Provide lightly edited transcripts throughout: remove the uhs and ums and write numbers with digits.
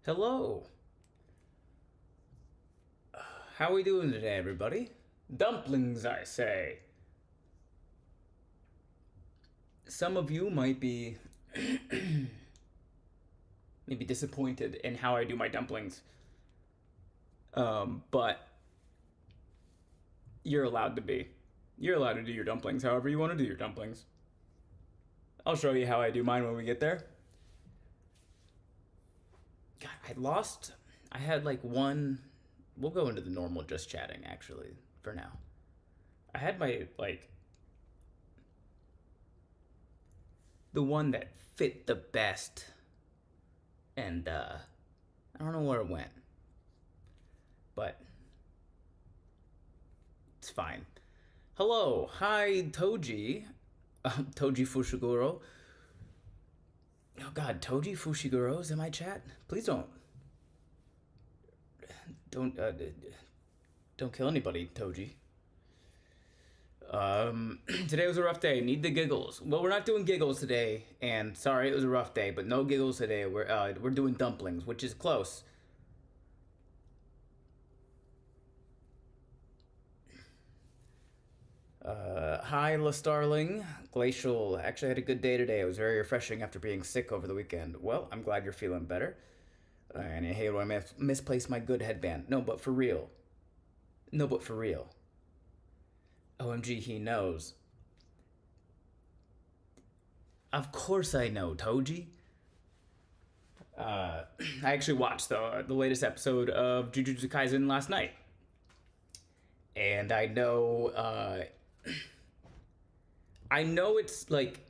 Hello. How are we doing today, everybody? Dumplings, I say. Some of you might be maybe disappointed in how I do my dumplings, but you're allowed to be. You're allowed to do your dumplings however you want to do your dumplings. I'll show you how I do mine when we get there. God, I lost. I had like one. We'll go into the normal just chatting actually for now. I had my the one that fit the best, and I don't know where it went, but it's fine. Hello, hi Toji, Toji Fushiguro. Oh God, Toji Fushiguro is in my chat. Please don't don't kill anybody, Toji. Today was a rough day. Need the giggles. Well, we're not doing giggles today, and sorry it was a rough day, but no giggles today. We're doing dumplings, which is close. Hi, La Starling. Glacial. Actually, had a good day today. It was very refreshing after being sick over the weekend. Well, I'm glad you're feeling better. And I hate when I misplace my good headband. No, but for real. No, but for real. OMG, he knows. Of course I know, Toji. I actually watched the latest episode of Jujutsu Kaisen last night. And I know it's like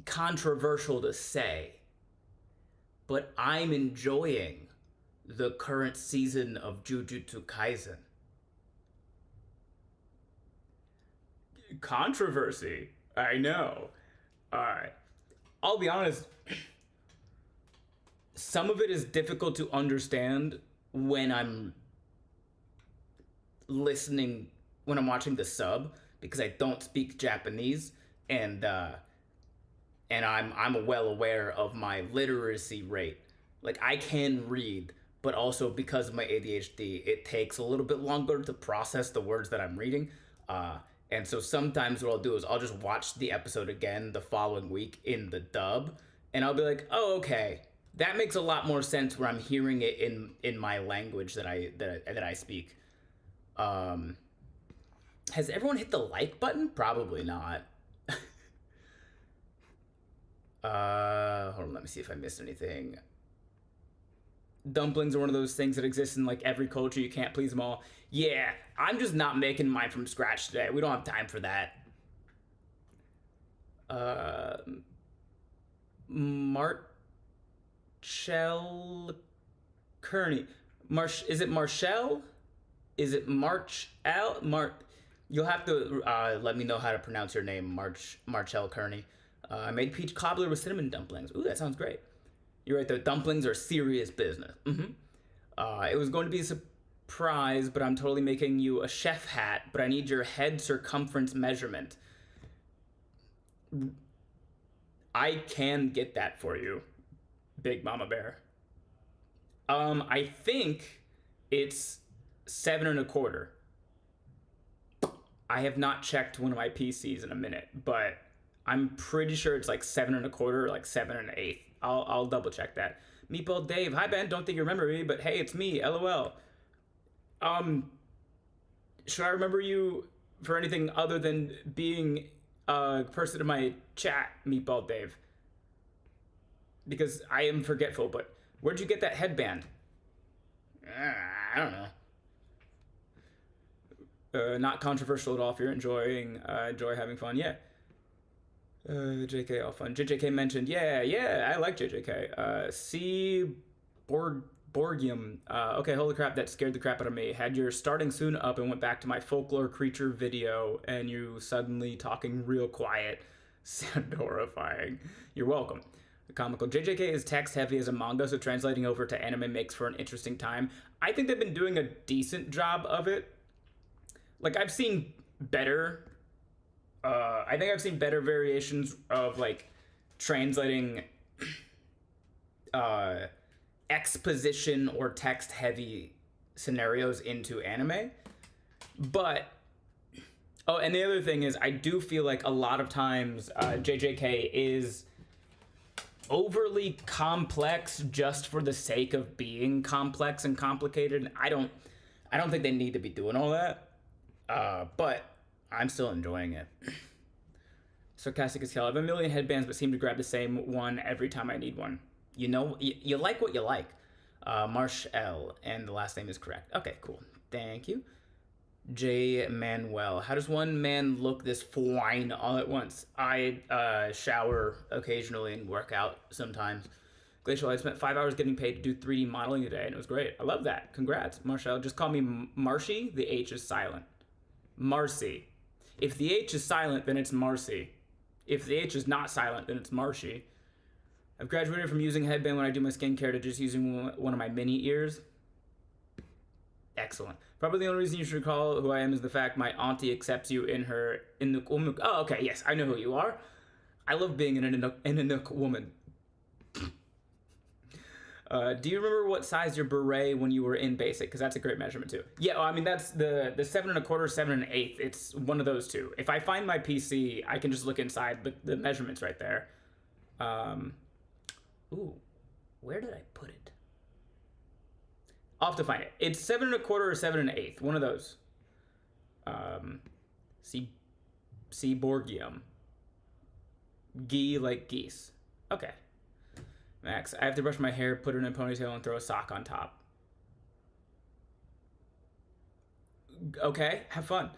controversial to say, but I'm enjoying the current season of Jujutsu Kaisen. Controversy. I know. Alright. I'll be honest, some of it is difficult to understand when I'm listening when I'm watching the sub because I don't speak Japanese, and I'm well aware of my literacy rate. Like I can read, but also because of my ADHD, it takes a little bit longer to process the words that I'm reading. And so sometimes what I'll do is I'll just watch the episode again the following week in the dub, and I'll be like, oh okay, that makes a lot more sense where I'm hearing it in my language that I speak. Um, has everyone hit the like button? Probably not. Hold on, let me see if I missed anything. Dumplings are one of those things that exist in like every culture. You can't please them all. Yeah, I'm just not making mine from scratch today. We don't have time for that. Marshall Kearney. Is it Marshall? Is it March L? You'll have to let me know how to pronounce your name, Marchell Kearney. I made peach cobbler with cinnamon dumplings. Ooh, that sounds great. You're right. The dumplings are serious business. It was going to be a surprise, but I'm totally making you a chef hat. But I need your head circumference measurement. I can get that for you, Big Mama Bear. I think it's 7 1/4. I have not checked one of my PCs in a minute, but I'm pretty sure it's like 7 1/4 or like 7 1/8. I'll double check that. Meatball Dave, hi Ben, don't think you remember me, but hey, it's me, LOL. Should I remember you for anything other than being a person in my chat, Meatball Dave? Because I am forgetful, but where'd you get that headband? I don't know. Not controversial at all if you're enjoy having fun. Yeah. JK all fun. JJK mentioned, yeah, I like JJK. C Borgium. Okay, holy crap, that scared the crap out of me. Had your starting soon up and went back to my folklore creature video, and you suddenly talking real quiet. Sound horrifying. You're welcome. Comical. JJK is text heavy as a manga, so translating over to anime makes for an interesting time. I think they've been doing a decent job of it. Like, I've seen better. I think I've seen better variations of like translating uh, exposition or text heavy scenarios into anime. But oh, and the other thing is, I do feel like a lot of times JJK is overly complex just for the sake of being complex and complicated. I don't think they need to be doing all that. But I'm still enjoying it. Sarcastic as hell. I have a million headbands, but seem to grab the same one every time I need one. You know, you like what you like. Marshall, and the last name is correct. Okay, cool. Thank you. J. Manuel. How does one man look this fine all at once? I shower occasionally and work out sometimes. Glacial, I spent 5 hours getting paid to do 3D modeling today, and it was great. I love that. Congrats, Marshall. Just call me Marshy. The H is silent. Marcy. If the H is silent, then it's Marcy. If the H is not silent, then it's Marshy. I've graduated from using a headband when I do my skincare to just using one of my mini ears. Excellent. Probably the only reason you should recall who I am is the fact my auntie accepts you in the oh, okay, yes, I know who you are. I love being an Inuk woman. Do you remember what size your beret when you were in basic? Because that's a great measurement too. Yeah, well, I mean that's the 7 1/4, 7 1/8. It's one of those two. If I find my PC, I can just look inside the measurements right there. Ooh, where did I put it? I'll have to find it. It's 7 1/4 or 7 1/8. One of those. Seaborgium. Gee like geese. Okay. Max, I have to brush my hair, put it in a ponytail, and throw a sock on top. Okay, have fun.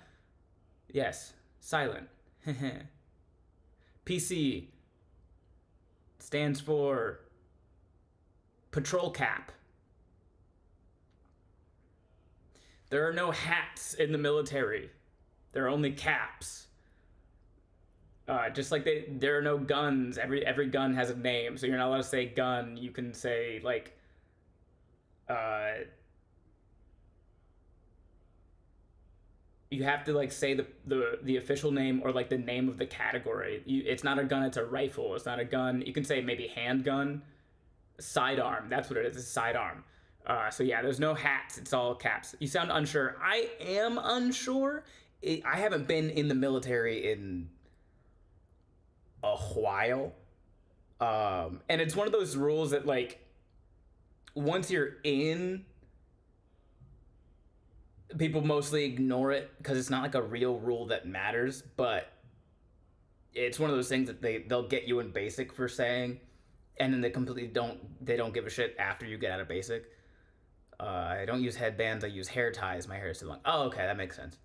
Yes, silent. PC stands for patrol cap. There are no hats in the military. There are only caps. Just like there are no guns. Every gun has a name, so you're not allowed to say gun. You can say like, you have to like say the official name or like the name of the category. It's not a gun. It's a rifle. It's not a gun. You can say maybe handgun, sidearm. That's what it is. It's sidearm. So yeah, there's no hats. It's all caps. You sound unsure. I am unsure. I haven't been in the military in a while. And it's one of those rules that like once you're in, people mostly ignore it because it's not like a real rule that matters, but it's one of those things that they'll get you in basic for saying, and then they completely don't give a shit after you get out of basic. I don't use headbands, I use hair ties. My hair is too long. Oh, okay, that makes sense.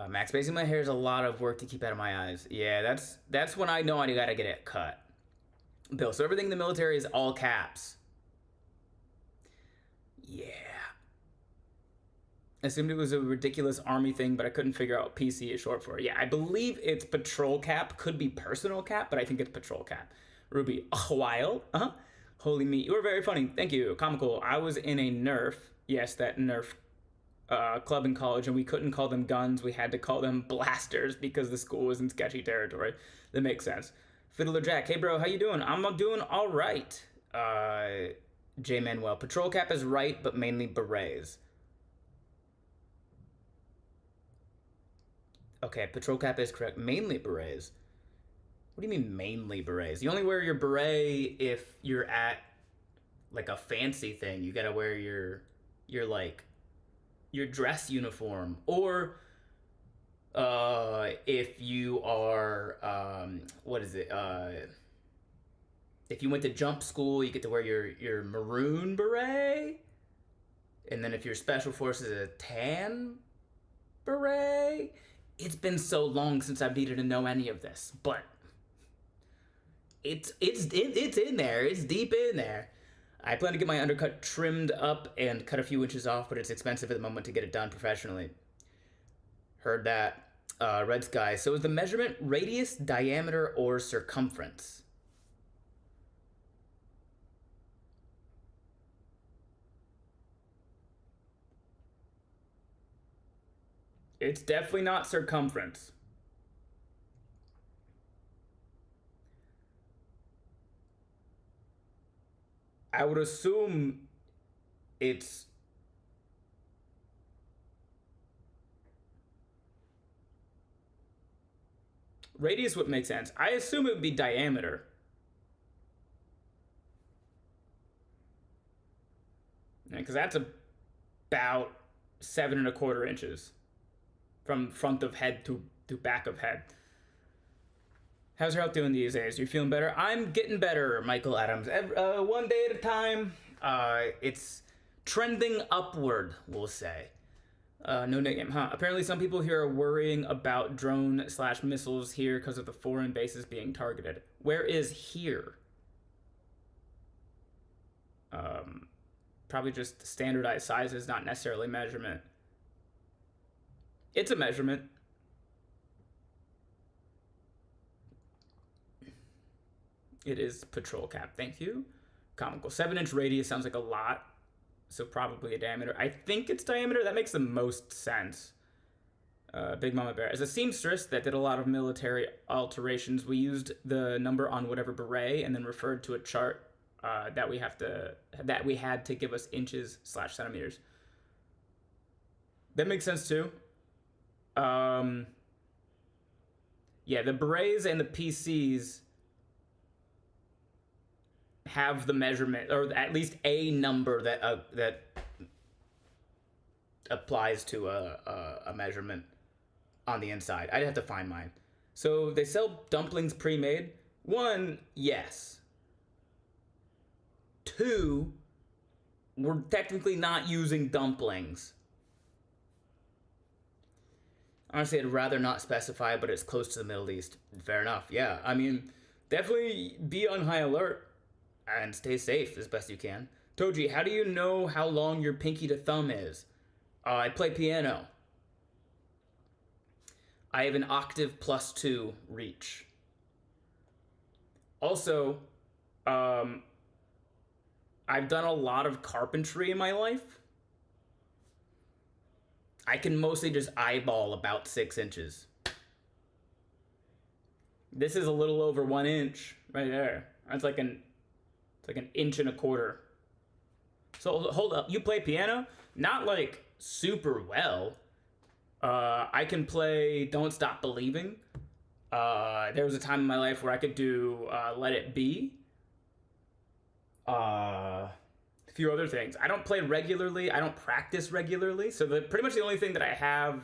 Max, basically my hair is a lot of work to keep out of my eyes. Yeah, that's when I know I gotta get it cut. Bill, so everything in the military is all caps. Yeah. I assumed it was a ridiculous army thing, but I couldn't figure out what PC is short for. Yeah, I believe it's patrol cap. Could be personal cap, but I think it's patrol cap. Ruby, a while. Holy meat, you were very funny. Thank you. Comical. I was in a Nerf. Yes, that Nerf club in college, and we couldn't call them guns. We had to call them blasters because the school was in sketchy territory. That makes sense. Fiddler Jack, hey bro, how you doing? I'm doing all right. J Manuel, patrol cap is right, but mainly berets. Okay, patrol cap is correct. Mainly berets. What do you mean mainly berets? You only wear your beret if you're at like a fancy thing. You gotta wear your like your dress uniform, or if you are what is it? If you went to jump school, you get to wear your maroon beret, and then if you're special forces, a tan beret. It's been so long since I've needed to know any of this, but it's in there. It's deep in there. I plan to get my undercut trimmed up and cut a few inches off, but it's expensive at the moment to get it done professionally. Heard that. Red Sky. So is the measurement radius, diameter, or circumference? It's definitely not circumference. I would assume it's radius would make sense. I assume it would be diameter. Because that's about 7.25 inches from front of head to back of head. How's your health doing these days? You feeling better? I'm getting better, Michael Adams. One day at a time. It's trending upward, we'll say. No name, huh? Apparently, some people here are worrying about drone/missiles here because of the foreign bases being targeted. Where is here? Probably just standardized sizes, not necessarily measurement. It's a measurement. It is patrol cap. Thank you. Comical. 7-inch radius sounds like a lot. So probably a diameter. I think it's diameter. That makes the most sense. Big Mama Bear. As a seamstress that did a lot of military alterations, we used the number on whatever beret and then referred to a chart that we had to give us inches/centimeters. That makes sense too. Yeah, the berets and the PCs have the measurement, or at least a number that applies to a measurement on the inside. I'd have to find mine. So they sell dumplings pre-made. 1, yes. 2, we're technically not using dumplings. Honestly, I'd rather not specify, but it's close to the Middle East. Fair enough. Yeah, I mean, definitely be on high alert and stay safe as best you can. Toji, how do you know how long your pinky to thumb is? I play piano. I have an octave +2 reach. Also, I've done a lot of carpentry in my life. I can mostly just eyeball about 6 inches. This is a little over 1 inch right there. That's like an 1.25 inches. So hold up, you play piano? Not like super well. I can play Don't Stop Believing. There was a time in my life where I could do Let It Be. A few other things. I don't play regularly. I don't practice regularly. So pretty much the only thing that I have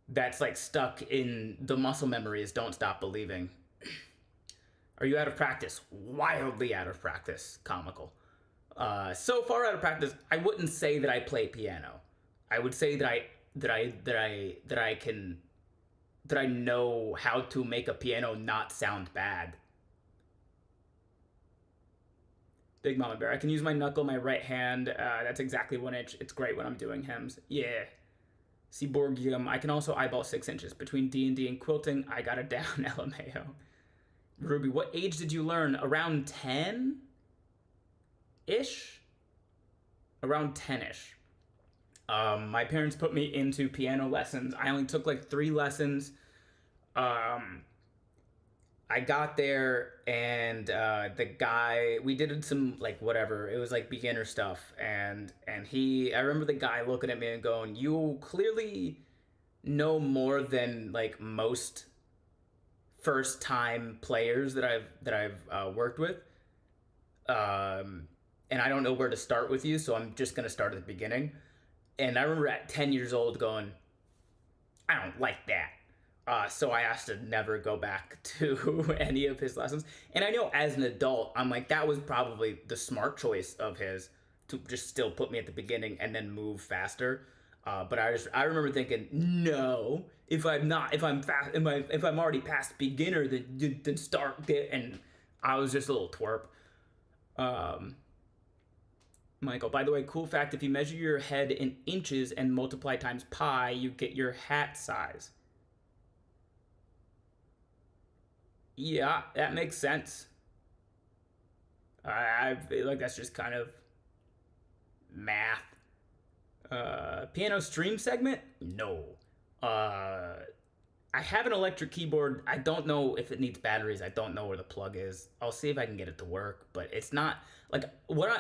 that's like stuck in the muscle memory is Don't Stop Believing. Are you out of practice? Wildly out of practice. Comical. So far out of practice, I wouldn't say that I play piano. I would say that I know how to make a piano not sound bad. Big Mama Bear. I can use my knuckle, my right hand. That's exactly 1 inch. It's great when I'm doing hems. Yeah. Seaborgium. I can also eyeball 6 inches. Between D&D and quilting, I got it down, LMAO. Ruby, what age did you learn? Around 10-ish? Around 10-ish. My parents put me into piano lessons. I only took like 3 lessons. I got there and the guy, we did some like whatever, it was like beginner stuff, and I remember the guy looking at me and going, you clearly know more than like most first time players that I've worked with, and I don't know where to start with you, so I'm just gonna start at the beginning. And I remember at 10 years old going, I don't like that. So I asked to never go back to any of his lessons. And I know as an adult, I'm like, that was probably the smart choice of his to just still put me at the beginning and then move faster. But I remember thinking, no, if I'm already past beginner, then start it. And I was just a little twerp. Michael, by the way, cool fact, if you measure your head in inches and multiply times pi, you get your hat size. Yeah, that makes sense. I feel like that's just kind of math. Piano stream segment? No. I have an electric keyboard. I don't know if it needs batteries. I don't know where the plug is. I'll see if I can get it to work, but it's not like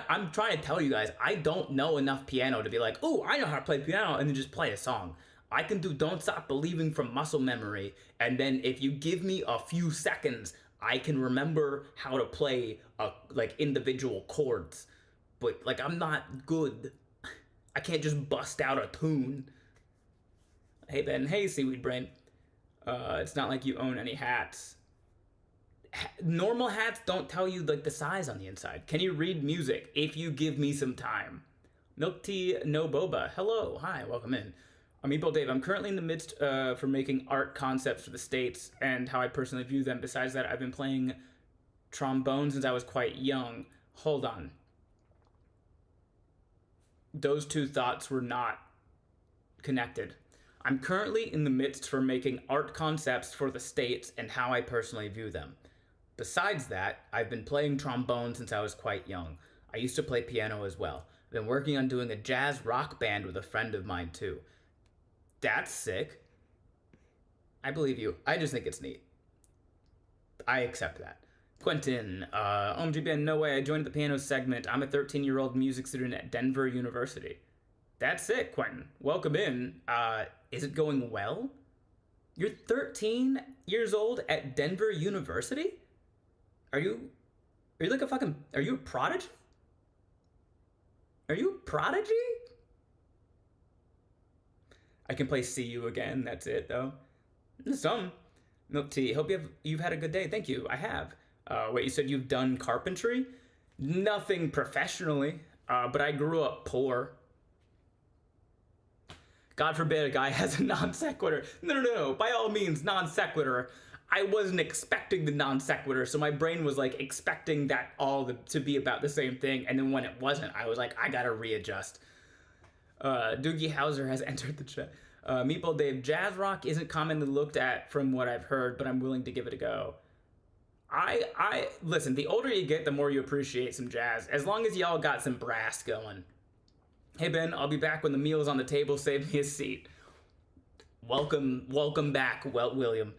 I'm trying to tell you guys. I don't know enough piano to be like, oh, I know how to play piano, and then just play a song. I can do Don't Stop Believing from muscle memory, and then if you give me a few seconds, I can remember how to play like individual chords. But like I'm not good. I can't just bust out a tune. Hey Ben, hey Seaweed Brain. It's not like you own any hats. Normal hats don't tell you like the size on the inside. Can you read music if you give me some time? Milk tea, no boba. Hello, hi, welcome in. I'm Meatball Dave. I'm currently in the midst for making art concepts for the States and how I personally view them. Besides that, I've been playing trombone since I was quite young. Hold on. Those two thoughts were not connected. I'm currently in the midst for making art concepts for the States and how I personally view them. Besides that, I've been playing trombone since I was quite young. I used to play piano as well. I've been working on doing a jazz rock band with a friend of mine too. That's sick. I believe you. I just think it's neat. I accept that. Quentin, OMGBN, no way, I joined the piano segment. I'm a 13-year-old music student at Denver University. That's sick, Quentin. Welcome in. Is it going well? You're 13 years old at Denver University? Are you like a fucking, are you a prodigy? Are you a prodigy? I can play See You Again, that's it though. Some. Milk tea, hope you've had a good day. Thank you, I have. Wait, you said you've done carpentry? Nothing professionally, but I grew up poor. God forbid a guy has a non sequitur. No. By all means, non sequitur. I wasn't expecting the non sequitur, so my brain was like expecting that to be about the same thing, and then when it wasn't, I was like, I gotta readjust. Doogie Howser has entered the chat. Meatball Dave, jazz rock isn't commonly looked at from what I've heard, but I'm willing to give it a go. I listen. The older you get, the more you appreciate some jazz. As long as y'all got some brass going. Hey Ben, I'll be back when the meal is on the table. Save me a seat. Welcome back, William.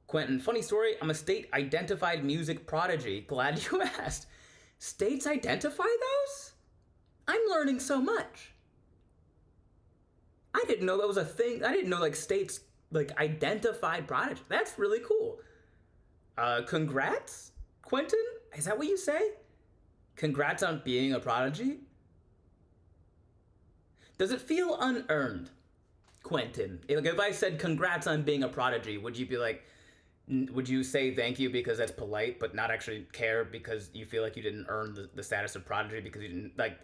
Quentin, funny story. I'm a state-identified music prodigy. Glad you asked. States identify those? I'm learning so much. I didn't know that was a thing. I didn't know like states like identified prodigy. That's really cool. Congrats, Quentin. Is that what you say? Congrats on being a prodigy. Does it feel unearned, Quentin? Like if I said congrats on being a prodigy, would you be like, would you say thank you because that's polite, but not actually care because you feel like you didn't earn the status of prodigy because you didn't like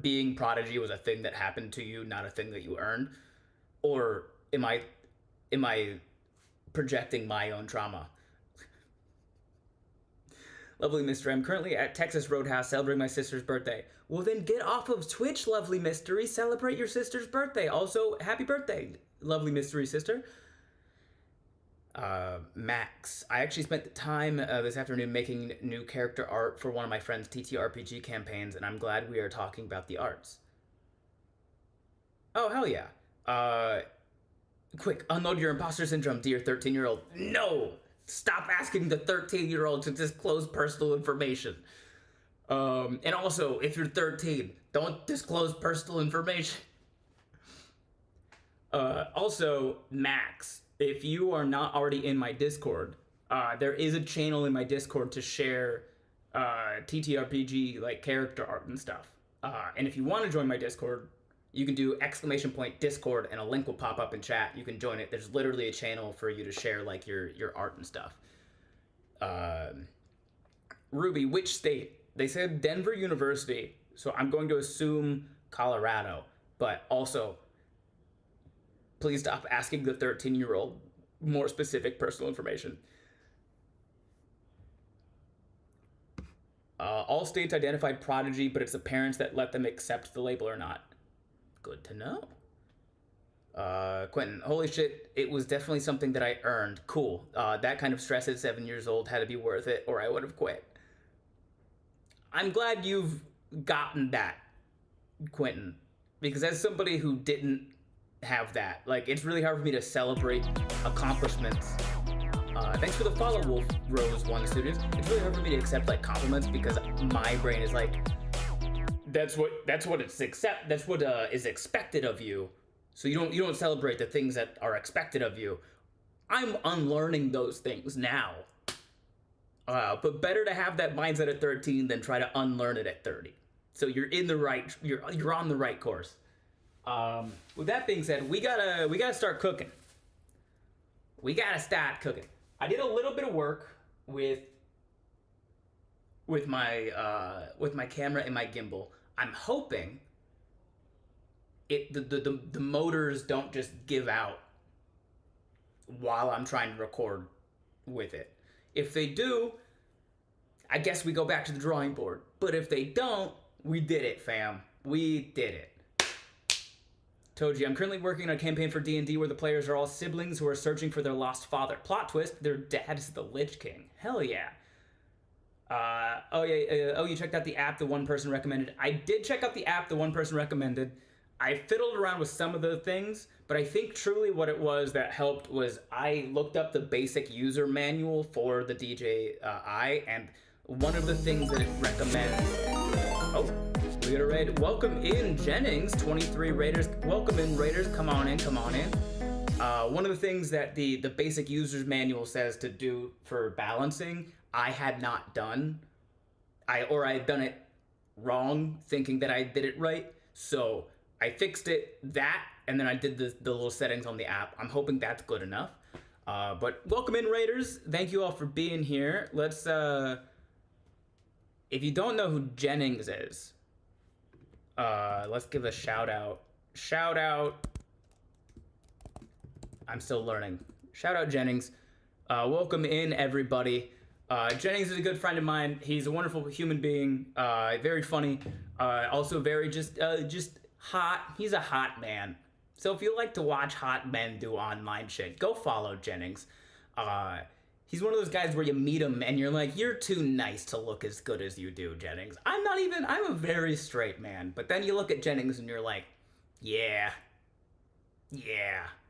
being prodigy was a thing that happened to you, not a thing that you earned? Or am I projecting my own trauma? Lovely Mystery, I'm currently at Texas Roadhouse celebrating my sister's birthday. Well then get off of Twitch, Lovely Mystery. Celebrate your sister's birthday. Also, happy birthday, Lovely Mystery sister. Max, I actually spent the time this afternoon making new character art for one of my friend's TTRPG campaigns, and I'm glad we are talking about the arts. Oh, hell yeah. Quick, unload your imposter syndrome, dear 13-year-old. No! Stop asking the 13-year-old to disclose personal information. And also, if you're 13, don't disclose personal information. Also, Max, if you are not already in my Discord, there is a channel in my Discord to share TTRPG like character art and stuff. And if you want to join my Discord, you can do !Discord and a link will pop up in chat. You can join it. There's literally a channel for you to share like your art and stuff. Ruby, which state? They said Denver University, so I'm going to assume Colorado. But also, please stop asking the 13-year-old more specific personal information. All states identified prodigy, but it's the parents that let them accept the label or not. Good to know. Quentin, holy shit, it was definitely something that I earned. Cool. That kind of stress at 7 years old had to be worth it, or I would have quit. I'm glad you've gotten that, Quentin, because as somebody who didn't have that. Like, it's really hard for me to celebrate accomplishments. Thanks for the follow, Wolf Rose One Studios. It's really hard for me to accept like compliments because my brain is like, that's what is expected of you. So you don't celebrate the things that are expected of you. I'm unlearning those things now. But better to have that mindset at 13 than try to unlearn it at 30. So you're on the right course. With that being said, we gotta start cooking. We gotta start cooking. I did a little bit of work with my camera and my gimbal. I'm hoping the motors don't just give out while I'm trying to record with it. If they do, I guess we go back to the drawing board. But if they don't, we did it, fam. We did it. Toji, I'm currently working on a campaign for D&D where the players are all siblings who are searching for their lost father. Plot twist, their dad is the Lich King. Hell yeah. You checked out the app the one person recommended. I did check out the app the one person recommended. I fiddled around with some of the things, but I think truly what it was that helped was I looked up the basic user manual for the DJI, and one of the things that it recommends... Oh, we got a raid. Welcome in, Jennings. 23 raiders. Welcome in, raiders. Come on in, come on in. One of the things that the basic user's manual says to do for balancing, I had not done. I had done it wrong, thinking that I did it right. So I fixed it, and then I did the little settings on the app. I'm hoping that's good enough. But welcome in, raiders. Thank you all for being here. Let's, if you don't know who Jennings is, let's give a shout out. Shout out. I'm still learning. Shout out Jennings. Welcome in, everybody. Jennings is a good friend of mine. He's a wonderful human being. Very funny. Also very just hot. He's a hot man. So if you like to watch hot men do online shit, go follow Jennings. He's one of those guys where you meet him and you're like, you're too nice to look as good as you do, Jennings. I'm a very straight man. But then you look at Jennings and you're like, yeah,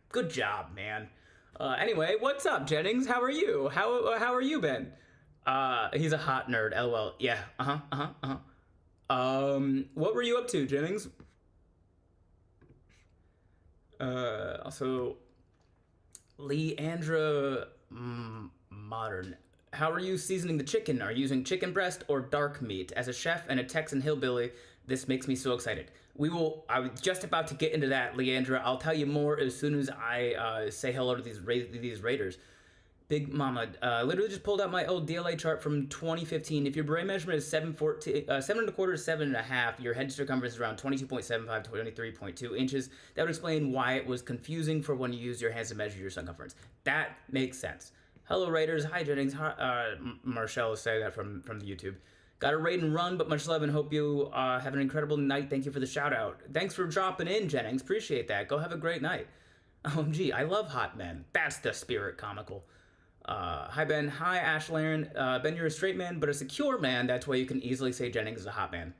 good job, man. Anyway, what's up, Jennings? How are you? How are you been? He's a hot nerd, lol. Yeah, what were you up to, Jennings? Also, Leandra Modern. How are you seasoning the chicken? Are you using chicken breast or dark meat? As a chef and a Texan hillbilly, this makes me so excited. I was just about to get into that, Leandra. I'll tell you more as soon as I say hello to these raiders. Big Mama, literally just pulled out my old DLA chart from 2015. If your brain measurement is 7.125 to 7.5, your head circumference is around 22.75 to 23.2 inches. That would explain why it was confusing for when you use your hands to measure your circumference. That makes sense. Hello, raiders. Hi, Jennings. Marshall is saying that from the YouTube. Got a raid and run, but much love and hope you have an incredible night. Thank you for the shout out. Thanks for dropping in, Jennings. Appreciate that. Go have a great night. OMG, I love hot men. That's the spirit comical. Hi, Ben. Hi, Ashlaren. Ben, you're a straight man, but a secure man. That's why you can easily say Jennings is a hot man.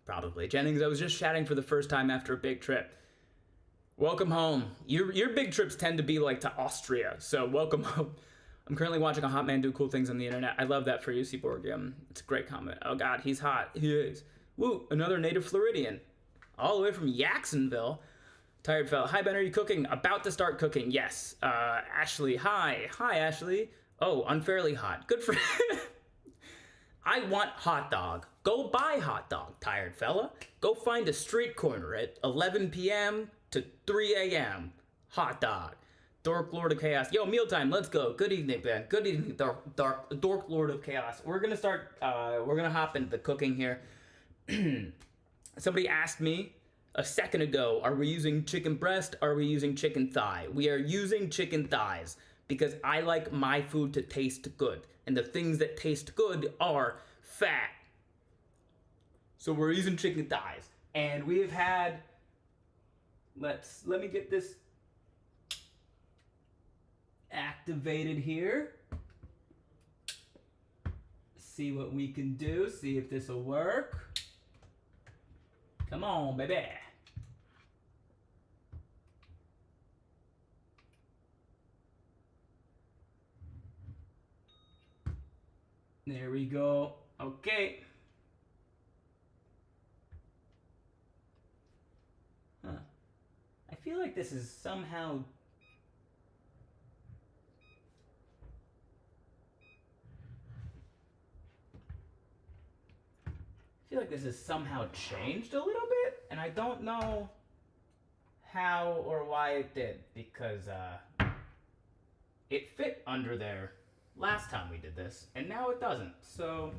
Probably. Jennings, I was just chatting for the first time after a big trip. Welcome home. Your big trips tend to be like to Austria, so welcome home. I'm currently watching a hot man do cool things on the internet. I love that for you, Seaborg. It's a great comment. Oh, God, he's hot. He is. Woo, another native Floridian. All the way from Jacksonville. Tired fella. Hi, Ben, are you cooking? About to start cooking, yes. Ashley, hi. Hi, Ashley. Oh, unfairly hot. Good for... I want hot dog. Go buy hot dog, tired fella. Go find a street corner at 11 p.m. to 3 a.m. Hot dog. Dork Lord of Chaos. Yo, Mealtime, let's go. Good evening, Ben. Good evening, Dork Lord of Chaos. We're gonna start, we're gonna hop into the cooking here. Somebody asked me a second ago, are we using chicken breast? Are we using chicken thigh? We are using chicken thighs because I like my food to taste good. And the things that taste good are fat. So we're using chicken thighs. And we've had, let me get this activated here. See what we can do. See if this will work. Come on, baby. There we go. Okay. Huh. I feel like this is somehow... I feel like this has somehow changed a little bit, and I don't know how or why it did, because it fit under there last time we did this, and now it doesn't. So,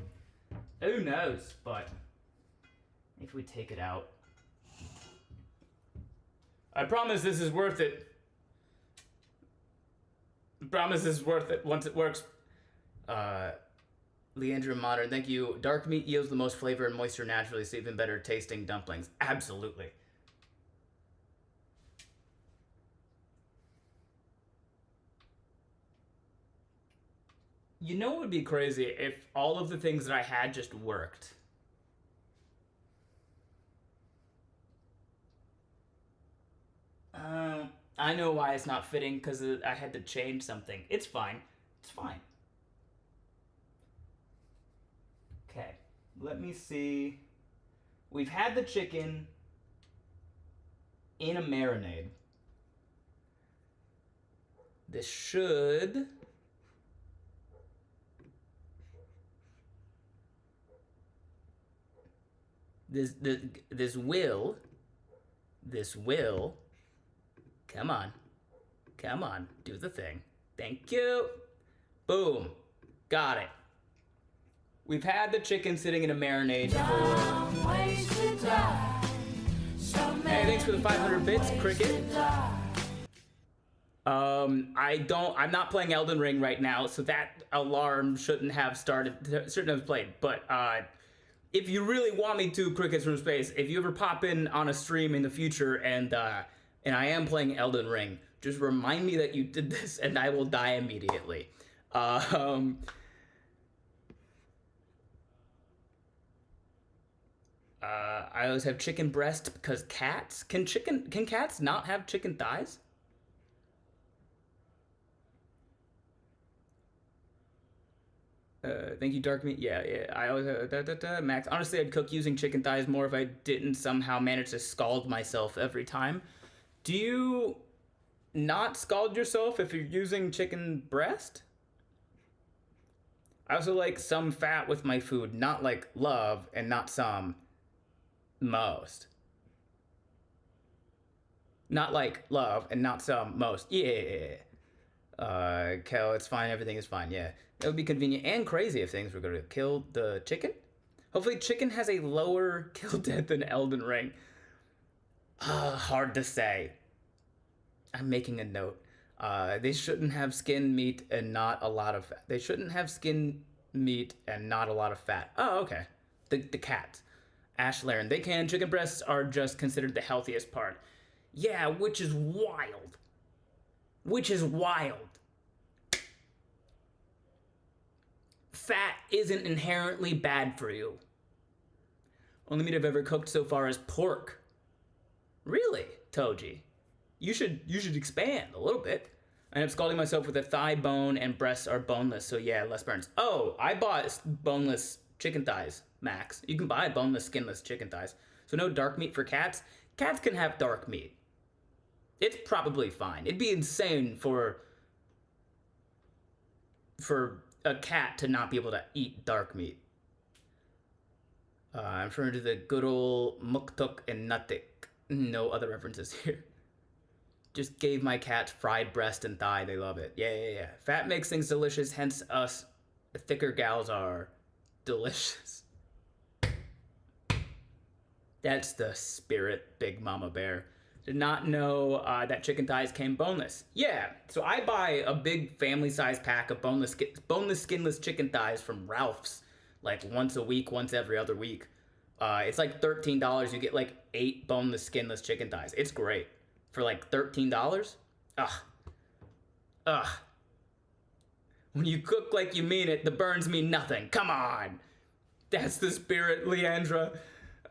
who knows? But if we take it out, I promise this is worth it. I promise this is worth it once it works. Leandra Modern, thank you. Dark meat yields the most flavor and moisture naturally, so even better tasting dumplings. Absolutely. You know what would be crazy if all of the things that I had just worked? I know why it's not fitting, because I had to change something. It's fine. It's fine. Okay, let me see. We've had the chicken in a marinade. This should... This will... Come on, do the thing. Thank you. Boom, got it. We've had the chicken sitting in a marinade for... Hey, thanks for the 500 bits, Cricket. I'm not playing Elden Ring right now, so that alarm shouldn't have played. But if you really want me to, Crickets from Space, if you ever pop in on a stream in the future and I am playing Elden Ring, just remind me that you did this and I will die immediately. I always have chicken breast because cats? Can cats not have chicken thighs? Thank you, Dark Meat. Yeah. I always Max. Honestly, I'd cook using chicken thighs more if I didn't somehow manage to scald myself every time. Do you not scald yourself if you're using chicken breast? I also like some fat with my food, not like love and not some. Most. Not like love and not some. Most. Yeah. Kel, it's fine. Everything is fine. Yeah. It would be convenient and crazy if things were going to kill the chicken. Hopefully chicken has a lower kill death than Elden Ring. Hard to say. I'm making a note. They shouldn't have skin, meat, and not a lot of fat. They shouldn't have skin, meat, and not a lot of fat. Oh, okay. The cat. Ash Laren. They can. Chicken breasts are just considered the healthiest part. Yeah, which is wild. Fat isn't inherently bad for you. Only meat I've ever cooked so far is pork. Really, Toji? You should expand a little bit. I end up scalding myself with a thigh bone, and breasts are boneless, so yeah, less burns. Oh, I bought boneless chicken thighs, Max. You can buy boneless, skinless chicken thighs. So no dark meat for cats. Cats can have dark meat. It's probably fine. It'd be insane for a cat to not be able to eat dark meat. I'm referring to the good old muktuk and nuttik. No other references here. Just gave my cat fried breast and thigh. They love it. Yeah. Fat makes things delicious, hence us thicker gals are delicious. That's the spirit, Big Mama Bear. Did not know that chicken thighs came boneless. Yeah, so I buy a big family-sized pack of boneless, skinless chicken thighs from Ralph's, like once a week, once every other week. It's like $13. You get like 8 boneless, skinless chicken thighs. It's great. For like $13? Ugh. When you cook like you mean it, the burns mean nothing. Come on. That's the spirit, Leandra.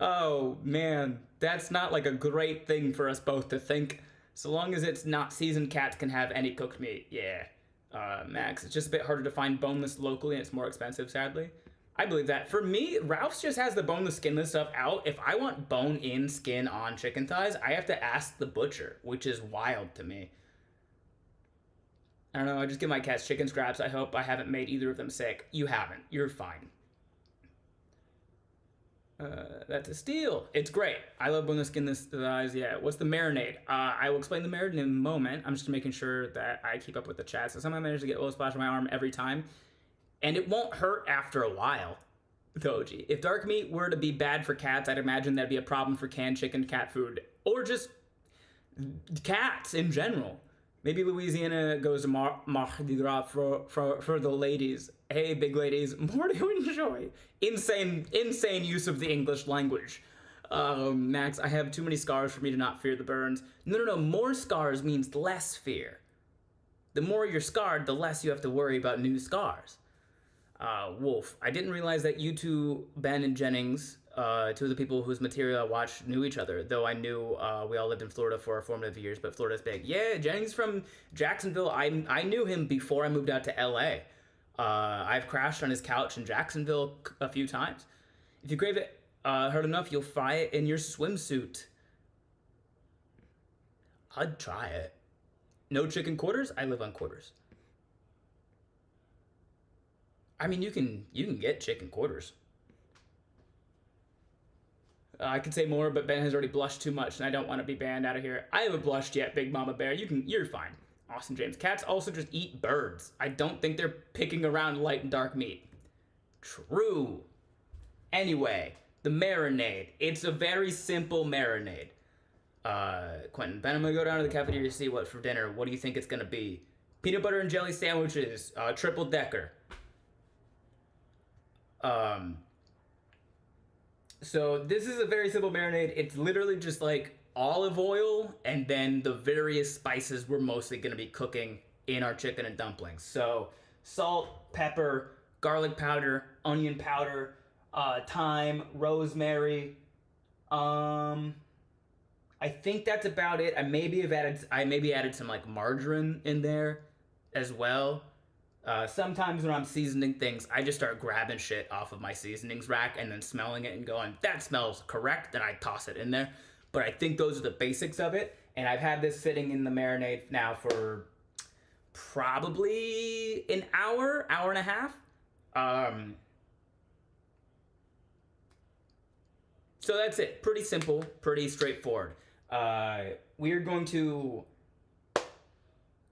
Oh, man. That's not like a great thing for us both to think. So long as it's not seasoned, cats can have any cooked meat. Yeah. Max, it's just a bit harder to find boneless locally and it's more expensive, sadly. I believe that. For me, Ralph's just has the boneless, skinless stuff out. If I want bone-in, skin-on chicken thighs, I have to ask the butcher, which is wild to me. I don't know, I just give my cats chicken scraps. I hope I haven't made either of them sick. You haven't. You're fine. That's a steal. It's great. I love boneless, skinless thighs. Yeah. What's the marinade? I will explain the marinade in a moment. I'm just making sure that I keep up with the chat. So somehow I managed to get a little splash on my arm every time. And it won't hurt after a while. Doji. If dark meat were to be bad for cats, I'd imagine that'd be a problem for canned chicken, cat food, or just cats in general. Maybe Louisiana goes to Mardi Gras for the ladies. Hey, big ladies, more to enjoy. Insane use of the English language. Max, I have too many scars for me to not fear the burns. No. More scars means less fear. The more you're scarred, the less you have to worry about new scars. Wolf, I didn't realize that you two, Ben and Jennings, two of the people whose material I watched, knew each other, though I knew we all lived in Florida for our formative years, but Florida's big. Yeah, Jennings from Jacksonville. I knew him before I moved out to LA. I've crashed on his couch in Jacksonville a few times. If you crave it hard enough, you'll fry it in your swimsuit. I'd try it. No chicken quarters? I live on quarters. I mean, you can get chicken quarters. I could say more, but Ben has already blushed too much, and I don't want to be banned out of here. I haven't blushed yet, Big Mama Bear. You're fine. Austin James. Cats also just eat birds. I don't think they're picking around light and dark meat. True. Anyway, the marinade. It's a very simple marinade. Quentin, Ben, I'm gonna go down to the cafeteria to see what for dinner. What do you think it's gonna be? Peanut butter and jelly sandwiches, triple decker. So this is a very simple marinade. It's literally just like olive oil and then the various spices we're mostly going to be cooking in our chicken and dumplings. So salt, pepper, garlic powder, onion powder, thyme, rosemary. I think that's about it. I maybe added some like margarine in there as well. Sometimes when I'm seasoning things, I just start grabbing shit off of my seasonings rack and then smelling it and going, that smells correct, then I toss it in there. But I think those are the basics of it, and I've had this sitting in the marinade now for probably an hour and a half. So that's it. Pretty simple, pretty straightforward. We are going to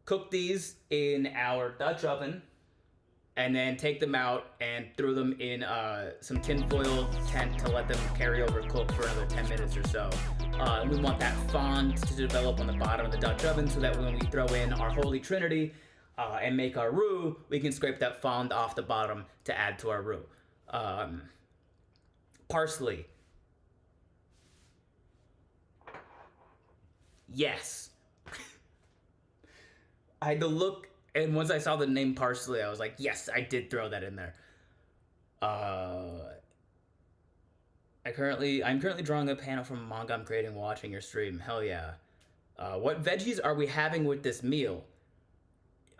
cook these in our Dutch oven and then take them out and throw them in some tinfoil tent to let them carry over cook for another 10 minutes or so. We want that fond to develop on the bottom of the Dutch oven so that when we throw in our Holy Trinity and make our roux, we can scrape that fond off the bottom to add to our roux. Parsley. Yes. I had to look, and once I saw the name parsley, I was like, yes, I did throw that in there. I'm currently drawing a panel from a manga I'm creating watching your stream. Hell yeah. What veggies are we having with this meal?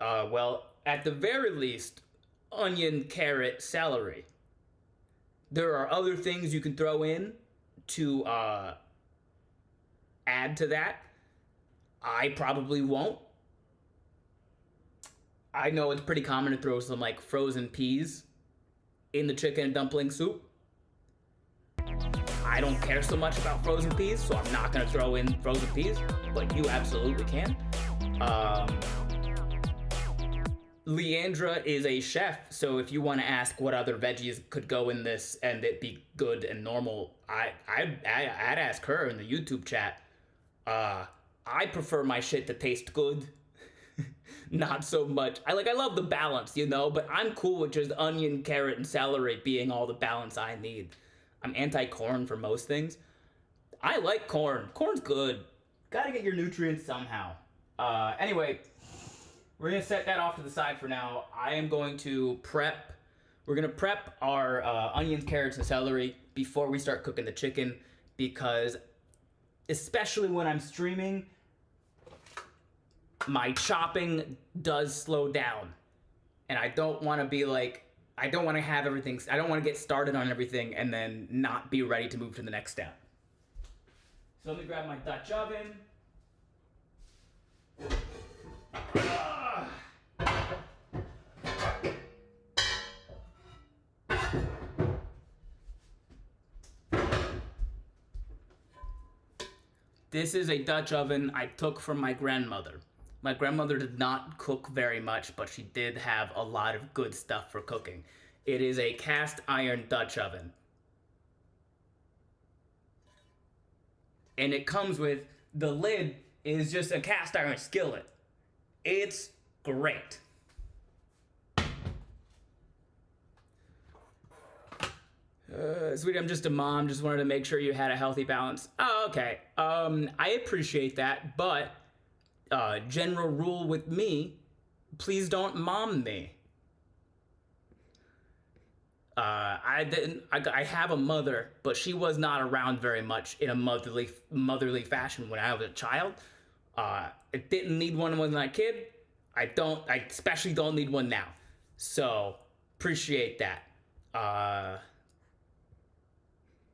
Well, at the very least, onion, carrot, celery. There are other things you can throw in to add to that. I probably won't. I know it's pretty common to throw some like frozen peas in the chicken and dumpling soup. I don't care so much about frozen peas, so I'm not gonna throw in frozen peas, but you absolutely can. Leandra is a chef, so if you want to ask what other veggies could go in this and it be good and normal, I'd ask her in the YouTube chat. I prefer my shit to taste good. Not so much. I love the balance, you know, but I'm cool with just onion, carrot, and celery being all the balance I need. I'm anti-corn for most things. I like corn. Corn's good. Gotta get your nutrients somehow. Anyway, we're gonna set that off to the side for now. I am going to prep. We're gonna prep our onions, carrots, and celery before we start cooking the chicken, because especially when I'm streaming, my chopping does slow down. And I don't want to be like, I don't want to have everything, I don't want to get started on everything and then not be ready to move to the next step. So let me grab my Dutch oven. This is a Dutch oven I took from my grandmother. My grandmother did not cook very much, but she did have a lot of good stuff for cooking. It is a cast iron Dutch oven. And it comes with, the lid is just a cast iron skillet. It's great. Sweetie, I'm just a mom. Just wanted to make sure you had a healthy balance. Oh, okay. I appreciate that, but general rule with me, please don't mom me. I have a mother, but she was not around very much in a motherly fashion when I was a child. I didn't need one when I was a kid. I especially don't need one now. So, appreciate that.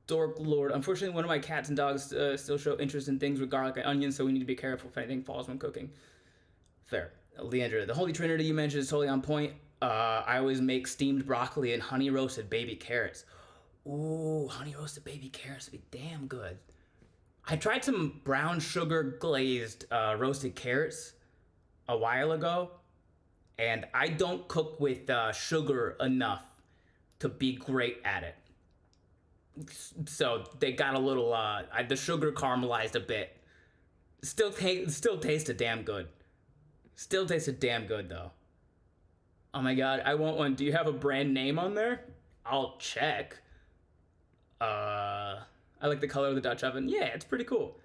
Dork Lord. Unfortunately, one of my cats and dogs still show interest in things with garlic and onions, so we need to be careful if anything falls when cooking. Fair. Leandra, the Holy Trinity you mentioned is totally on point. I always make steamed broccoli and honey roasted baby carrots. Ooh, honey roasted baby carrots would be damn good. I tried some brown sugar glazed roasted carrots a while ago, and I don't cook with sugar enough to be great at it. So they got a little, the sugar caramelized a bit. Still tasted damn good. Still tasted damn good though. Oh my god, I want one. Do you have a brand name on there? I'll check. I like the color of the Dutch oven. Yeah, it's pretty cool.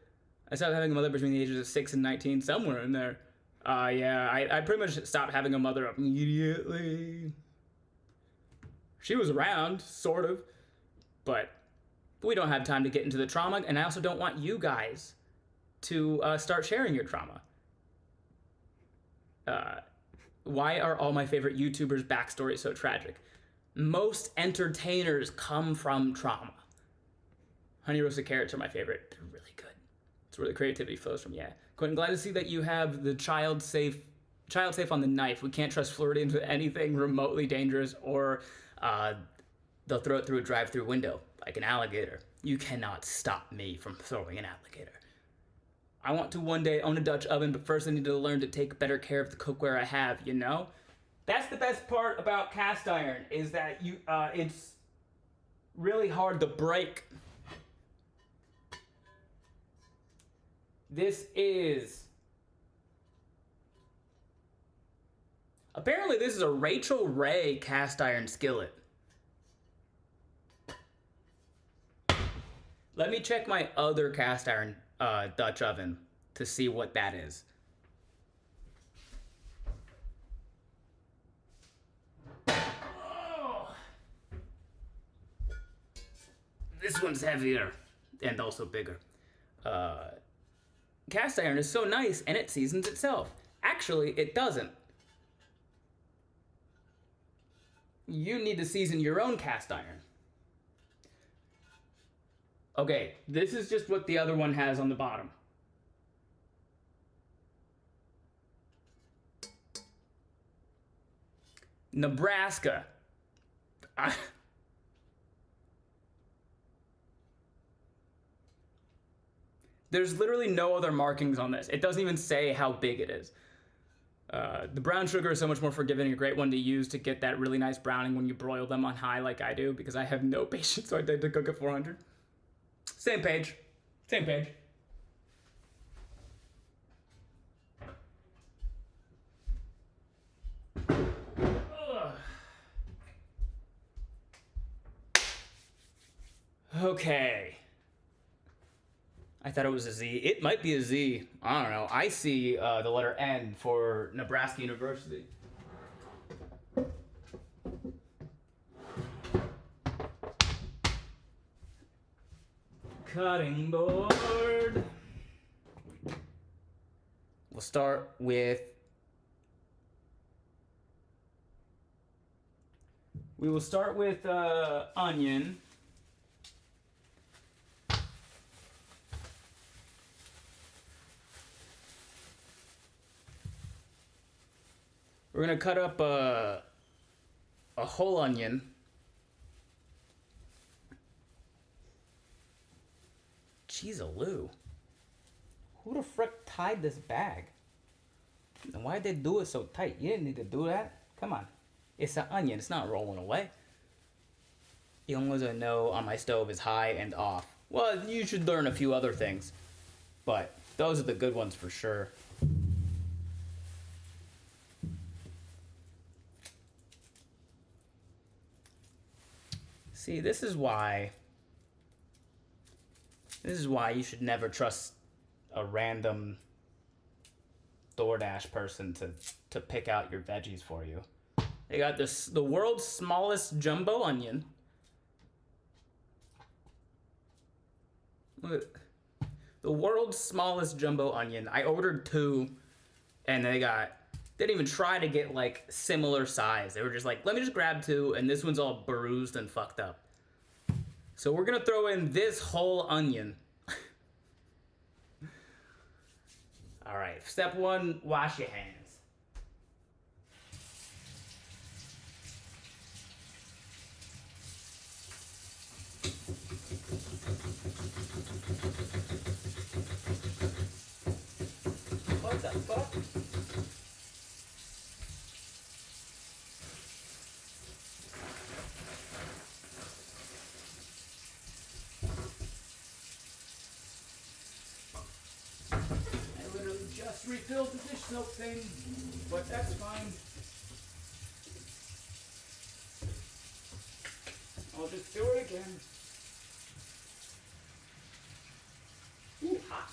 I stopped having a mother between the ages of 6 and 19, somewhere in there. Yeah, I pretty much stopped having a mother immediately. She was around, sort of, but we don't have time to get into the trauma, and I also don't want you guys to start sharing your trauma. Why are all my favorite YouTubers' backstories so tragic? Most entertainers come from trauma. Honey roasted carrots are my favorite. They're really good. It's where the creativity flows from, yeah. Quentin, glad to see that you have the child safe on the knife. We can't trust Floridians with anything remotely dangerous, or they'll throw it through a drive-through window, like an alligator. You cannot stop me from throwing an alligator. I want to one day own a Dutch oven, but first I need to learn to take better care of the cookware I have, you know? That's the best part about cast iron, is that it's really hard to break. This is... Apparently this is a Rachel Ray cast iron skillet. Let me check my other cast iron Dutch oven to see what that is. Oh. This one's heavier and also bigger. Cast iron is so nice and it seasons itself. Actually, it doesn't. You need to season your own cast iron. Okay, this is just what the other one has on the bottom. Nebraska. There's literally no other markings on this. It doesn't even say how big it is. The brown sugar is so much more forgiving and a great one to use to get that really nice browning when you broil them on high like I do, because I have no patience, so I tend to cook at 400. Same page. Same page. Ugh. Okay. I thought it was a Z. It might be a Z. I don't know. I see the letter N for Nebraska University. Cutting board. We'll start with... We will start with onion. We're gonna cut up a whole onion. Jeez-a-loo. Who the frick tied this bag? And why'd they do it so tight? You didn't need to do that. Come on. It's an onion. It's not rolling away. The only ones I know on my stove is high and off. Well, you should learn a few other things. But those are the good ones for sure. See, this is why you should never trust a random DoorDash person to pick out your veggies for you. They got the world's smallest jumbo onion. Look, the world's smallest jumbo onion. I ordered 2, and they didn't even try to get like similar size. They were just like, let me just grab 2, and this one's all bruised and fucked up. So we're gonna throw in this whole onion. All right, step 1, wash your hands. What the fuck? I literally just refilled the dish soap thing, but that's fine. I'll just do it again. Ooh, hot.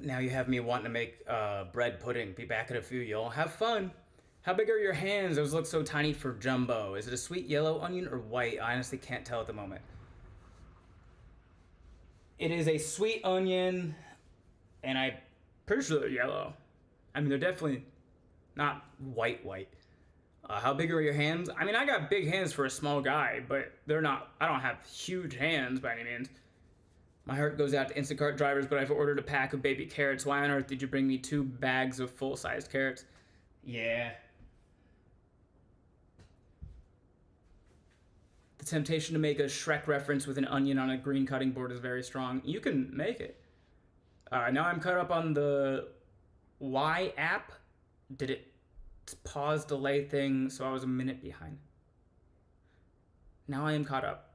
Now you have me wanting to make bread pudding. Be back in a few, y'all. Have fun. How big are your hands? Those look so tiny for jumbo. Is it a sweet yellow onion or white? I honestly can't tell at the moment. It is a sweet onion, and I'm pretty sure they're yellow. I mean, they're definitely not white. How big are your hands? I mean, I got big hands for a small guy, but they're not... I don't have huge hands by any means. My heart goes out to Instacart drivers, but I've ordered a pack of baby carrots. Why on earth did you bring me 2 bags of full-sized carrots? Yeah. The temptation to make a Shrek reference with an onion on a green cutting board is very strong. You can make it. Now I'm caught up on the Y app. Did it pause delay thing, so I was a minute behind. Now I am caught up.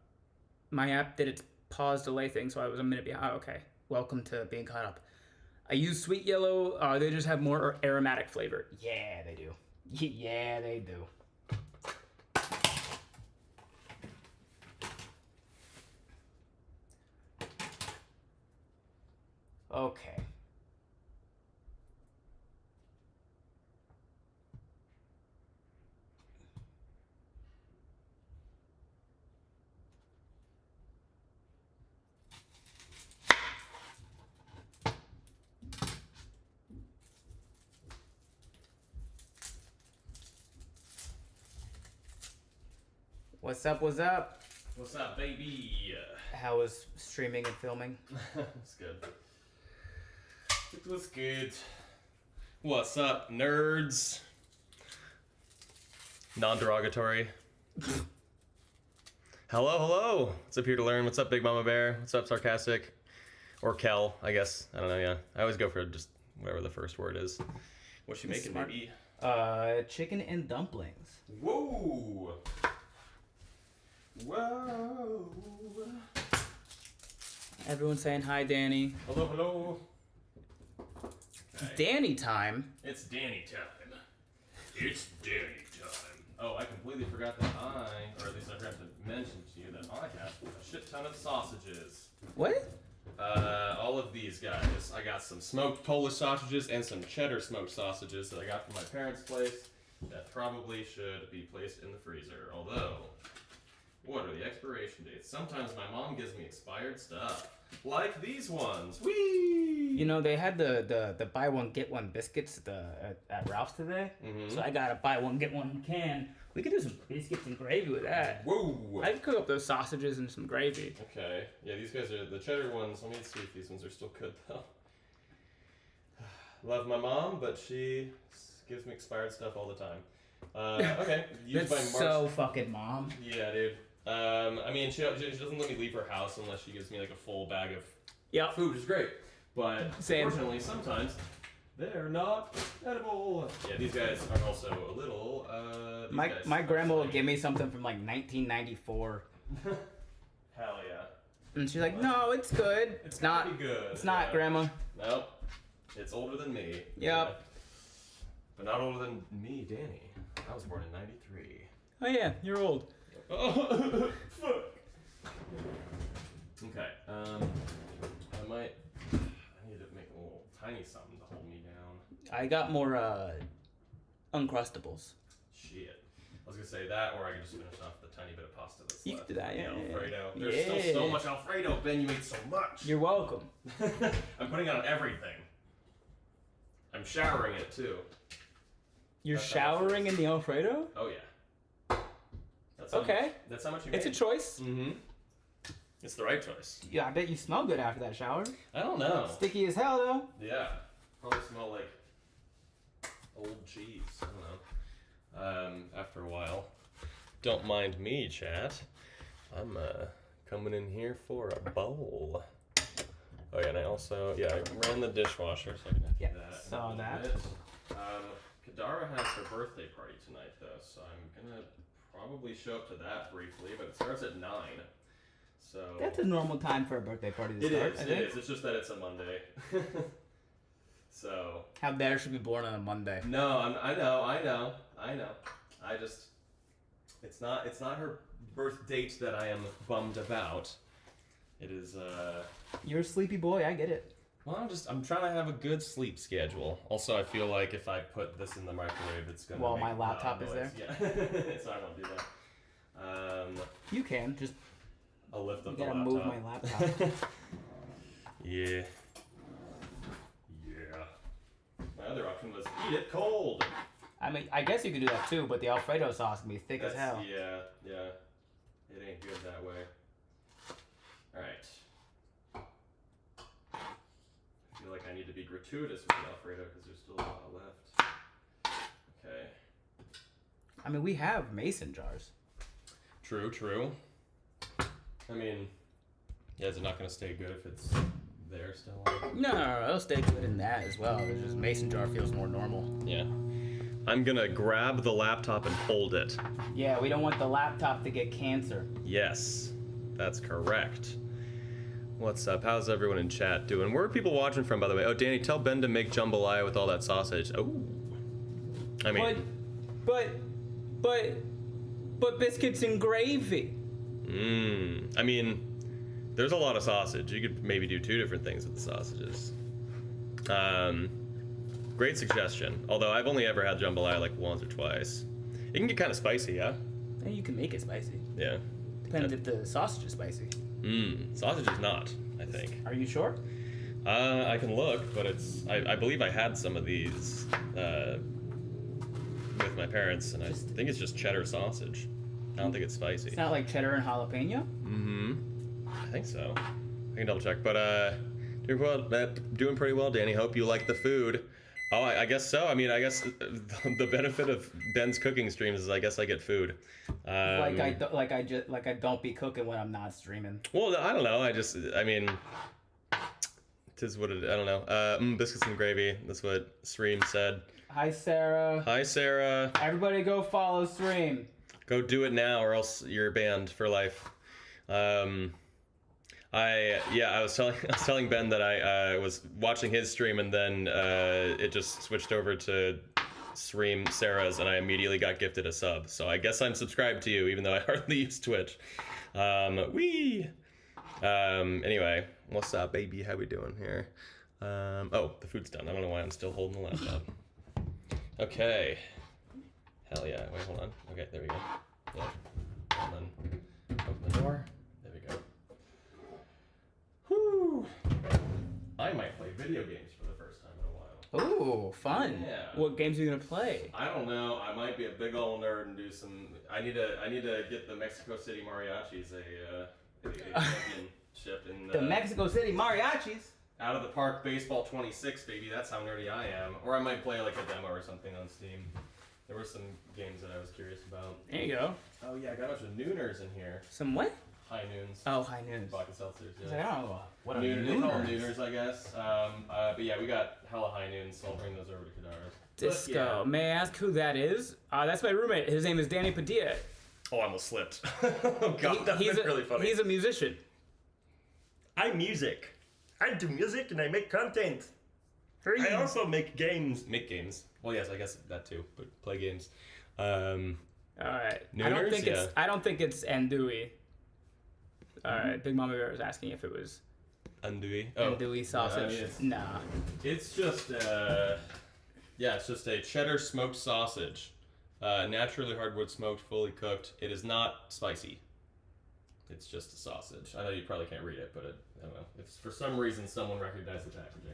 My app did its pause delay thing, so I was a minute behind. Oh, okay. Welcome to being caught up. I use sweet yellow. They just have more aromatic flavor. Yeah, they do. Yeah, they do. Okay. What's up, what's up? What's up, baby? How was streaming and filming? It's good. It was good. What's up, nerds? Non-derogatory. Hello. What's up, here to learn? What's up, Big Mama Bear? What's up, Sarcastic? Or Kel, I guess. I don't know, yeah. I always go for just whatever the first word is. What's she making, Smart. baby? Chicken and dumplings. Whoa! Whoa! Everyone saying hi, Danny. Hello. Okay. Danny time? It's Danny time. It's Danny time. Oh, I completely forgot that or at least I forgot to mention to you that I have a shit ton of sausages. What? All of these guys. I got some smoked Polish sausages and some cheddar smoked sausages that I got from my parents' place that probably should be placed in the freezer. Although, what are the expiration dates? Sometimes my mom gives me expired stuff. Like these ones. Whee! You know, they had the buy one get one biscuits at Ralph's today. So I got a buy one get one can. We could do some biscuits and gravy with that. Whoa! I'd cook up those sausages and some gravy. Okay. Yeah, these guys are the cheddar ones. Let me see if these ones are still good though. Love my mom, but she gives me expired stuff all the time. Okay. Used That's by March. so fucking mom. Yeah, dude. I mean, she doesn't let me leave her house unless she gives me like a full bag of Yep. food, which is great. But Same. unfortunately, sometimes they're not edible. Yeah, these guys are also a little. My grandma will give me something from like 1994, Hell yeah. and she's like, "No, it's good. It's not Pretty good. It's not, Grandma." Nope. It's older than me. Yep. Yeah. But not older than me, Danny. I was born in '93. Oh yeah, you're old. Oh, fuck. Okay. I need to make a little tiny something to hold me down. I got more Uncrustables. Shit. I was gonna say that, or I could just finish off the tiny bit of pasta that's You left. can do that, yeah, The yeah, Alfredo. yeah. There's still so much Alfredo, Ben. You made so much. You're welcome. I'm putting it on everything. I'm showering it too. You're That's how much it showering is. in the Alfredo? Oh yeah. That's how Okay. Much, that's how much you It's a made. choice. Mm-hmm. It's the right choice. Yeah, I bet you smell good after that shower. I don't know. Sticky as hell though. Yeah. Probably smell like old cheese. I don't know. After a while. Don't mind me, chat. I'm coming in here for a bowl. Oh yeah, and I also I ran the dishwasher so I can Yeah, do that. in saw a little that. bit. Kadara has her birthday party tonight though, so I'm gonna probably show up to that briefly, but it starts at 9. So That's a normal time for a birthday party to it start, is. I It think. is. It's just that it's a Monday. So How dare she be born on a Monday? no, I know. I just it's not her birth date that I am bummed about. It is You're a sleepy boy, I get it. well, I'm trying to have a good sleep schedule. Also, I feel like if I put this in the microwave, it's gonna While make my loud laptop is noise. there? Yeah, so I won't do that. You can, just I'll lift you up the gotta laptop. move my laptop. Yeah. My other option was eat it cold. I mean, I guess you could do that too, but the Alfredo sauce can be thick as hell. Yeah. It ain't good that way. Alright. I feel like I need to be gratuitous with the Alfredo because there's still a lot left. Okay. I mean, we have mason jars. True. I mean, yeah, is it not going to stay good if it's there still? No, it'll stay good in that as well. It's just mason jar feels more normal. Yeah. I'm going to grab the laptop and hold it. Yeah, we don't want the laptop to get cancer. Yes, that's correct. What's up? How's everyone in chat doing? Where are people watching from, by the way? Oh, Danny, tell Ben to make jambalaya with all that sausage. Oh. I mean... But biscuits and gravy. I mean, there's a lot of sausage. You could maybe do 2 different things with the sausages. Great suggestion. Although I've only ever had jambalaya like once or twice. It can get kind of spicy, yeah? And you can make it spicy. Yeah. Depends if the sausage is spicy. Sausage is not, I think. Are you sure? I can look, but I believe I had some of these with my parents, and I think it's just cheddar sausage. I don't think it's spicy. It's not like cheddar and jalapeno? I think so. I can double check, but doing pretty well, Danny. Hope you like the food. Oh, I guess so. I mean, I guess the benefit of Ben's cooking streams is I guess I get food. I don't be cooking when I'm not streaming. Well, I don't know. I mean, tis what it. I don't know. Biscuits and gravy. That's what Stream said. Hi, Sarah. Hi, Sarah. Everybody go follow Stream. Go do it now, or else you're banned for life. I was telling Ben that I was watching his stream, and then it just switched over to stream Sarah's, and I immediately got gifted a sub. So I guess I'm subscribed to you, even though I hardly use Twitch. Anyway, What's up, baby? How we doing here? Oh, the food's done. I don't know why I'm still holding the laptop. Okay. Hell yeah. Wait, hold on. Okay, there we go. Yeah. And then open the door. There we go. Whew. I might play video games for the first time in a while. Ooh, fun. Yeah. What games are you gonna play? I don't know. I might be a big old nerd and do some. I need to get the Mexico City Mariachis a championship in The Mexico City Mariachis. Out of the Park Baseball 26, baby. That's how nerdy I am. Or I might play like a demo or something on Steam. There were some games that I was curious about. There you go. Oh yeah, I got a bunch of nooners in here. Some what? High noons. Oh, high noons. Vodka seltzers. I was like, I don't know what a Noon, they nooner call them is. nooners, I guess. But yeah, we got hella high noons, so I'll bring those over to Kadara's. Disco. May I ask who that is? That's my roommate. His name is Danny Padilla. Oh, I almost slipped. Oh god, that was really funny. He's a musician. I'm music. I do music and I make content. I also make games. Make games. Well, yes, I guess that too, but play games. All right. Nooners, I don't think it's andouille. All right. Big Mama Bear was asking if it was Andouille. andouille sausage. Yeah, Nah. it's just it's just a cheddar smoked sausage, naturally hardwood smoked, fully cooked. It is not spicy. It's just a sausage. I know you probably can't read it, but I don't know. If for some reason someone recognized the packaging.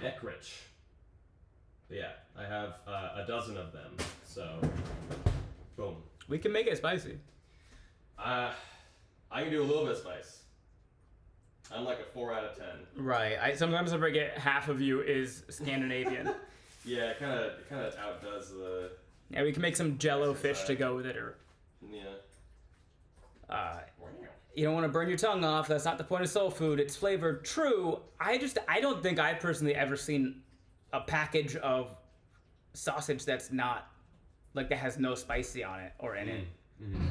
Eckrich. But yeah, I have a dozen of them. So, boom. We can make it spicy. I can do a little bit of spice. I'm like a 4 out of 10. Right. Sometimes I forget half of you is Scandinavian. Yeah, it kind of outdoes the. Yeah, we can make some Jello fish to go with it, or Yeah. you don't want to burn your tongue off. That's not the point of soul food. It's flavored. True. I don't think I've personally ever seen a package of sausage that's not like that has no spicy on it or in it. Mm-hmm.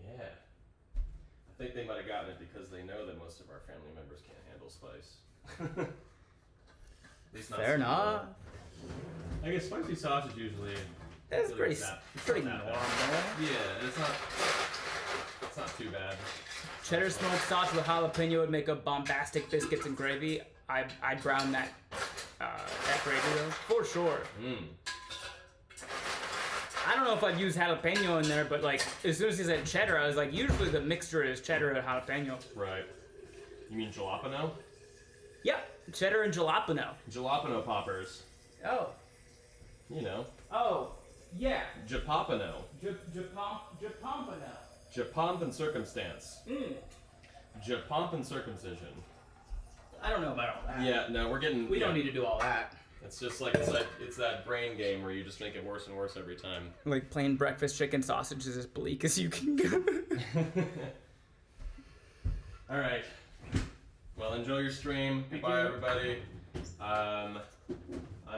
Yeah. I think they might have gotten it because they know that most of our family members can't handle spice. At least not Fair so enough. well. I guess spicy sausage usually. That's really pretty not normal. bad. Yeah, it's not too bad. Cheddar smoked sausage with jalapeno would make a bombastic biscuits and gravy. I'd brown that gravy though for sure. I don't know if I'd use jalapeno in there, but like as soon as he said cheddar, I was like, usually the mixture is cheddar and jalapeno. Right. You mean jalapeno? Yep, cheddar and jalapeno. Jalapeno poppers. Oh. You know. Oh, yeah. Japapano. Japompano. Japomp and circumstance. Japomp and circumcision. I don't know about all that. Yeah, no, we're getting. We don't need to do all that. It's just like it's that brain game where you just make it worse and worse every time. Like plain breakfast chicken sausage is as bleak as you can go. All right. Well, enjoy your stream. Thank Bye, you. everybody. I'm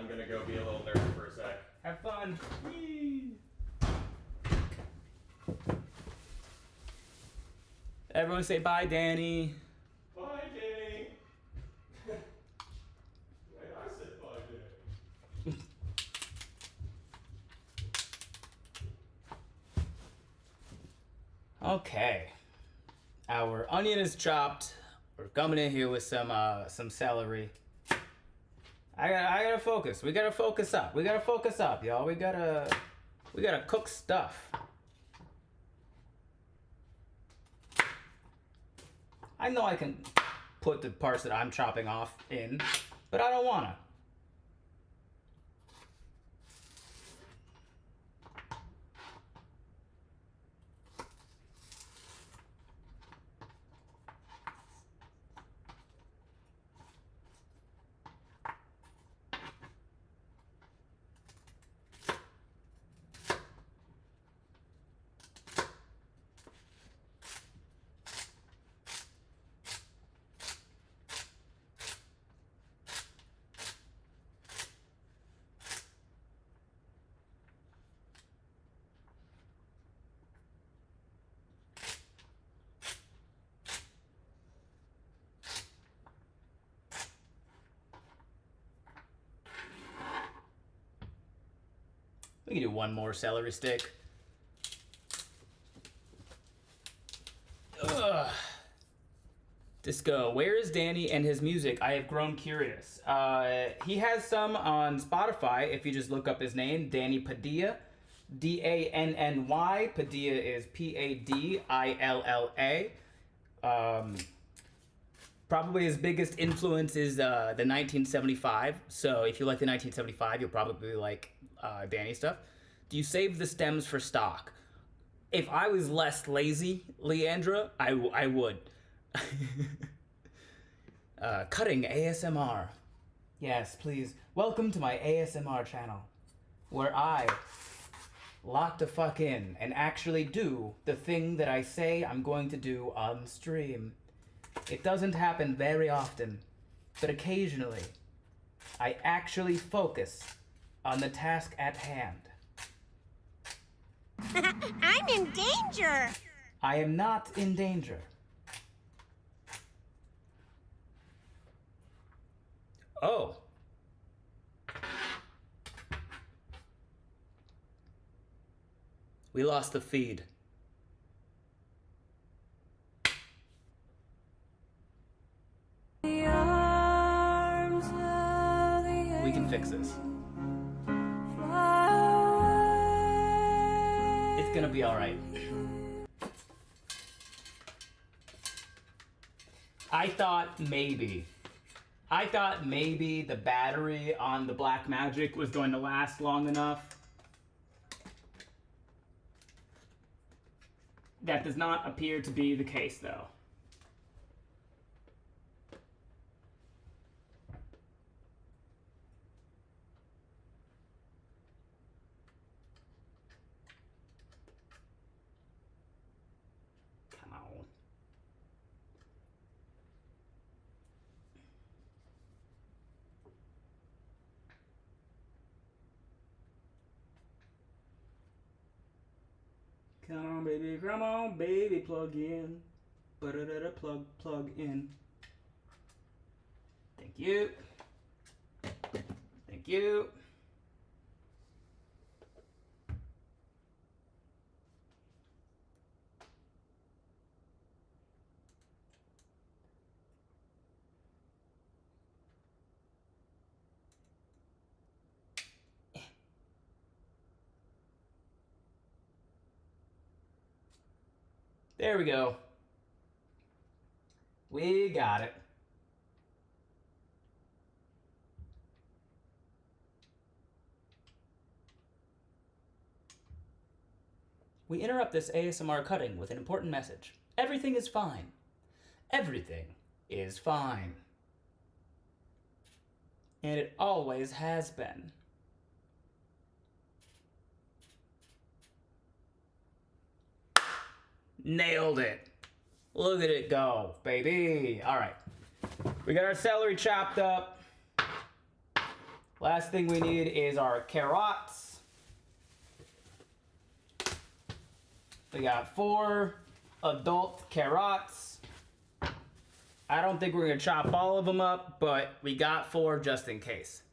gonna go be a little nerd for a sec. Have fun. Whee! Everyone say bye, Danny. Bye, Danny. Wait, I said bye, Danny. Okay. Our onion is chopped. We're coming in here with some celery. I gotta focus. We gotta focus up. We gotta focus up, y'all. We gotta cook stuff. I know I can put the parts that I'm chopping off in, but I don't wanna. We can do one more celery stick. Ugh. Disco, where is Danny and his music? I have grown curious. He has some on Spotify. If you just look up his name, Danny Padilla, Danny. Padilla is Padilla. Probably his biggest influence is the 1975. So if you like the 1975, you'll probably like Danny stuff. Do you save the stems for stock? If I was less lazy, Leandra, I would. Cutting ASMR. Yes, please. Welcome to my ASMR channel, where I lock the fuck in and actually do the thing that I say I'm going to do on stream. It doesn't happen very often, but occasionally, I actually focus on the task at hand. I'm in danger! I am not in danger. Oh. We lost the feed. We can fix this. It's gonna be alright. I thought maybe the battery on the Black Magic was going to last long enough. That does not appear to be the case, though. Come on. Come on, baby, plug in. Ba-da-da-da, plug in. Thank you. Thank you. There we go. We got it. We interrupt this ASMR cutting with an important message. Everything is fine. Everything is fine. And it always has been. Nailed it. Look at it go, baby. All right. We got our celery chopped up. Last thing we need is our carrots. We got 4 adult carrots. I don't think we're gonna chop all of them up, but we got 4 just in case.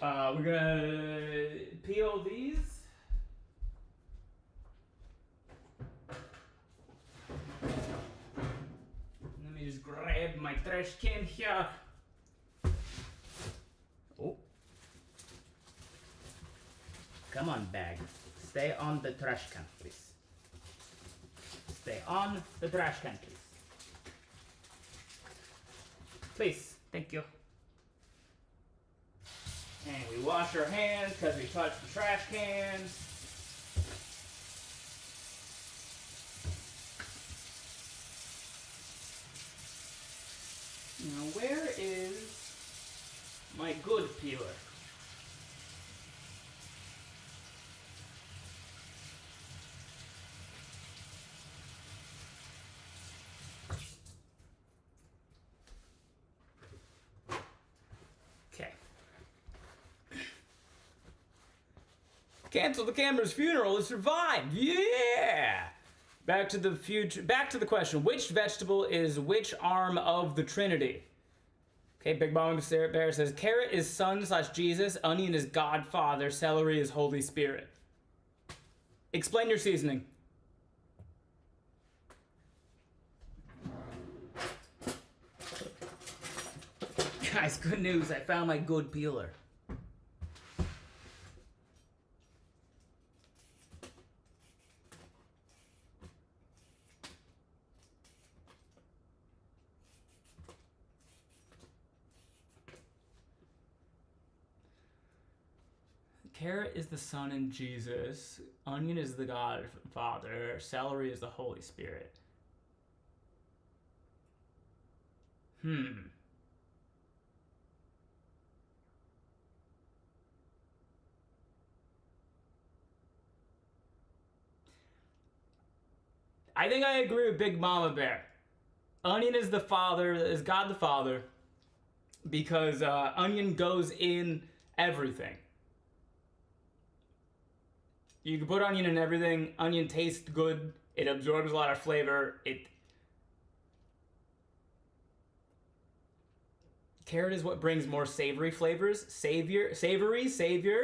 We're gonna peel these. Let me just grab my trash can here. Oh. Come on, bag. Stay on the trash can, please. Stay on the trash can, please. Please, thank you. And we wash our hands because we touched the trash cans. Now, where is my good peeler? Okay. Cancel the camera's funeral. It survived. Yeah. Back to the future. Back to the question: which vegetable is which arm of the Trinity? Okay, Big Mama Bear says carrot is Son/Jesus, onion is God Father, celery is Holy Spirit. Explain your seasoning. Guys, good news. I found my good peeler. Carrot is the Son in Jesus. Onion is the God Father. Celery is the Holy Spirit. I think I agree with Big Mama Bear. Onion is the Father, is God the Father, because onion goes in everything. You can put onion in everything. Onion tastes good. It absorbs a lot of flavor. Carrot is what brings more savory flavors. Savior.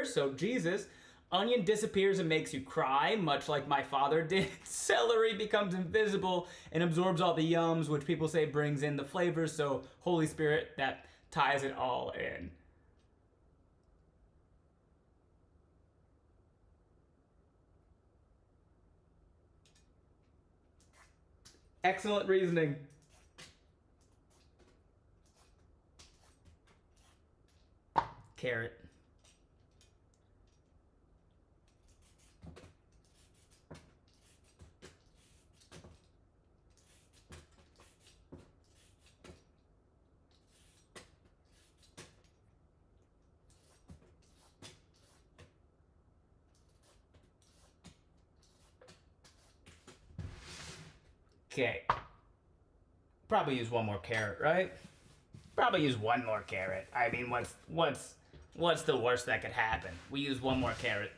So Jesus. Onion disappears and makes you cry, much like my father did. Celery becomes invisible and absorbs all the yums, which people say brings in the flavors. So Holy Spirit, that ties it all in. Excellent reasoning. Carrot. Okay. Probably use one more carrot, right? Probably use one more carrot. I mean, what's the worst that could happen? We use one more carrot.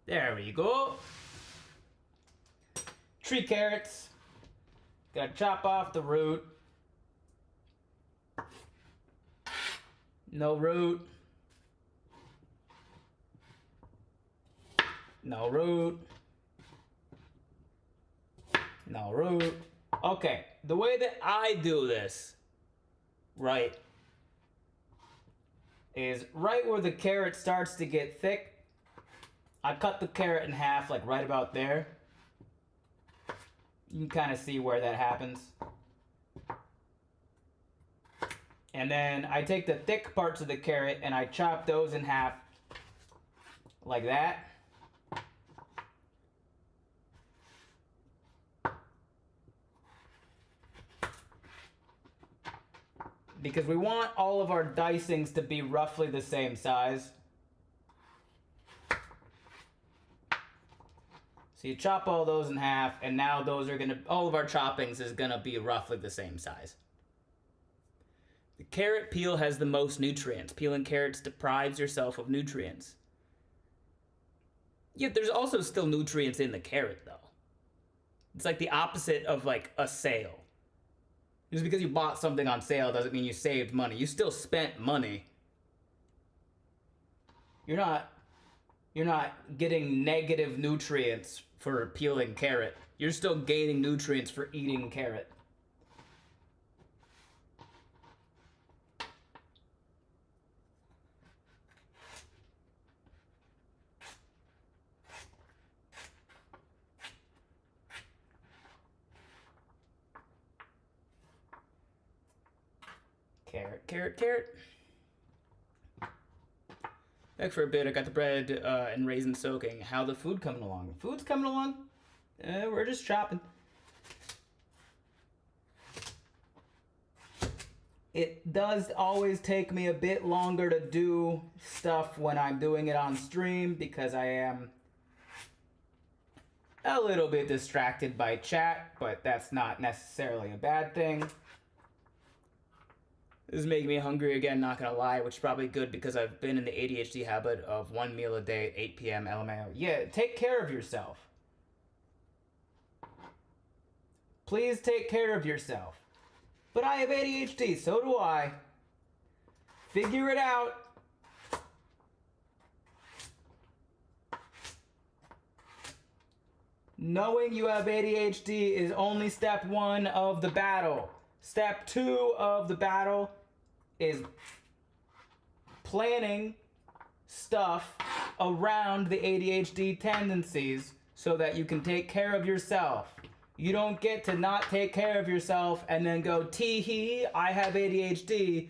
There we go. 3 carrots. Gotta chop off the root. No root. No root. No root. Okay, the way that I do this, right, is right where the carrot starts to get thick, I cut the carrot in half, like right about there. You can kind of see where that happens. And then I take the thick parts of the carrot and I chop those in half like that. Because we want all of our dicings to be roughly the same size. So you chop all those in half, and now those are all of our choppings is gonna be roughly the same size. The carrot peel has the most nutrients. Peeling carrots deprives yourself of nutrients. Yet there's also still nutrients in the carrot, though. It's like the opposite of like a sale. Just because you bought something on sale doesn't mean you saved money. You still spent money. You're not getting negative nutrients for peeling carrot. You're still gaining nutrients for eating carrot. Carrot. Back for a bit. I got the bread and raisins soaking. How the food coming along? Food's coming along. We're just chopping. It does always take me a bit longer to do stuff when I'm doing it on stream because I am a little bit distracted by chat, but that's not necessarily a bad thing. This is making me hungry again, not gonna lie, which is probably good because I've been in the ADHD habit of 1 meal a day at 8 p.m. LMAO. Yeah, take care of yourself. Please take care of yourself. But I have ADHD, so do I. Figure it out. Knowing you have ADHD is only step 1 of the battle. Step 2 of the battle is planning stuff around the ADHD tendencies so that you can take care of yourself. You don't get to not take care of yourself and then go, tee-hee, I have ADHD.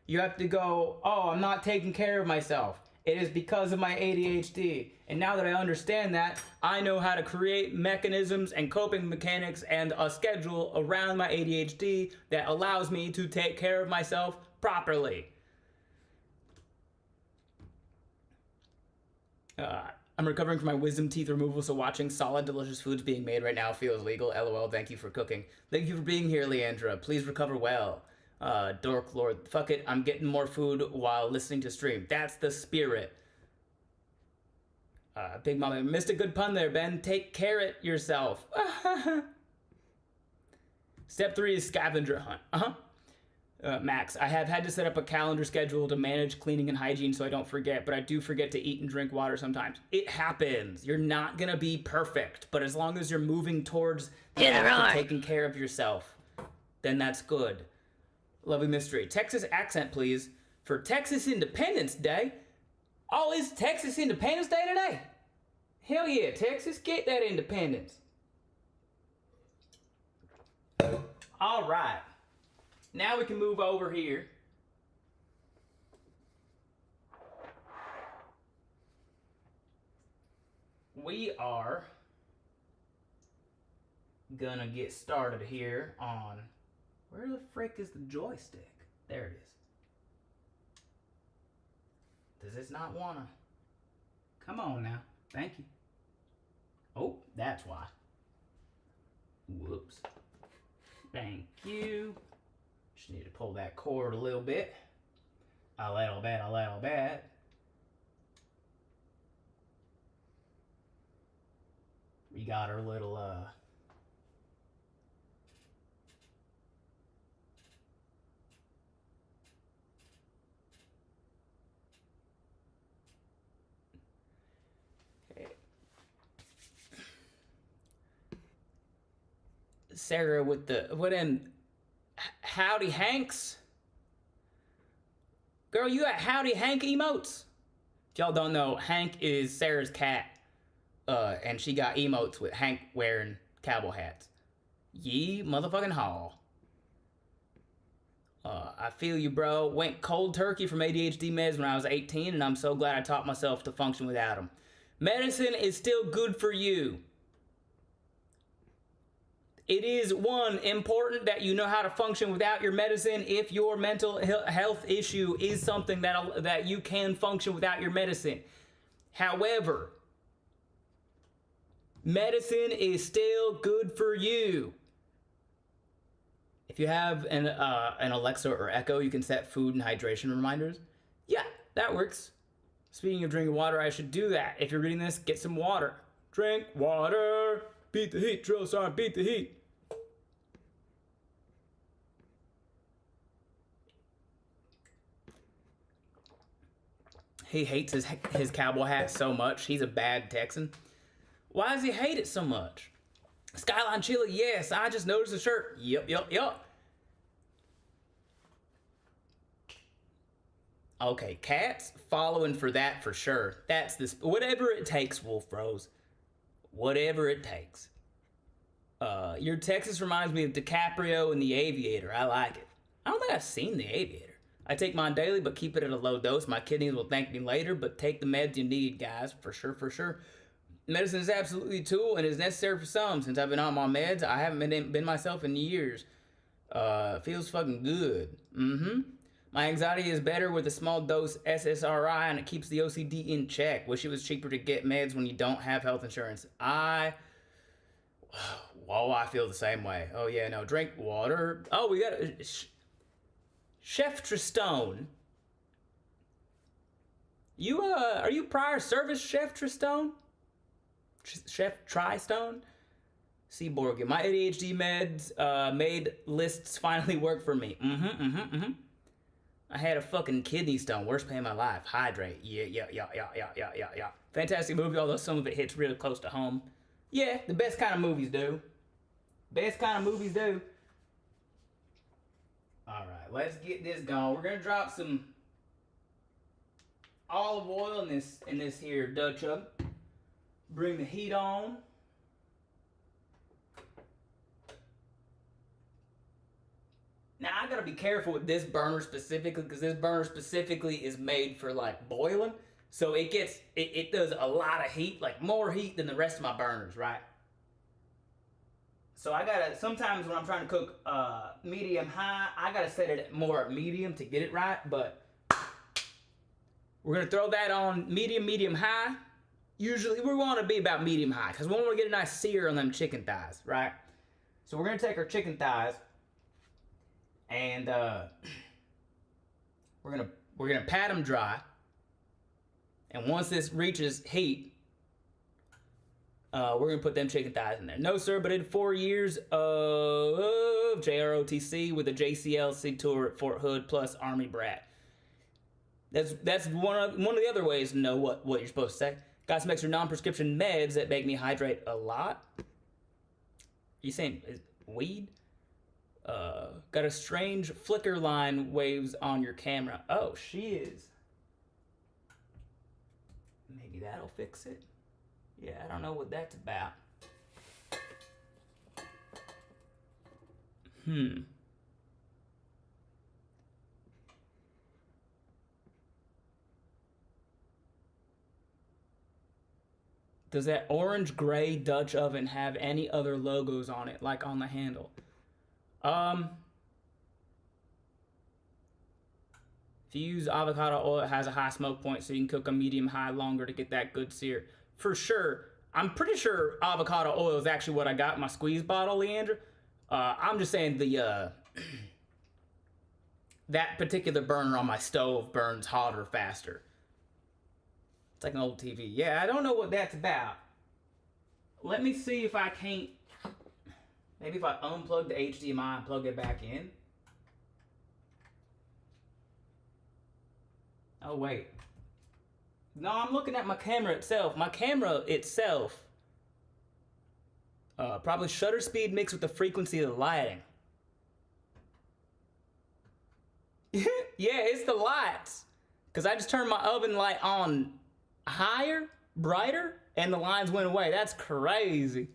You have to go, oh, I'm not taking care of myself. It is because of my ADHD. And now that I understand that, I know how to create mechanisms and coping mechanics and a schedule around my ADHD that allows me to take care of myself properly. I'm recovering from my wisdom teeth removal, so watching solid, delicious foods being made right now feels legal. LOL, thank you for cooking. Thank you for being here, Leandra. Please recover well. Dork Lord, fuck it, I'm getting more food while listening to stream. That's the spirit. Big Mama, missed a good pun there, Ben. Take care of yourself. Step 3 is scavenger hunt. Max, I have had to set up a calendar schedule to manage cleaning and hygiene so I don't forget, but I do forget to eat and drink water sometimes. It happens. You're not gonna be perfect, but as long as you're moving towards the act of taking care of yourself, then that's good. Lovely mystery. Texas accent, please. For Texas Independence Day. Oh, it's Texas Independence Day today? Hell yeah, Texas, get that independence. All right. Now we can move over here. We are gonna get started here on, where the frick is the joystick? There it is. Does this not wanna? Come on now. Thank you. Oh, that's why. Whoops. Thank you. Just need to pull that cord a little bit. A little bit. We got our little, Sarah with the, what in, Howdy Hanks? Girl, you got Howdy Hank emotes? If y'all don't know, Hank is Sarah's cat. And she got emotes with Hank wearing cowboy hats. Ye motherfucking haul. I feel you, bro. Went cold turkey from ADHD meds when I was 18, and I'm so glad I taught myself to function without them. Medicine is still good for you. It is, one, important that you know how to function without your medicine if your mental health issue is something that you can function without your medicine. However, medicine is still good for you. If you have an Alexa or Echo, you can set food and hydration reminders. Yeah, that works. Speaking of drinking water, I should do that. If you're reading this, get some water. Drink water. Beat the heat, drill sergeant, beat the heat. He hates his cowboy hat so much. He's a bad Texan. Why does he hate it so much? Skyline Chili, yes, I just noticed the shirt. Yup. Okay, cats following for that for sure. That's this. Whatever it takes, Wolf Bros. Whatever it takes. Your Texas reminds me of DiCaprio and The Aviator. I like it. I don't think I've seen The Aviator. I take mine daily, but keep it at a low dose. My kidneys will thank me later, but take the meds you need, guys. For sure. Medicine is absolutely a tool and is necessary for some. Since I've been on my meds, I haven't been myself in years. Feels fucking good. My anxiety is better with a small dose SSRI, and it keeps the OCD in check. Wish it was cheaper to get meds when you don't have health insurance. I feel the same way. Oh yeah, no, drink water. Oh, we got Chef Tristone. You are you prior service Chef Tristone? Chef Tristone? Seaborg, my ADHD meds made lists finally work for me. I had a fucking kidney stone, worst pain of my life. Hydrate. Yeah. Fantastic movie, although some of it hits really close to home. Yeah, the best kind of movies do. Best kind of movies do. Alright, let's get this going. We're gonna drop some olive oil in this here Dutch oven. Bring the heat on. Now I gotta be careful with this burner specifically because this burner specifically is made for like boiling. So it does a lot of heat, like more heat than the rest of my burners, right? So I gotta, sometimes when I'm trying to cook medium high, I gotta set it more at medium to get it right, but we're gonna throw that on medium high. Usually we wanna be about medium high because we wanna get a nice sear on them chicken thighs, right? So we're gonna take our chicken thighs and we're gonna pat them dry. And once this reaches heat, we're gonna put them chicken thighs in there. No sir, but I did 4 years of JROTC with a JCL SIG tour at Fort Hood plus Army brat. That's one of the other ways to know what you're supposed to say. Got some extra non-prescription meds that make me hydrate a lot. You saying weed? Got a strange flicker line waves on your camera. Oh, she is. Maybe that'll fix it. Yeah, I don't know what that's about. Does that orange gray Dutch oven have any other logos on it, like on the handle? If you use avocado oil, it has a high smoke point, so you can cook a medium high longer to get that good sear. For sure. I'm pretty sure avocado oil is actually what I got in my squeeze bottle, Leandra. I'm just saying the that particular burner on my stove burns hotter faster. It's like an old TV. Yeah, I don't know what that's about. Let me see if I can't. Maybe if I unplug the HDMI and plug it back in. Oh, wait. No, I'm looking at my camera itself. My camera itself, probably shutter speed mixed with the frequency of the lighting. Yeah, it's the lights. Because I just turned my oven light on higher, brighter, and the lines went away. That's crazy.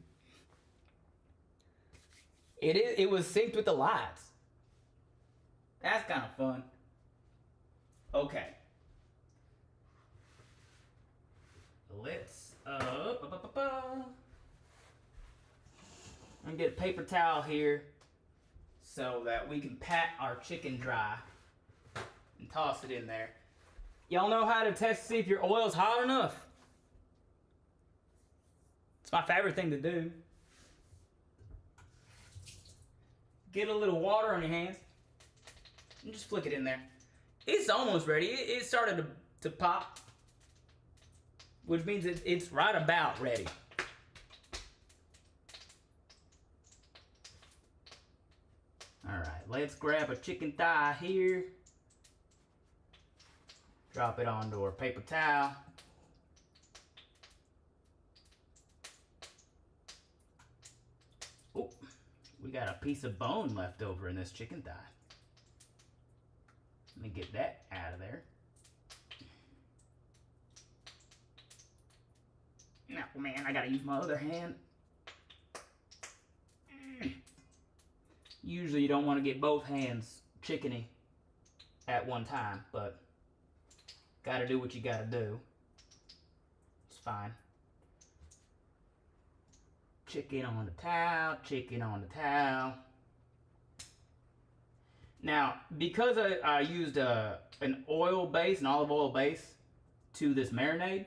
It was synced with the lights. That's kind of fun. Okay. Let's I'm gonna get a paper towel here so that we can pat our chicken dry and toss it in there. Y'all know how to test to see if your oil's hot enough? It's my favorite thing to do. Get a little water on your hands and just flick it in there. It's almost ready. It started to pop, which means it's right about ready. All right, let's grab a chicken thigh here. Drop it onto our paper towel. Oh, we got a piece of bone left over in this chicken thigh. Let me get that out of there. No, man, I gotta use my other hand. Usually you don't want to get both hands chickeny at one time, but gotta do what you gotta do. It's fine. Chicken on the towel, chicken on the towel. Now, because I used an oil base, an olive oil base to this marinade,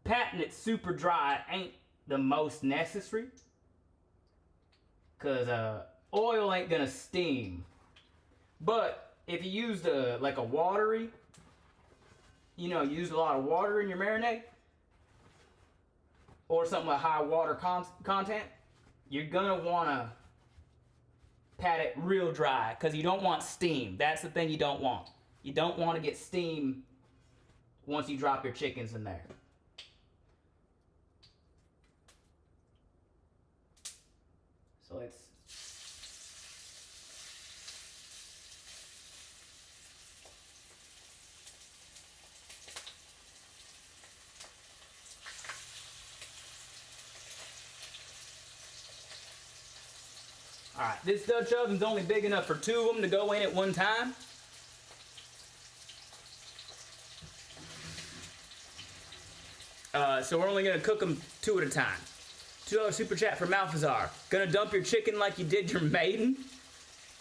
patting it super dry ain't the most necessary. Because oil ain't gonna steam. But if you used like a watery, you know, you used a lot of water in your marinade, or something with high water content, you're gonna wanna pat it real dry because you don't want steam. That's the thing you don't want. You don't want to get steam once you drop your chickens in there. So let's. Alright, this Dutch oven's only big enough for 2 of them to go in at one time. So we're only gonna cook them 2 at a time. $2 super chat for Malfazar. Gonna dump your chicken like you did your maiden?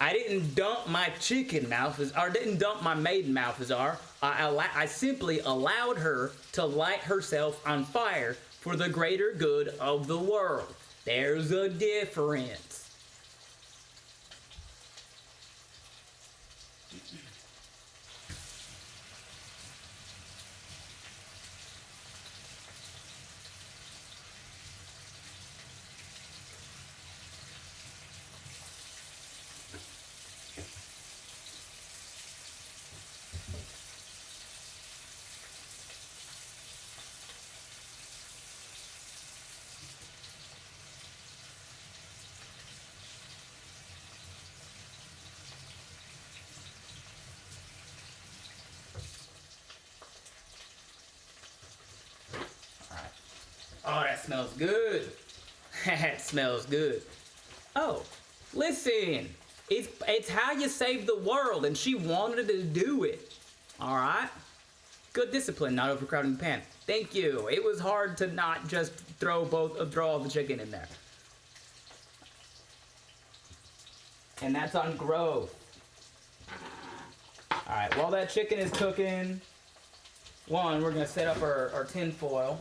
I didn't dump my chicken, Malfazar, or didn't dump my maiden, Malfazar. I simply allowed her to light herself on fire for the greater good of the world. There's a difference. Oh, that smells good. That smells good. Oh, listen. It's how you save the world, and she wanted to do it. All right? Good discipline, not overcrowding the pan. Thank you. It was hard to not just throw all the chicken in there. And that's on growth. All right, while that chicken is cooking, we're gonna set up our tin foil.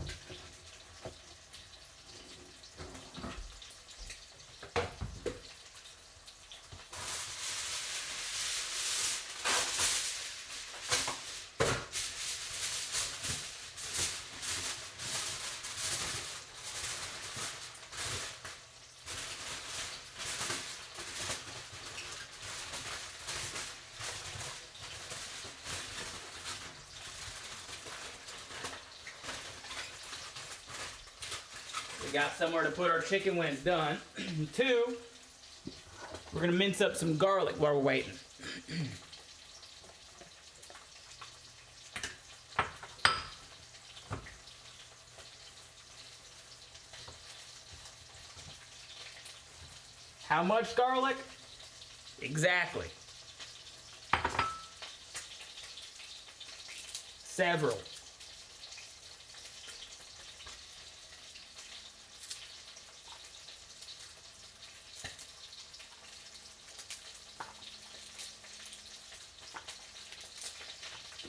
Got somewhere to put our chicken when it's done. 2, we're gonna mince up some garlic while we're waiting. How much garlic? Exactly. Several.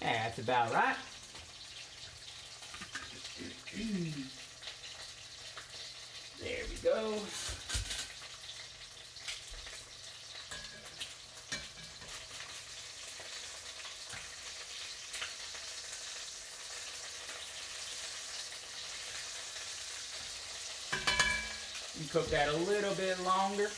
That's about right. There we go. You cook that a little bit longer.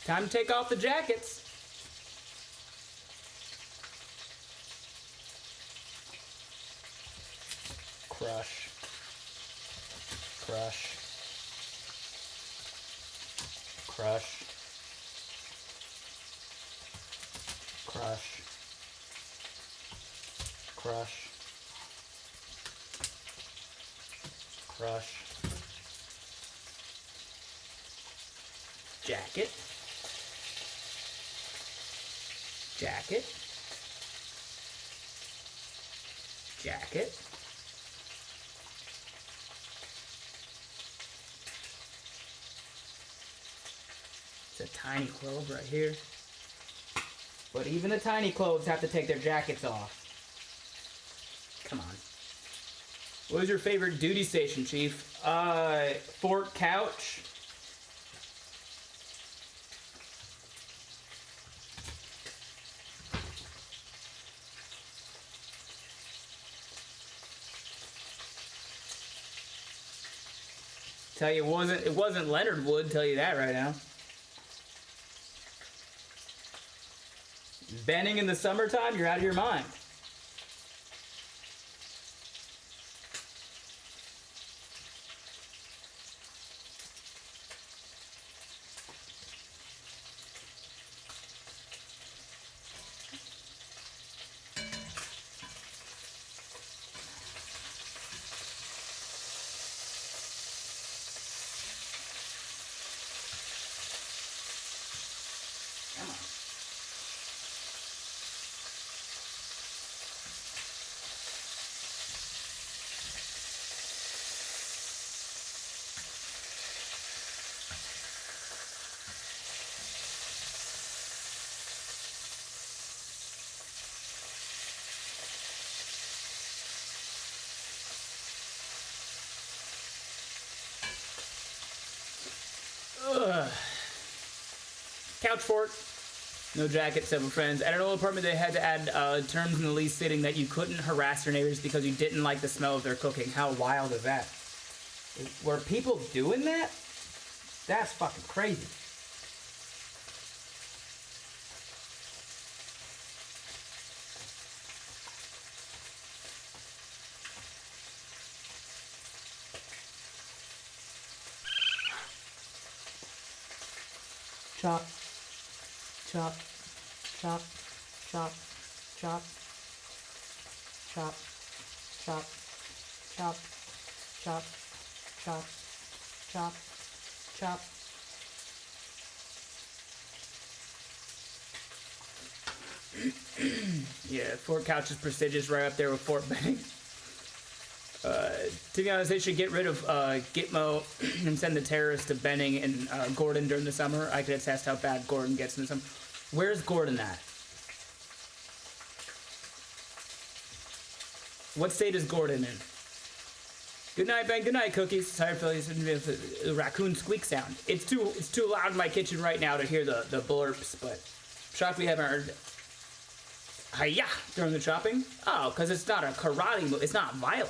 Time to take off the jackets. Crush. Crush. Crush. Crush. Crush. Crush. Jacket. Jacket. Jacket. It's a tiny clove right here. But even the tiny cloves have to take their jackets off. Come on. What was your favorite duty station, Chief? Fort Couch. Tell you it wasn't Leonard Wood, tell you that right now. Benning in the summertime, you're out of your mind. Come on. Ugh. Couch fort. No jacket, several friends. At an old apartment, they had to add terms in the lease stating that you couldn't harass your neighbors because you didn't like the smell of their cooking. How wild is that? Were people doing that? That's fucking crazy. Chop. Chop, chop, chop, chop, chop, chop, chop, chop, chop, chop, chop. Yeah, Fort Couch is prestigious, right up there with Fort Benning. To be honest, they should get rid of Gitmo and send the terrorists to Benning and Gordon during the summer. I could attest how bad Gordon gets in the summer. Where's Gordon at? What state is Gordon in? Good night, Ben. Good night, Cookies. Tired Phillies. The raccoon squeak sound. It's too loud in my kitchen right now to hear the blurps, but shocked we haven't heard hi-ya during the chopping. Oh, because it's not a karate move. It's not violent.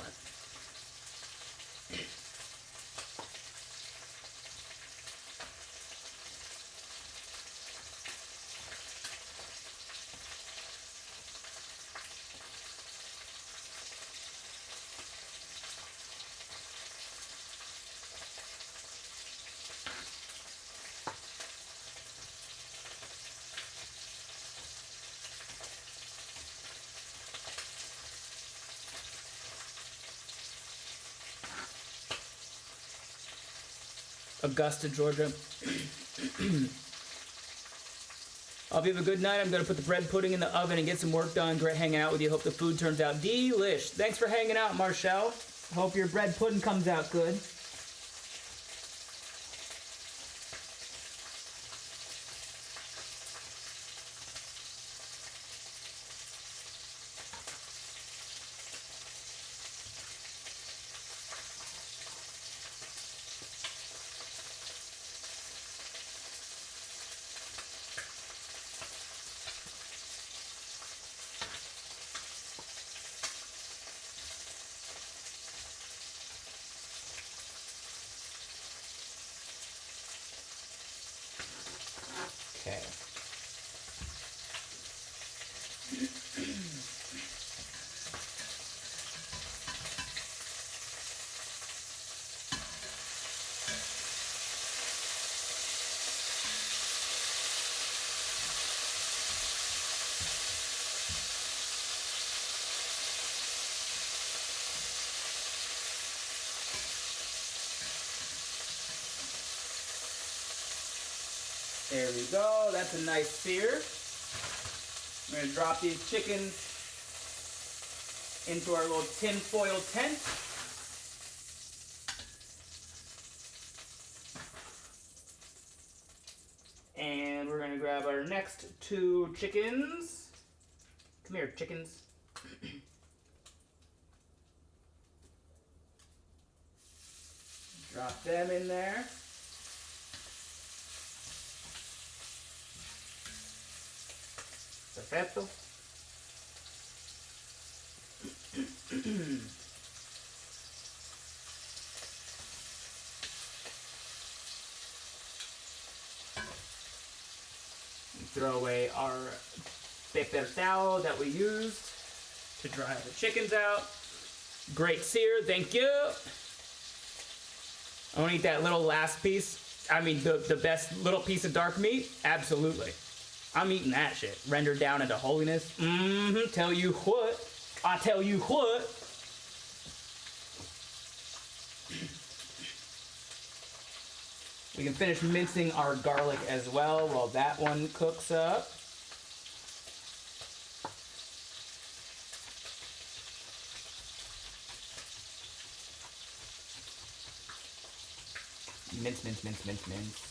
Augusta, Georgia. Hope you have a good night. I'm going to put the bread pudding in the oven and get some work done. Great hanging out with you. Hope the food turns out delish. Thanks for hanging out, Marshall. Hope your bread pudding comes out good. Okay. There we go. That's a nice sear. I'm going to drop these chickens into our little tin foil tent. And we're going to grab our next two chickens. Come here, chickens. Drop them in there. Perfecto. Throw away our paper towel that we used to dry the chickens out. Great sear, thank you. I want to eat that little last piece. I mean, the best little piece of dark meat? Absolutely. I'm eating that shit. Rendered down into holiness. Tell you what. I tell you what. We can finish mincing our garlic as well while that one cooks up. Mince, mince, mince, mince, mince.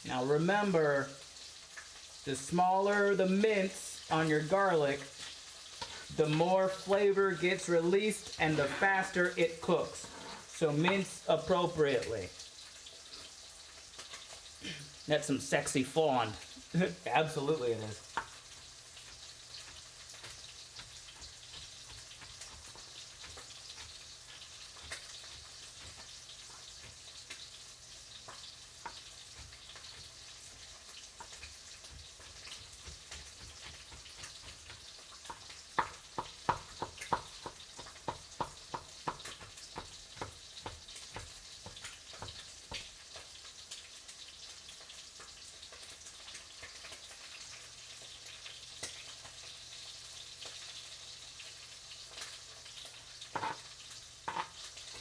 Now remember, the smaller the mince on your garlic, the more flavor gets released and the faster it cooks. So mince appropriately. That's some sexy fawn. Absolutely it is.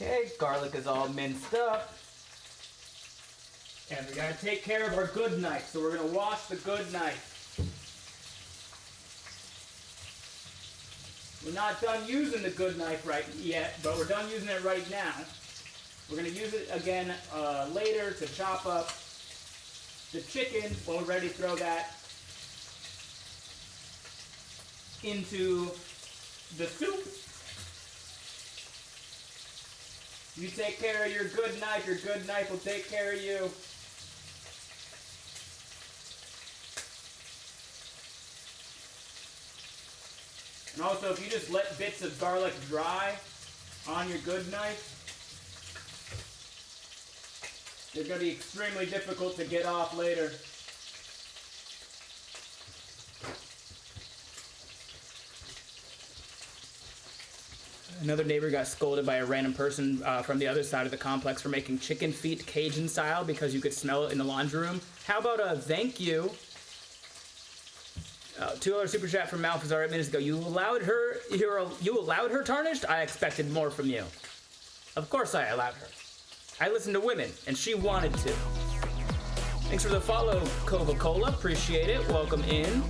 Okay, garlic is all minced up. And we gotta take care of our good knife, so we're gonna wash the good knife. We're not done using the good knife right yet, but we're done using it right now. We're gonna use it again later to chop up the chicken. When we're ready to throw that into the soup. You take care of your good knife will take care of you. And also, if you just let bits of garlic dry on your good knife, they're going to be extremely difficult to get off later. Another neighbor got scolded by a random person from the other side of the complex for making chicken feet Cajun style because you could smell it in the laundry room. How about a thank you? $2 super chat from Malphazar 8 minutes ago. You allowed her tarnished? I expected more from you. Of course I allowed her. I listened to women, and she wanted to. Thanks for the follow, Coca-Cola. Appreciate it. Welcome in.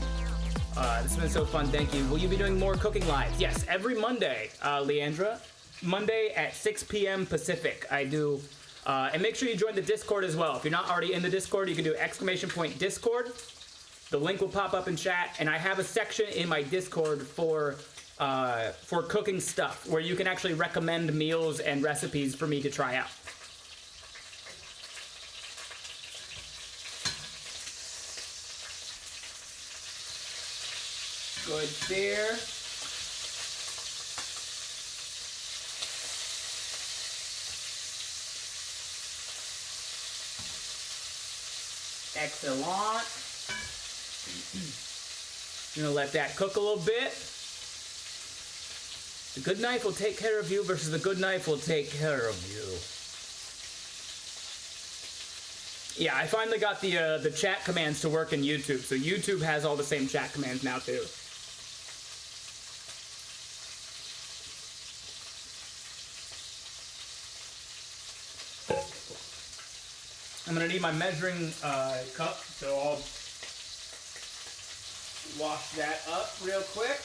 This has been so fun, thank you. Will you be doing more cooking lives? Yes, every Monday, Leandra. Monday at 6 p.m. Pacific, I do. And make sure you join the Discord as well. If you're not already in the Discord, you can do !Discord. The link will pop up in chat, and I have a section in my Discord for cooking stuff, where you can actually recommend meals and recipes for me to try out. Good sear. Excellent. I'm gonna let that cook a little bit. The good knife will take care of you versus the good knife will take care of you. Yeah, I finally got the chat commands to work in YouTube, so YouTube has all the same chat commands now too. I'm gonna need my measuring cup, so I'll wash that up real quick.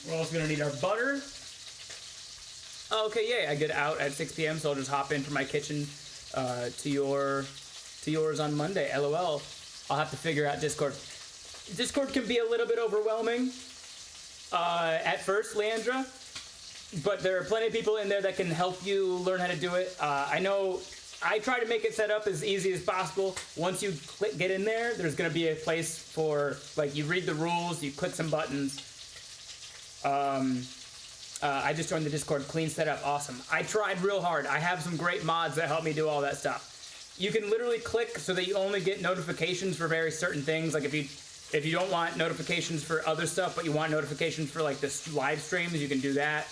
We're also gonna need our butter. Okay, yeah, I get out at 6 p.m., so I'll just hop in from my kitchen to yours on Monday. LOL. I'll have to figure out Discord. Discord can be a little bit overwhelming at first, Leandra, but there are plenty of people in there that can help you learn how to do it. I know I try to make it set up as easy as possible. Once you get in there, there's going to be a place for, like, you read the rules, you click some buttons. I just joined the Discord, clean setup, awesome. I tried real hard. I have some great mods that help me do all that stuff. You can literally click so that you only get notifications for very certain things. Like if you don't want notifications for other stuff, but you want notifications for like the live streams, you can do that.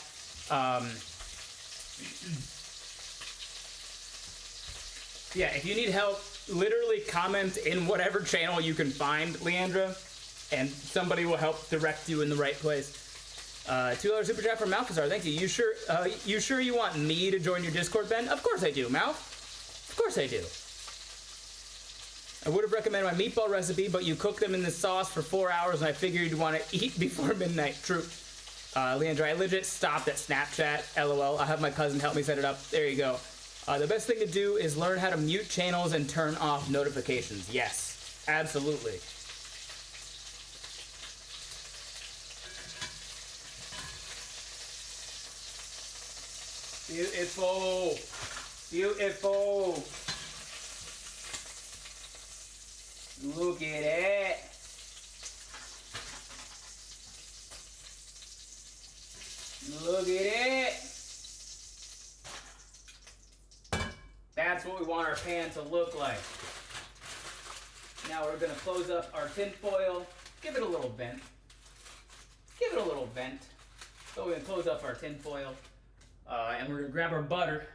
Yeah, if you need help, literally comment in whatever channel you can find, Leandra, and somebody will help direct you in the right place. $2 super chat from Malphazar, thank you. You sure you want me to join your Discord, Ben? Of course I do, Malph. Of course I do. I would have recommended my meatball recipe, but you cook them in the sauce for 4 hours, and I figured you'd want to eat before midnight. True. Leandra, I legit stopped at Snapchat, LOL. I'll have my cousin help me set it up. There you go. The best thing to do is learn how to mute channels and turn off notifications. Yes, absolutely. Beautiful. Beautiful. Look at it. Look at it. That's what we want our pan to look like. Now we're going to close up our tin foil. Give it a little vent. Give it a little vent. So we're going to close up our tin foil. And we're going to grab our butter.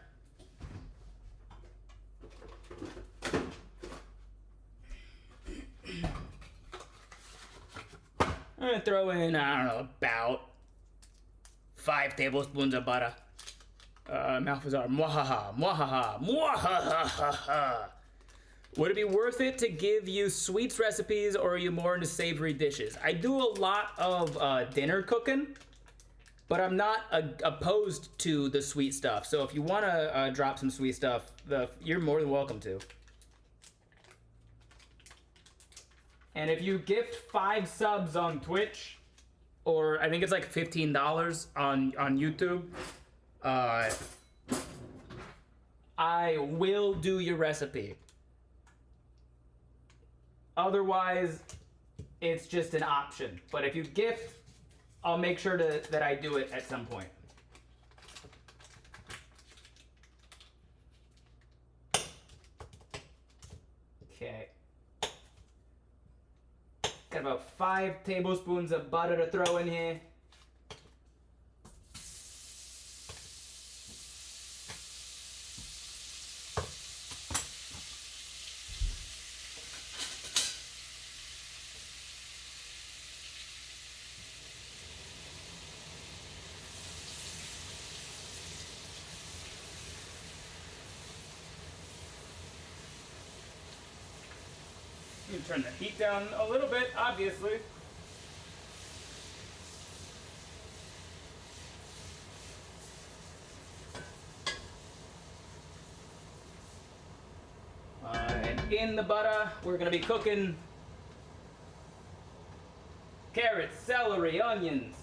I'm going to throw in, I don't know, about 5 tablespoons of butter. Malphazar, mwahaha, mwahaha, mwahaha. Would it be worth it to give you sweets recipes, or are you more into savory dishes? I do a lot of dinner cooking, but I'm not opposed to the sweet stuff. So if you want to drop some sweet stuff, you're more than welcome to. And if you gift 5 subs on Twitch, or I think it's like $15 on YouTube, I will do your recipe. Otherwise, it's just an option. But if you gift, I'll make sure that I do it at some point. Okay. Got about 5 tablespoons of butter to throw in here. You can turn the heat down a little bit, obviously. And in the butter, we're gonna be cooking carrots, celery, onions.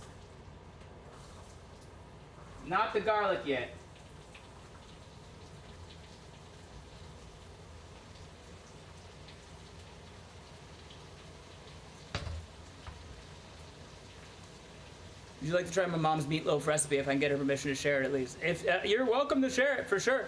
Not the garlic yet. Would you like to try my mom's meatloaf recipe if I can get her permission to share it at least? If you're welcome to share it, for sure.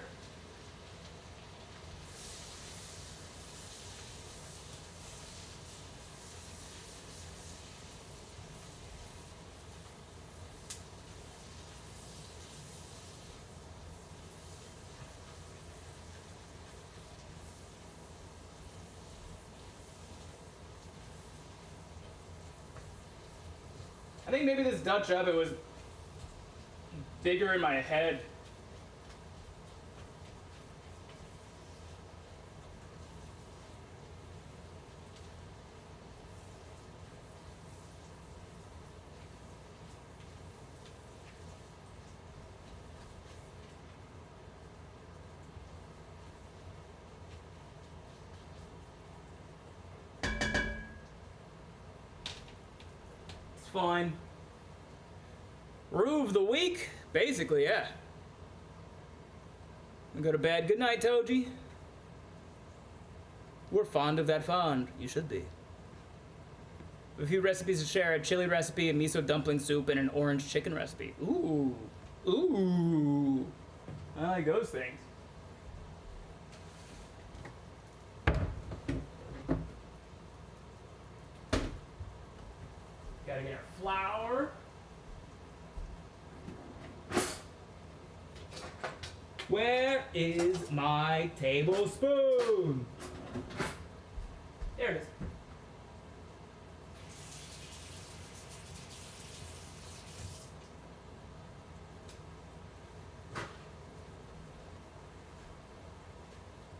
I think maybe this Dutch oven was bigger in my head. fine. Rue of the week? Basically, yeah. Go to bed. Good night, Toji. We're fond of that fond. You should be. A few recipes to share: a chili recipe, a miso dumpling soup, and an orange chicken recipe. Ooh. Ooh. I like those things. Gotta get our flour. Where is my tablespoon? There it is.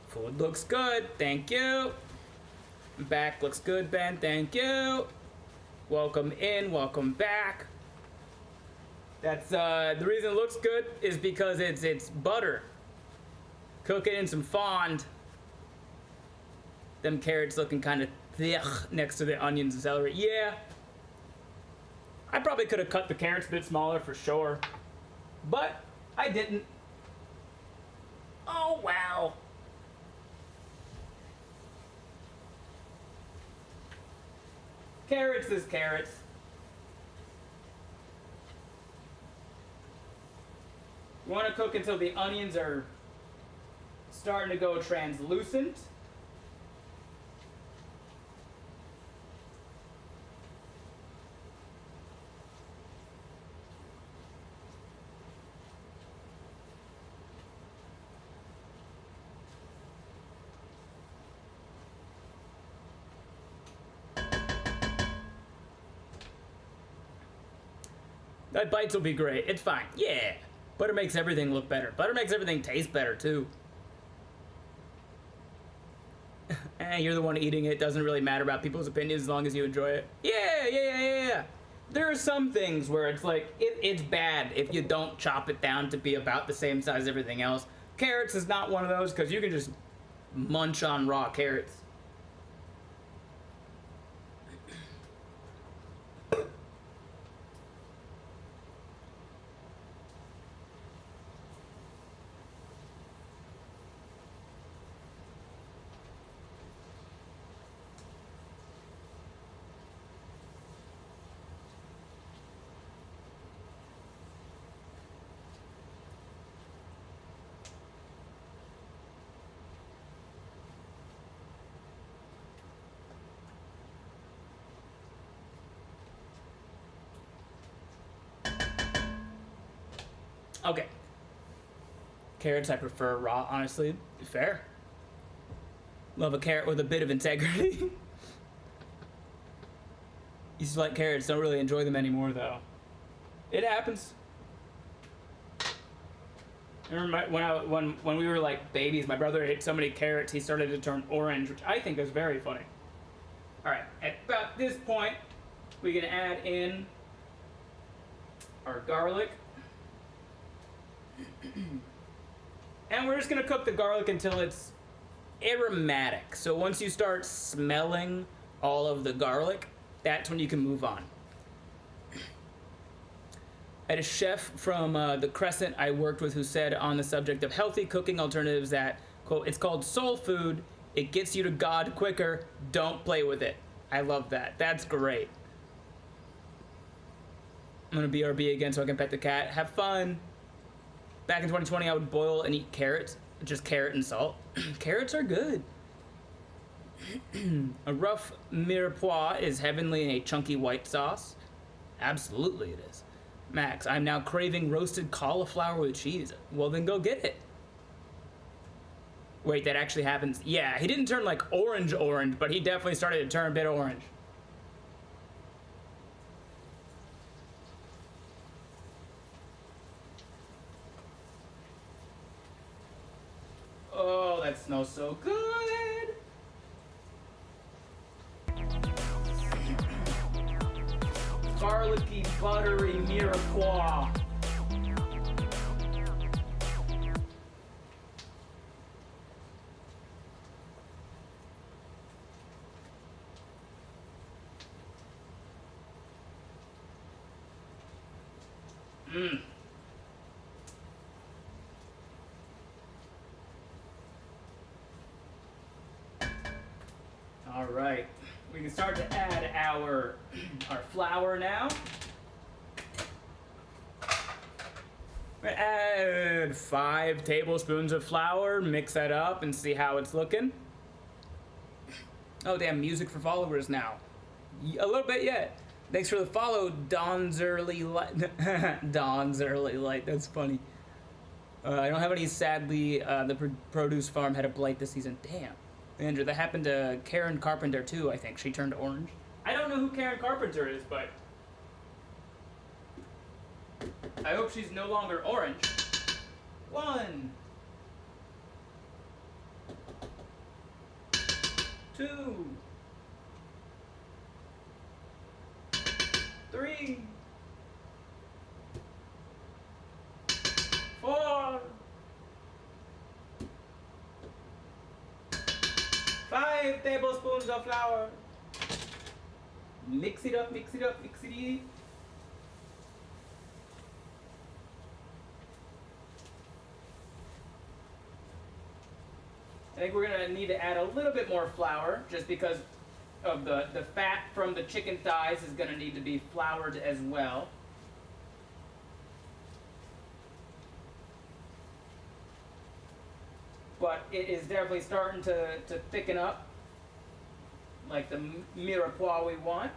Food looks good, thank you. Back looks good, Ben, thank you. Welcome in, welcome back. That's the reason it looks good is because it's butter. Cook it in some fond. Them carrots looking kind of thick next to the onions and celery. Yeah. I probably could have cut the carrots a bit smaller for sure, but I didn't. Oh wow. Carrots is carrots. You want to cook until the onions are starting to go translucent. That bites will be great. It's fine. Yeah. Butter makes everything look better. Butter makes everything taste better, too. You're the one eating it. Doesn't really matter about people's opinions as long as you enjoy it. Yeah. There are some things where it's like, it's bad if you don't chop it down to be about the same size as everything else. Carrots is not one of those because you can just munch on raw carrots. Okay. Carrots I prefer raw, honestly. Fair. Love a carrot with a bit of integrity. Used to like carrots, don't really enjoy them anymore though. It happens. I remember when we were like babies, my brother ate so many carrots he started to turn orange, which I think is very funny. Alright, at about this point, we can add in our garlic. And we're just gonna cook the garlic until it's aromatic. So once you start smelling all of the garlic, that's when you can move on. I had a chef from the Crescent I worked with who said on the subject of healthy cooking alternatives that, quote, it's called soul food, it gets you to God quicker, don't play with it. I love that. That's great. I'm gonna BRB again so I can pet the cat. Have fun. Back in 2020, I would boil and eat carrots, just carrot and salt. Carrots are good. A rough mirepoix is heavenly in a chunky white sauce. Absolutely it is. Max, I'm now craving roasted cauliflower with cheese. Well, then go get it. Wait, that actually happens? Yeah, he didn't turn like orange, but he definitely started to turn a bit orange. Oh, that smells so good. Garlicky, buttery mirepoix. All right, we can start to add our flour now. We're gonna add 5 tablespoons of flour, mix that up and see how it's looking. Oh, they have music for followers now. A little bit yet. Thanks for the follow, Don's Early Light. Don's Early Light, that's funny. I don't have any, sadly. The produce farm had a blight this season. Damn. Andrew, that happened to Karen Carpenter too, I think. She turned orange. I don't know who Karen Carpenter is, but I hope she's no longer orange. 1, 2, 3, 4, 5 tablespoons of flour. Mix it up, mix it up, mix it up. I think we're gonna need to add a little bit more flour just because of the fat from the chicken thighs is gonna need to be floured as well. But it is definitely starting to thicken up, like the mirepoix we want.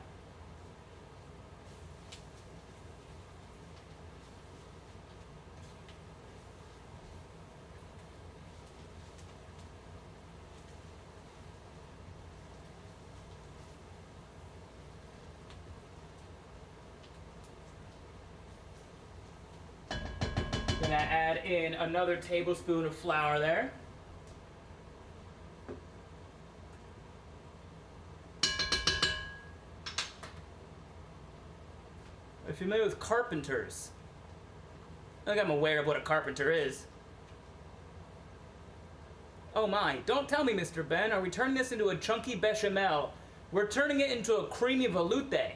Gonna add in another tablespoon of flour there. Are you familiar with carpenters? I think I'm aware of what a carpenter is. Oh my, don't tell me, Mr. Ben. Are we turning this into a chunky bechamel? We're turning it into a creamy veloute.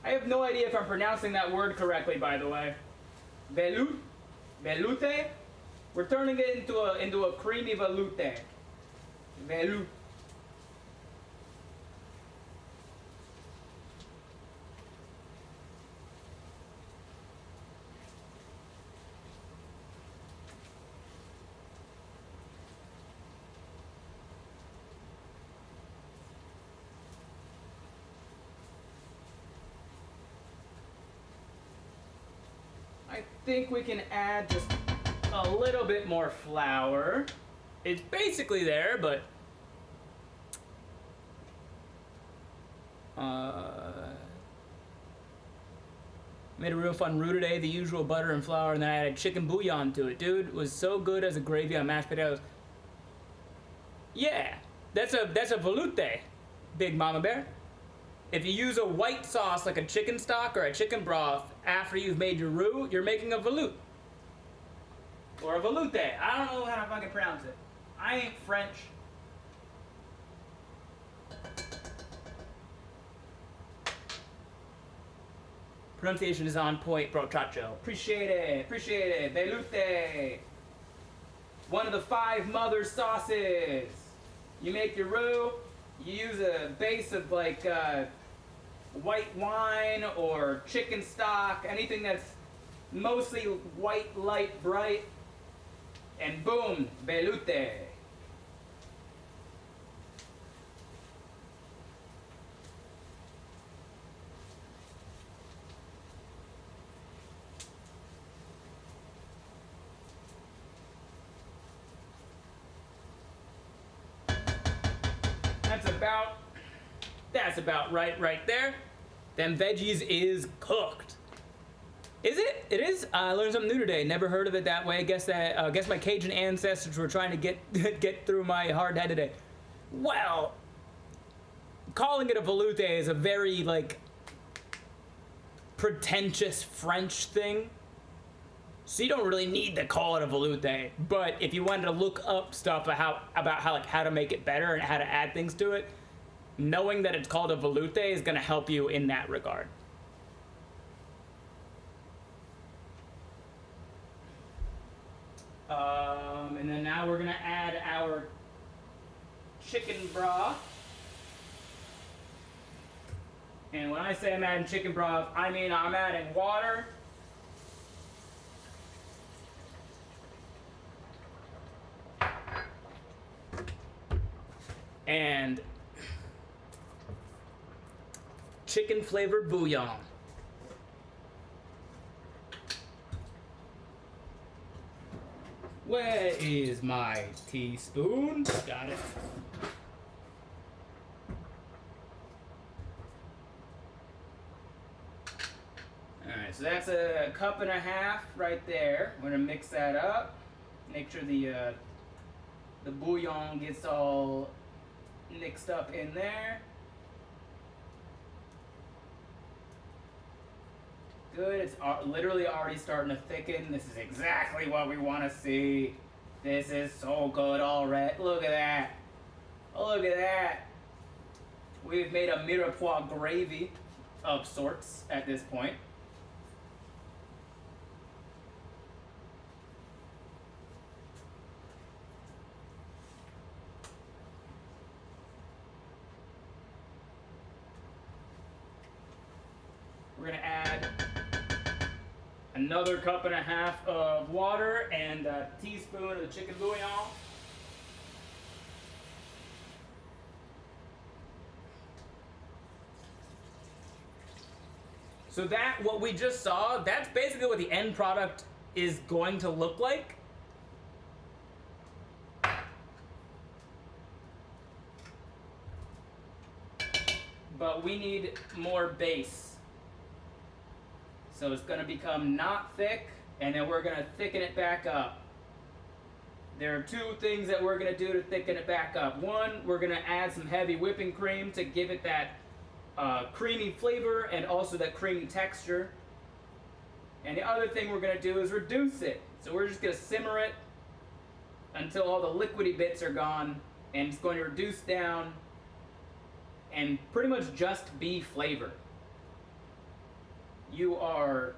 I have no idea if I'm pronouncing that word correctly, by the way. Veloute? We're turning it into a creamy veloute. Veloute. I think we can add just a little bit more flour. It's basically there, but made a real fun roux today, the usual butter and flour, and then I added chicken bouillon to it. Dude, it was so good as a gravy on mashed potatoes. Yeah, that's a veloute, Big Mama Bear. If you use a white sauce like a chicken stock or a chicken broth after you've made your roux, you're making a veloute. Or a veloute. I don't know how to fucking pronounce it. I ain't French. Pronunciation is on point, brochacho. Appreciate it. Appreciate it. Veloute. One of the 5 mother sauces. You make your roux. You use a base of like white wine or chicken stock, anything that's mostly white, light, bright, and boom, veloute. That's about right there. Them veggies is cooked. Is it? It is? I learned something new today. Never heard of it that way. Guess my Cajun ancestors were trying to get through my hard head today. Well, calling it a veloute is a very like pretentious French thing. So you don't really need to call it a veloute. But if you wanted to look up stuff about how to make it better and how to add things to it, knowing that it's called a veloute is going to help you in that regard. And then now we're going to add our chicken broth. And when I say I'm adding chicken broth, I mean I'm adding water. And chicken flavored bouillon. Where is my teaspoon? Got it. Alright, so that's a cup and a half right there. We're gonna mix that up. Make sure the bouillon gets all mixed up in there. Good, it's literally already starting to thicken. This is exactly what we want to see. This is so good already. Look at that. Look at that. We've made a mirepoix gravy of sorts at this point. We're going to add another cup and a half of water and a teaspoon of the chicken bouillon. So that, what we just saw, that's basically what the end product is going to look like. But we need more base. So it's going to become not thick, and then we're going to thicken it back up. There are two things that we're going to do to thicken it back up. One, we're going to add some heavy whipping cream to give it that creamy flavor and also that creamy texture. And the other thing we're going to do is reduce it. So we're just going to simmer it until all the liquidy bits are gone, and it's going to reduce down and pretty much just be flavor. You are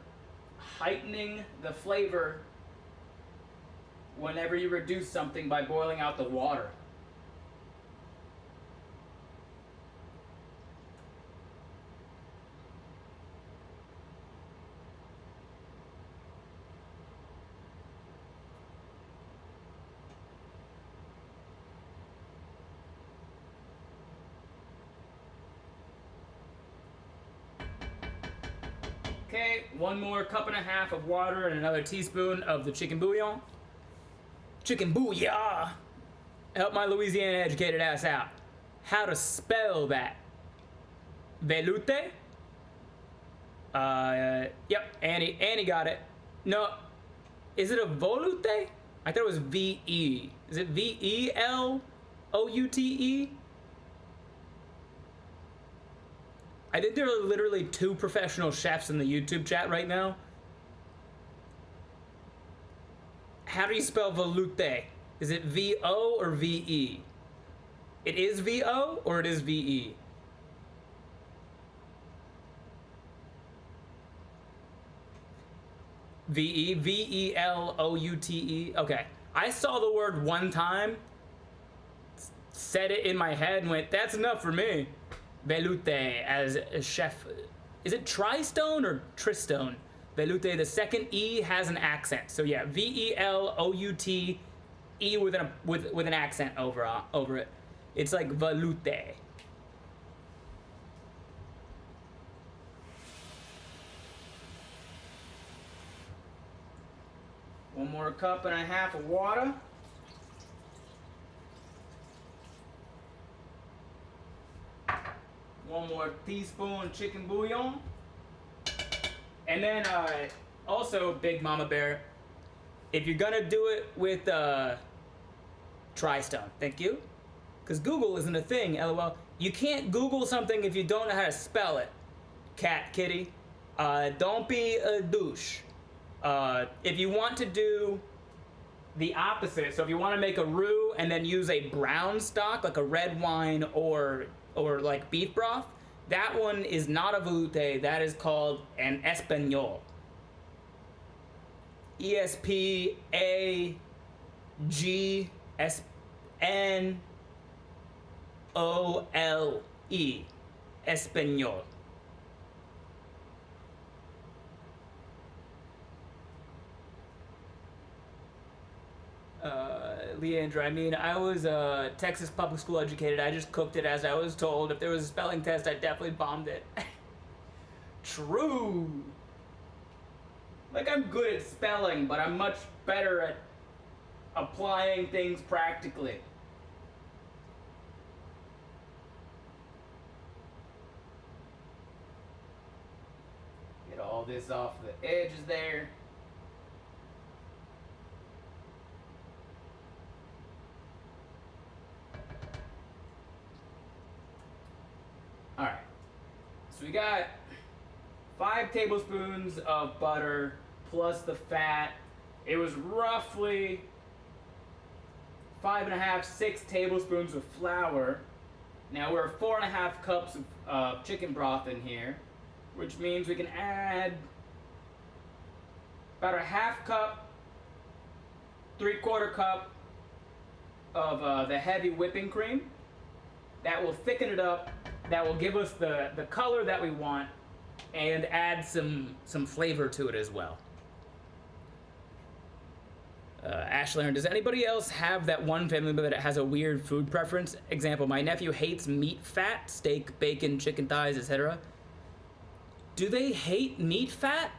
heightening the flavor whenever you reduce something by boiling out the water. Okay, one more cup and a half of water and another teaspoon of the chicken bouillon. Chicken bouillon! Help my Louisiana educated ass out. How to spell that? Veloute? Yep, Annie got it. No, is it a volute? I thought it was V-E. Is it V-E-L-O-U-T-E? I think there are literally two professional chefs in the YouTube chat right now. How do you spell veloute? Is it V-O or V-E? It is V-O or it is V-E? V-E, V-E-L-O-U-T-E. Okay. I saw the word one time, said it in my head, and went, that's enough for me. Veloute as a chef. Is it Tristone or Tristone? Veloute, the second E has an accent. So yeah, V-E-L-O-U-T-E with an accent over it. It's like veloute. One more cup and a half of water. One more teaspoon chicken bouillon. And then also, Big Mama Bear, if you're gonna do it with Tristone, thank you. Because Google isn't a thing, LOL. You can't Google something if you don't know how to spell it. Cat, kitty. Don't be a douche. If you want to do the opposite, so if you want to make a roux and then use a brown stock, like a red wine or or like beef broth. That one is not a veloute. That is called an espagnole. ESPAGSNOLE. Espagnole. Leandra, I mean, I was Texas public school educated. I just cooked it as I was told. If there was a spelling test, I definitely bombed it. True. Like, I'm good at spelling, but I'm much better at applying things practically. Get all this off the edges there. Alright, so we got 5 tablespoons of butter plus the fat. It was roughly 5.5, 6 tablespoons of flour. Now we're 4.5 cups of chicken broth in here, which means we can add about a half cup, 3/4 cup of the heavy whipping cream. That will thicken it up. That will give us the color that we want and add some flavor to it as well. Ashley, does anybody else have that one family member that has a weird food preference? Example, my nephew hates meat fat, steak, bacon, chicken thighs, etc. Do they hate meat fat?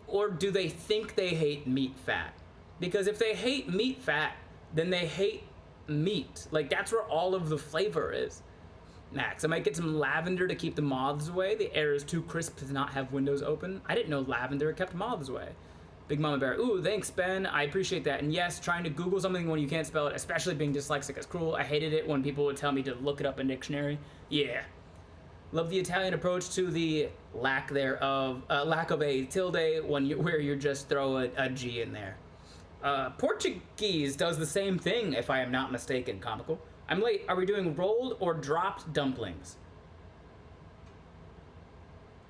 Or do they think they hate meat fat? Because if they hate meat fat, then they hate meat. Like, that's where all of the flavor is. Max, I might get some lavender to keep the moths away. The air is too crisp to not have windows open. I didn't know lavender kept moths away. Big Mama Bear, ooh, thanks, Ben. I appreciate that. And yes, trying to Google something when you can't spell it, especially being dyslexic, is cruel. I hated it when people would tell me to look it up in dictionary. Yeah. Love the Italian approach to the lack of a tilde where you just throw a G in there. Portuguese does the same thing, if I am not mistaken, comical. I'm late. Are we doing rolled or dropped dumplings?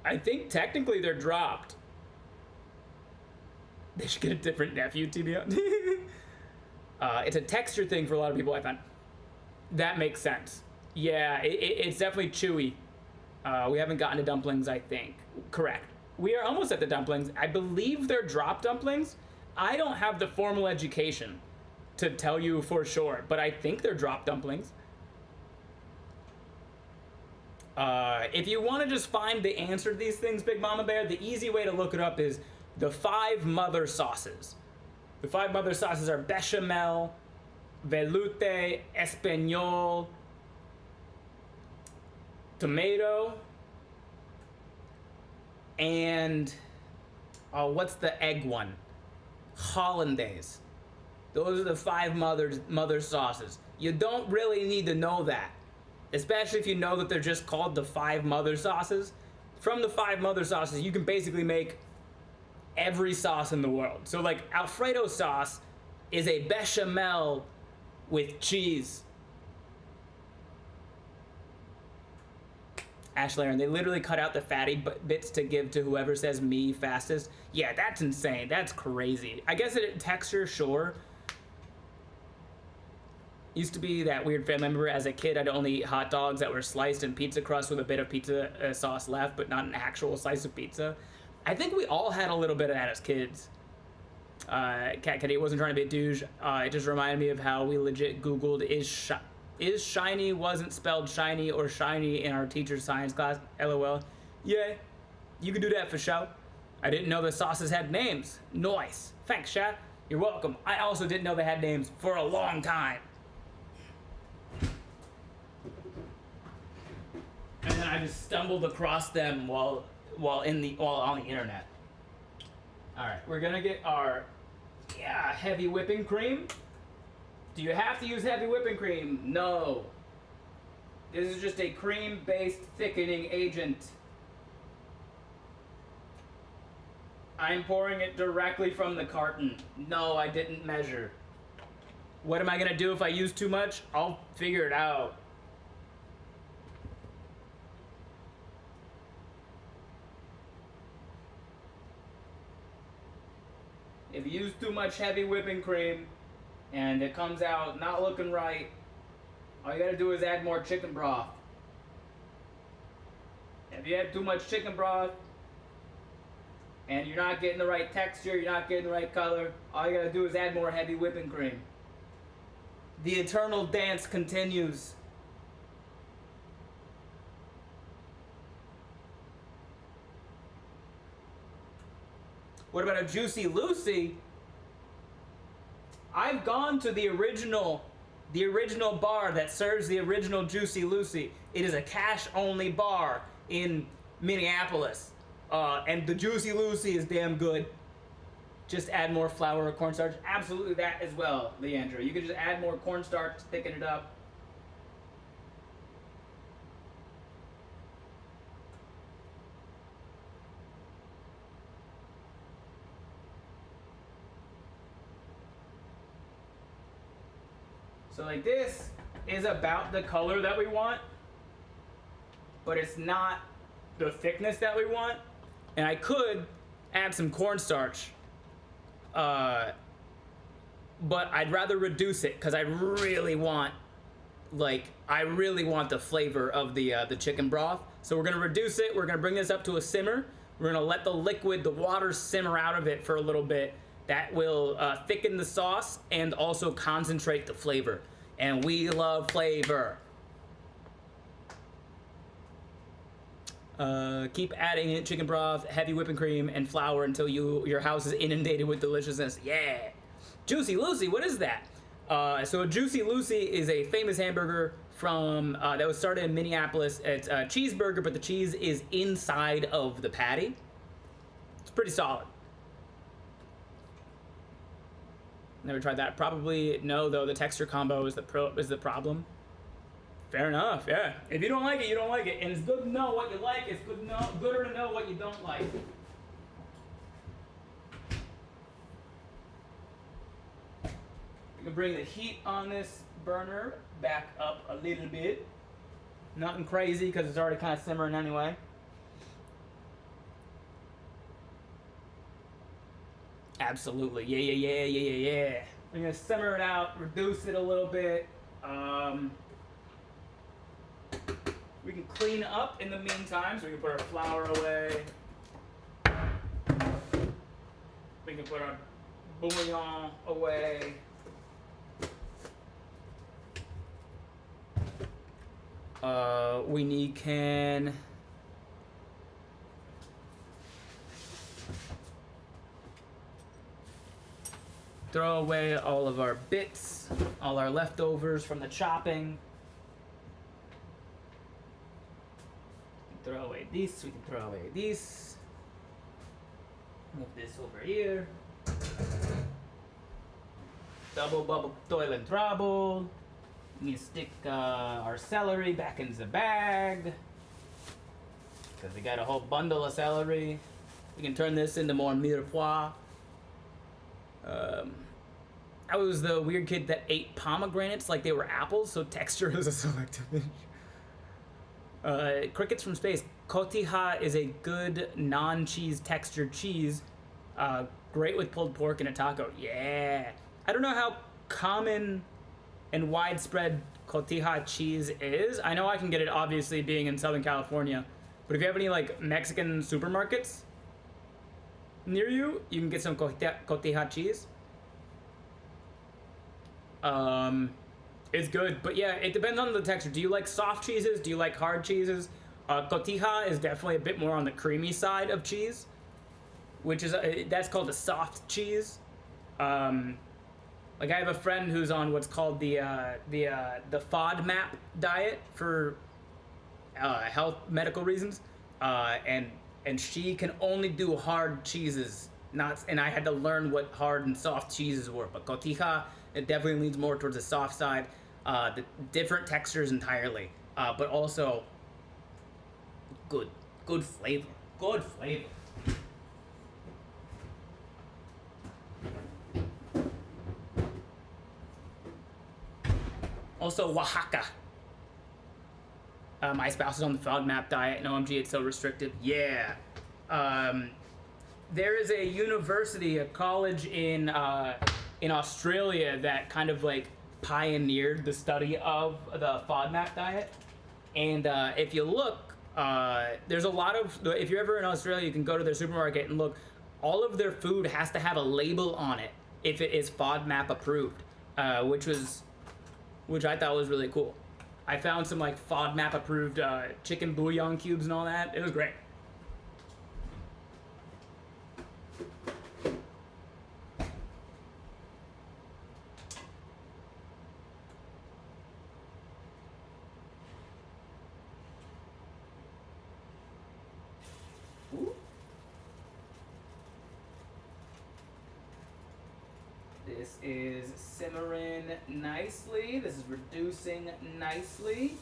I think technically they're dropped. They should get a different nephew, to be honest. It's a texture thing for a lot of people, I found. That makes sense. Yeah, it's definitely chewy. We haven't gotten to dumplings, I think. Correct. We are almost at the dumplings. I believe they're drop dumplings. I don't have the formal education to tell you for sure, but I think they're drop dumplings. If you want to just find the answer to these things, Big Mama Bear, the easy way to look it up is the 5 mother sauces. The 5 mother sauces are bechamel, veloute, espagnole, tomato, and what's the egg one? Hollandaise. Those are the 5 mother sauces. You don't really need to know that, especially if you know that they're just called the 5 mother sauces. From the 5 mother sauces, you can basically make every sauce in the world. So like Alfredo sauce is a bechamel with cheese. Ashley, and they literally cut out the fatty bits to give to whoever says me fastest. Yeah, that's insane. That's crazy. I guess it texture, sure. Used to be that weird family member as a kid. I'd only eat hot dogs that were sliced in pizza crust with a bit of pizza sauce left, but not an actual slice of pizza. I think we all had a little bit of that as kids. Cat Kitty wasn't trying to be a douche. It just reminded me of how we legit Googled is shiny wasn't spelled shiny or shiny in our teacher's science class. LOL. Yeah, you can do that for sure. I didn't know the sauces had names. Nice. Thanks, chat. You're welcome. I also didn't know they had names for a long time. And then I just stumbled across them while on the internet. All right, we're gonna get our heavy whipping cream. Do you have to use heavy whipping cream? No. This is just a cream-based thickening agent. I'm pouring it directly from the carton. No, I didn't measure. What am I gonna do if I use too much? I'll figure it out. if you use too much heavy whipping cream and it comes out not looking right, all you gotta do is add more chicken broth. If you add too much chicken broth and you're not getting the right texture, you're not getting the right color, all you gotta do is add more heavy whipping cream. The eternal dance continues. What about a Juicy Lucy? I've gone to the original bar that serves the original Juicy Lucy. It is a cash-only bar in Minneapolis. And the Juicy Lucy is damn good. Just add more flour or cornstarch. Absolutely that as well, Leandra. You can just add more cornstarch, thicken it up. So like this is about the color that we want, but it's not the thickness that we want. And I could add some cornstarch, but I'd rather reduce it because I really want the flavor of the chicken broth. So we're gonna reduce it. We're gonna bring this up to a simmer. We're gonna let the liquid, the water, simmer out of it for a little bit. That will thicken the sauce and also concentrate the flavor. And we love flavor. Keep adding in chicken broth, heavy whipping cream, and flour until your house is inundated with deliciousness. Yeah. Juicy Lucy, what is that? So a Juicy Lucy is a famous hamburger from that was started in Minneapolis. It's a cheeseburger, but the cheese is inside of the patty. It's pretty solid. Never tried that. Probably no, though. The texture combo is the problem. Fair enough. Yeah. If you don't like it, you don't like it, and it's good to know what you like. It's gooder to know what you don't like. We can bring the heat on this burner back up a little bit. Nothing crazy because it's already kind of simmering anyway. Absolutely. Yeah. We're gonna simmer it out, reduce it a little bit. We can clean up in the meantime, so we can put our flour away. We can put our bouillon away. We can throw away all of our bits, all our leftovers from the chopping. Throw away these, we can throw away these. Move this over here. Double bubble toilet trouble. We can stick our celery back in the bag, because we got a whole bundle of celery. We can turn this into more mirepoix. I was the weird kid that ate pomegranates like they were apples, so texture is a selective issue. Crickets from space. Cotija is a good non-cheese textured cheese. Great with pulled pork in a taco. Yeah. I don't know how common and widespread cotija cheese is. I know I can get it obviously being in Southern California, but if you have any like Mexican supermarkets near you, you can get some cotija cheese. It's good, but yeah, it depends on the texture. Do you like soft cheeses? Do you like hard cheeses? Cotija is definitely a bit more on the creamy side of cheese, which is that's called a soft cheese. Like I have a friend who's on what's called the FODMAP diet for health medical reasons, and she can only do hard cheeses. And I had to learn what hard and soft cheeses were. But cotija, it definitely leans more towards the soft side. The different textures entirely, but also good flavor. Good flavor. Also Oaxaca. My spouse is on the FODMAP diet, and OMG, it's so restrictive. Yeah. there is a university, a college in Australia that kind of like pioneered the study of the FODMAP diet. And if you look, there's a lot of, if you're ever in Australia, you can go to their supermarket and look. All of their food has to have a label on it if it is FODMAP approved, which I thought was really cool. I found some like FODMAP approved chicken bouillon cubes and all that. It was great. This is simmering nicely. This is reducing nicely.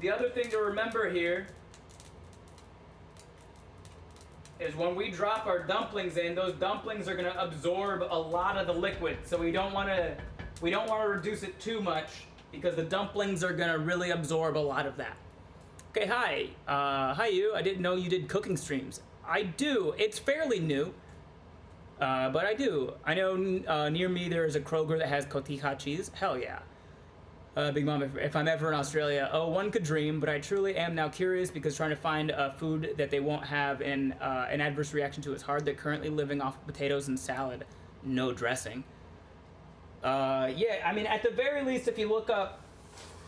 The other thing to remember here is when we drop our dumplings in, those dumplings are gonna absorb a lot of the liquid. So we don't wanna reduce it too much because the dumplings are gonna really absorb a lot of that. Okay, hi. Hi you. I didn't know you did cooking streams. I do. It's fairly new, but I do. I know near me there is a Kroger that has cotija cheese. Hell yeah. Big Mom, if I'm ever in Australia, one could dream, but I truly am now curious because trying to find food that they won't have an adverse reaction to is hard. They're currently living off potatoes and salad, no dressing. Yeah, I mean, at the very least, if you look up,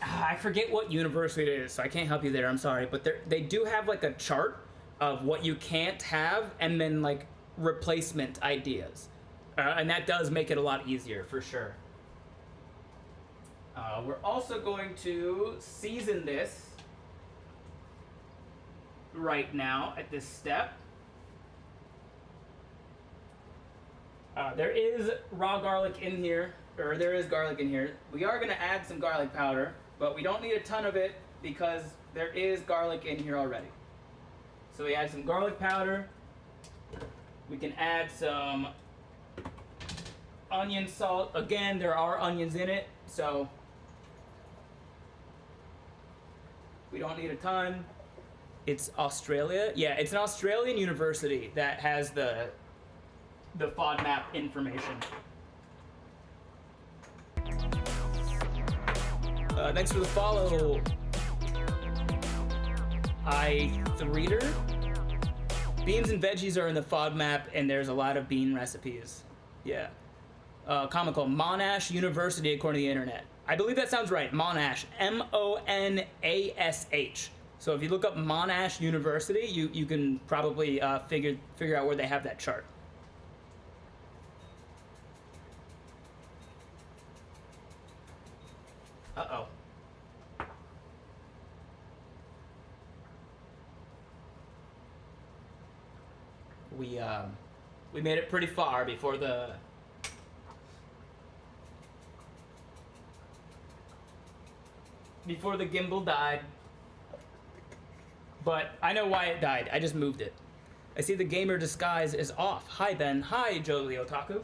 I forget what university it is, so I can't help you there, I'm sorry, but they do have like a chart of what you can't have and then like replacement ideas. And that does make it a lot easier, for sure. We're also going to season this right now at this step. There is raw garlic in here, or there is garlic in here. We are going to add some garlic powder, but we don't need a ton of it because there is garlic in here already. So we add some garlic powder. We can add some onion salt. Again, there are onions in it, so we don't need a ton. It's Australia. Yeah, it's an Australian university that has the FODMAP information. Thanks for the follow, I3er. Beans and veggies are in the FODMAP, and there's a lot of bean recipes. Yeah. Comical. Monash University, according to the internet. I believe that sounds right. Monash. M-O-N-A-S-H. So if you look up Monash University, you can probably figure out where they have that chart. Uh-oh. We made it pretty far before the gimbal died. But I know why it died. I just moved it. I see the gamer disguise is off. Hi, Ben. Hi, Jolie Otaku.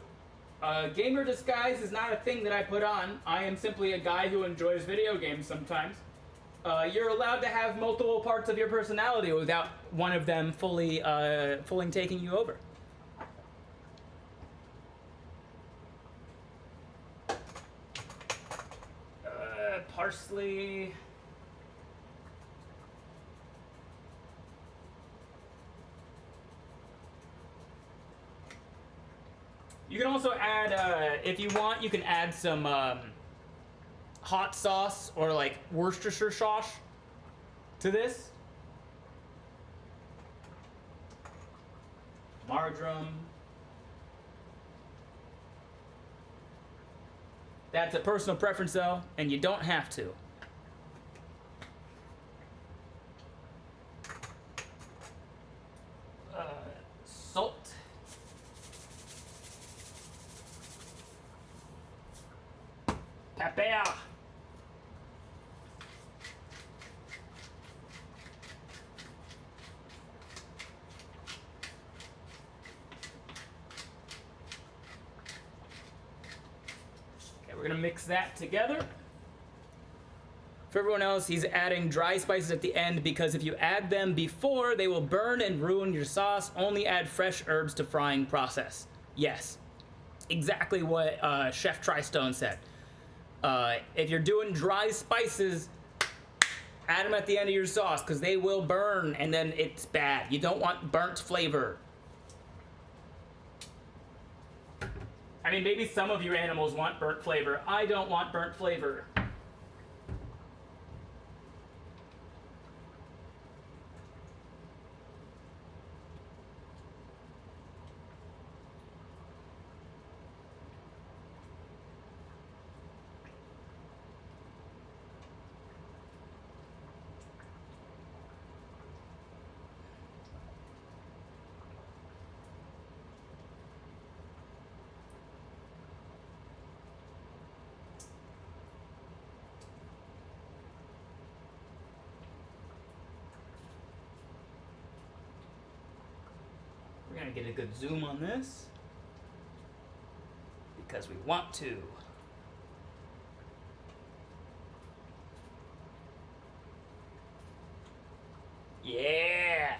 Gamer disguise is not a thing that I put on. I am simply a guy who enjoys video games sometimes. You're allowed to have multiple parts of your personality without one of them fully taking you over. Parsley. You can also add, if you want, you can add some hot sauce or like Worcestershire sauce to this. Marjoram. That's a personal preference though, and you don't have to. Salt. Pepper. we're gonna mix that together. For everyone else, he's adding dry spices at the end because if you add them before, they will burn and ruin your sauce. Only add fresh herbs to frying process. Yes, exactly what Chef Tristone said. If you're doing dry spices, add them at the end of your sauce because they will burn and then it's bad. You don't want burnt flavor. I mean, maybe some of your animals want burnt flavor. I don't want burnt flavor. We're gonna get a good zoom on this because we want to. Yeah.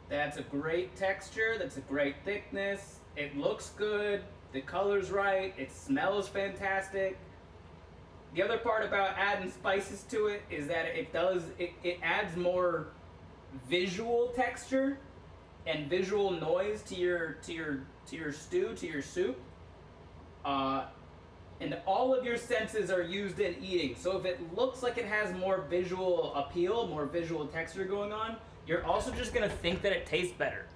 That's a great texture, that's a great thickness, it looks good, the color's right, it smells fantastic. The other part about adding spices to it is that it adds more visual texture and visual noise to your stew, to your soup. And all of your senses are used in eating. So if it looks like it has more visual appeal, more visual texture going on, you're also just gonna think that it tastes better.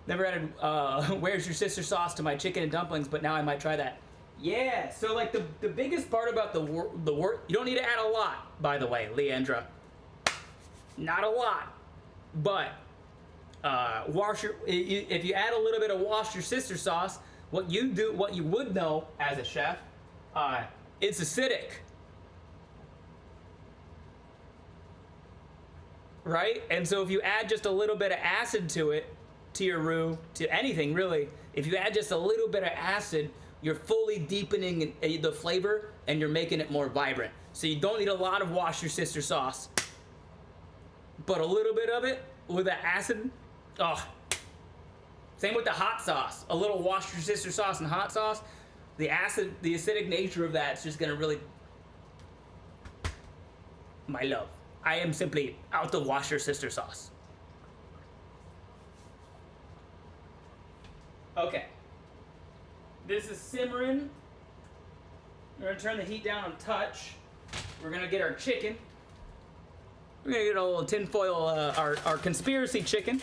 Never added where's your sister sauce to my chicken and dumplings, but now I might try that. Yeah, so like the biggest part about the work, you don't need to add a lot, by the way, Leandra. Not a lot, but if you add a little bit of wash your sister sauce, what you would know as a chef, it's acidic. Right? And so if you add just a little bit of acid to it, to your roux, to anything really, if you add just a little bit of acid, you're fully deepening the flavor and you're making it more vibrant. So you don't need a lot of wash your sister sauce, but a little bit of it with the acid, oh. Same with the hot sauce. A little wash your sister sauce and hot sauce, the acidic nature of that's just gonna really, my love. I am simply out to wash your sister sauce. Okay. This is simmering. We're gonna turn the heat down a touch. We're gonna get our chicken. We're gonna get a little tinfoil, our conspiracy chicken.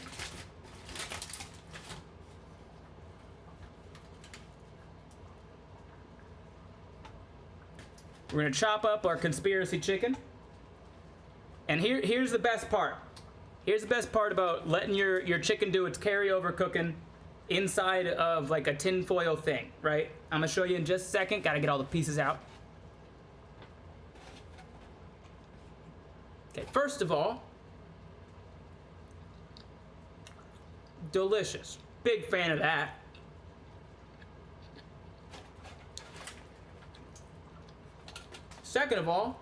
We're gonna chop up our conspiracy chicken. And here's the best part. Here's the best part about letting your chicken do its carryover cooking inside of like a tinfoil thing, right? I'm gonna show you in just a second. Gotta get all the pieces out. Okay, first of all, delicious. Big fan of that. Second of all,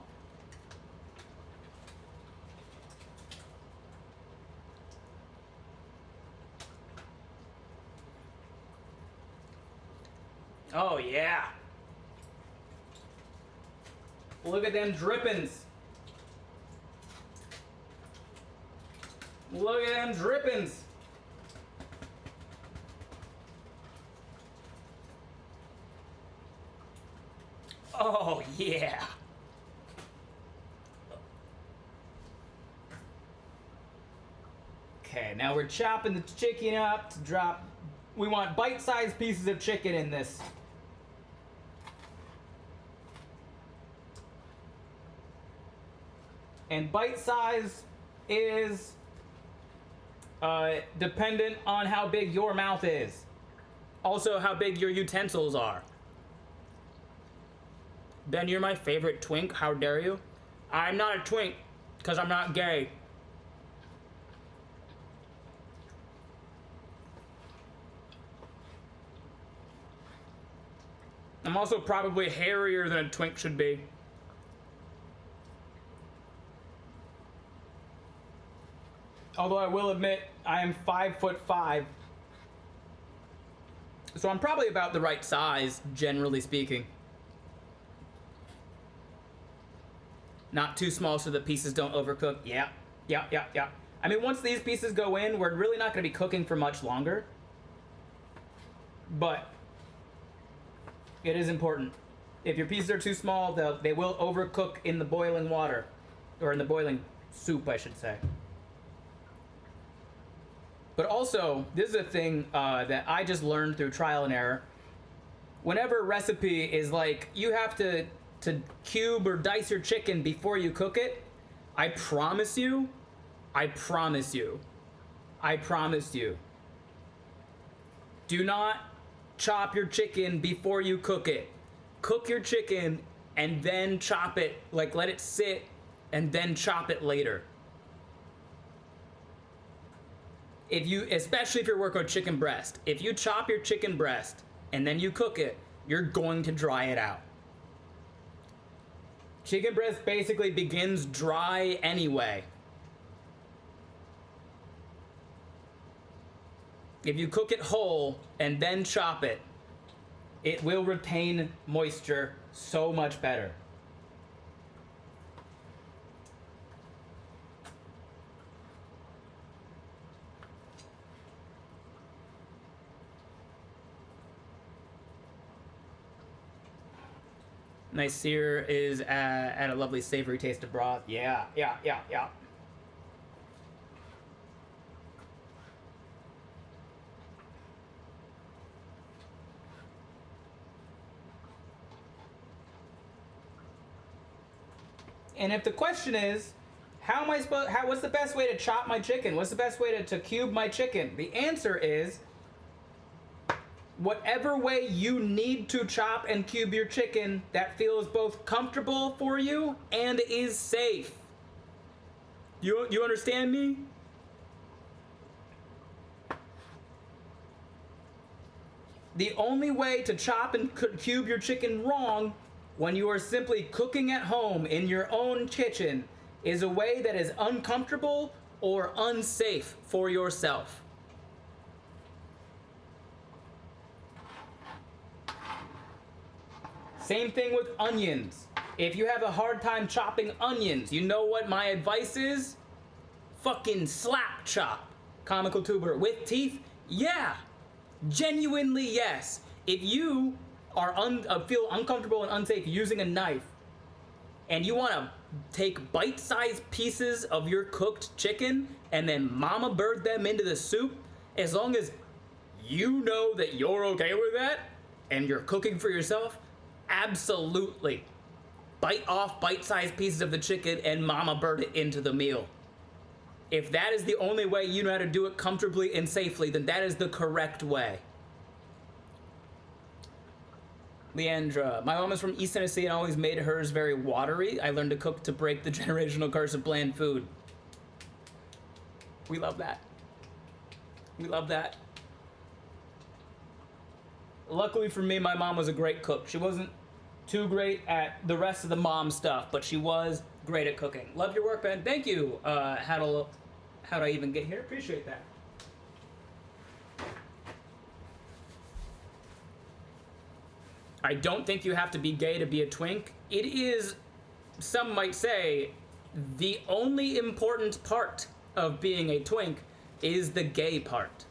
oh yeah. Look at them drippings. Look at them drippings. Oh yeah. Okay, now we're chopping the chicken up to drop. We want bite-sized pieces of chicken in this. And bite size is dependent on how big your mouth is. Also, how big your utensils are. Ben, you're my favorite twink. How dare you? I'm not a twink because I'm not gay. I'm also probably hairier than a twink should be. Although I will admit, I am 5'5". So I'm probably about the right size, generally speaking. Not too small so the pieces don't overcook. Yeah. I mean, once these pieces go in, we're really not going to be cooking for much longer. But it is important. If your pieces are too small, they will overcook in the boiling water. Or in the boiling soup, I should say. But also, this is a thing that I just learned through trial and error. Whenever a recipe is like, you have to cube or dice your chicken before you cook it, I promise you, do not chop your chicken before you cook it. Cook your chicken and then chop it, like let it sit and then chop it later. Especially if you're working with chicken breast, if you chop your chicken breast and then you cook it, you're going to dry it out. Chicken breast basically begins dry anyway. If you cook it whole and then chop it, it will retain moisture so much better. Nice sear is at a lovely savory taste of broth. Yeah. And if the question is, what's the best way to chop my chicken? What's the best way to cube my chicken? The answer is, whatever way you need to chop and cube your chicken that feels both comfortable for you and is safe. You understand me? The only way to chop and cube your chicken wrong when you are simply cooking at home in your own kitchen is a way that is uncomfortable or unsafe for yourself. Same thing with onions. If you have a hard time chopping onions, you know what my advice is? Fucking slap chop. Comical tuber with teeth? Yeah. Genuinely yes. If you are feel uncomfortable and unsafe using a knife, and you want to take bite-sized pieces of your cooked chicken and then mama bird them into the soup, as long as you know that you're okay with that and you're cooking for yourself, absolutely. Bite off bite-sized pieces of the chicken and mama bird it into the meal. If that is the only way you know how to do it comfortably and safely, then that is the correct way. Leandra, my mom is from East Tennessee and always made hers very watery. I learned to cook to break the generational curse of bland food. We love that. We love that. Luckily for me, my mom was a great cook. She wasn't too great at the rest of the mom stuff, but she was great at cooking. Love your work, Ben. Thank you. How'd I even get here? Appreciate that. I don't think you have to be gay to be a twink. It is, some might say, the only important part of being a twink is the gay part.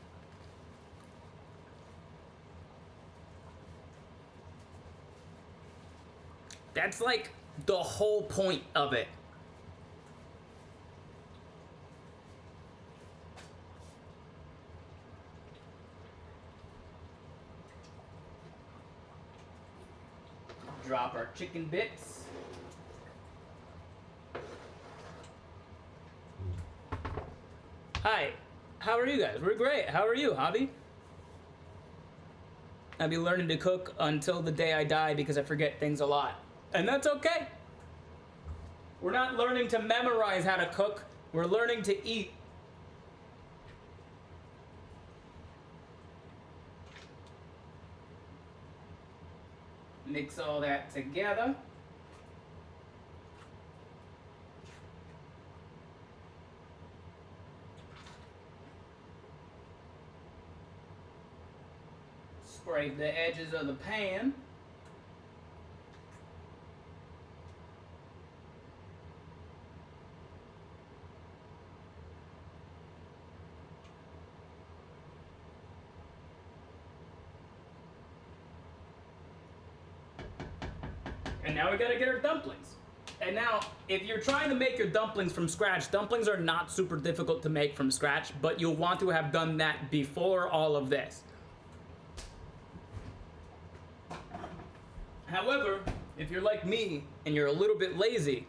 That's like the whole point of it. Drop our chicken bits. How are you guys? We're great. How are you, Hobby? I'll be learning to cook until the day I die because I forget things a lot. And that's okay. We're not learning to memorize how to cook. We're learning to eat. Mix all that together. Scrape the edges of the pan. And now we gotta get our dumplings. And now, if you're trying to make your dumplings from scratch, dumplings are not super difficult to make from scratch, but you'll want to have done that before all of this. However, if you're like me and you're a little bit lazy,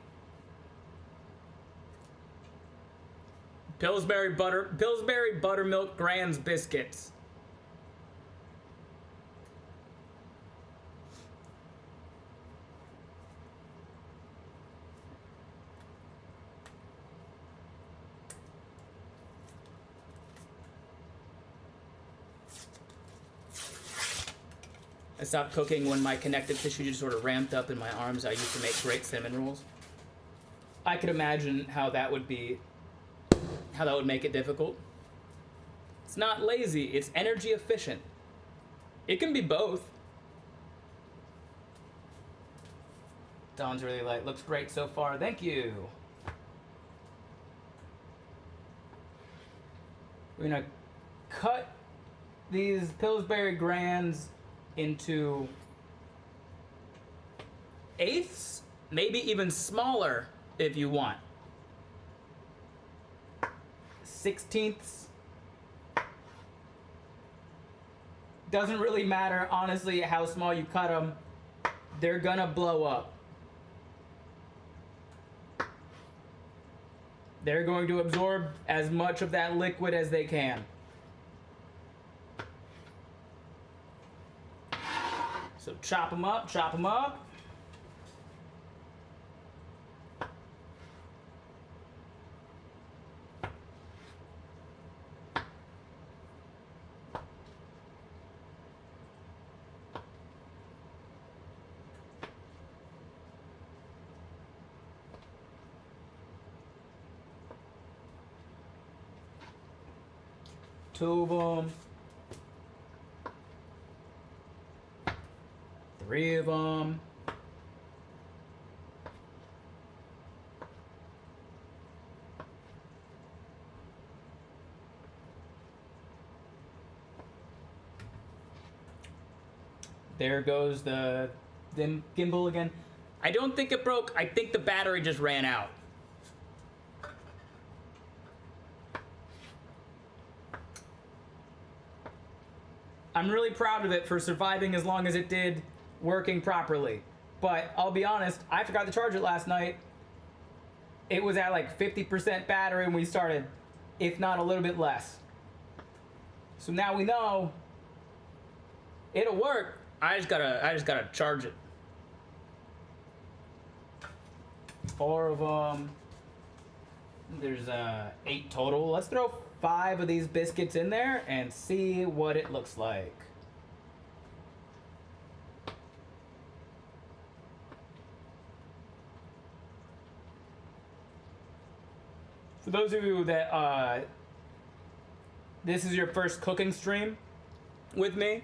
Pillsbury buttermilk Grands biscuits. I stopped cooking when my connective tissue just sort of ramped up in my arms. I used to make great cinnamon rolls. I could imagine how that would make it difficult. It's not lazy, it's energy efficient. It can be both. Dawn's really light. Looks great so far. Thank you. We're gonna cut these Pillsbury Grands into eighths, maybe even smaller if you want. 16ths. Doesn't really matter, honestly, how small you cut them. They're gonna blow up. They're going to absorb as much of that liquid as they can. So chop them up, chop them up. Two of them. Three of them. There goes the gimbal again. I don't think it broke. I think the battery just ran out. I'm really proud of it for surviving as long as it did, working properly. But I'll be honest, I forgot to charge it last night. It was at like 50% battery when we started, if not a little bit less. So now we know it'll work. I just gotta charge it. 4 of them. There's 8 total. Let's throw 5 of these biscuits in there and see what it looks like. For those of you that this is your first cooking stream with me,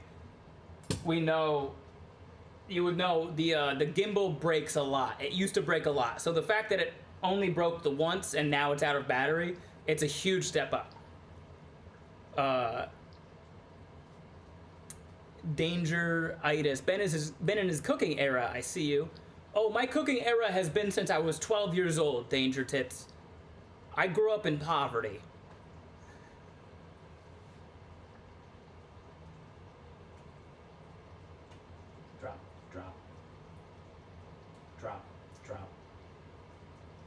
you would know the gimbal breaks a lot. It used to break a lot. So the fact that it only broke the once and now it's out of battery, it's a huge step up. Danger-itis. Ben in his cooking era, I see you. Oh, my cooking era has been since I was 12 years old, Danger Tits. I grew up in poverty. Drop, drop. Drop, drop.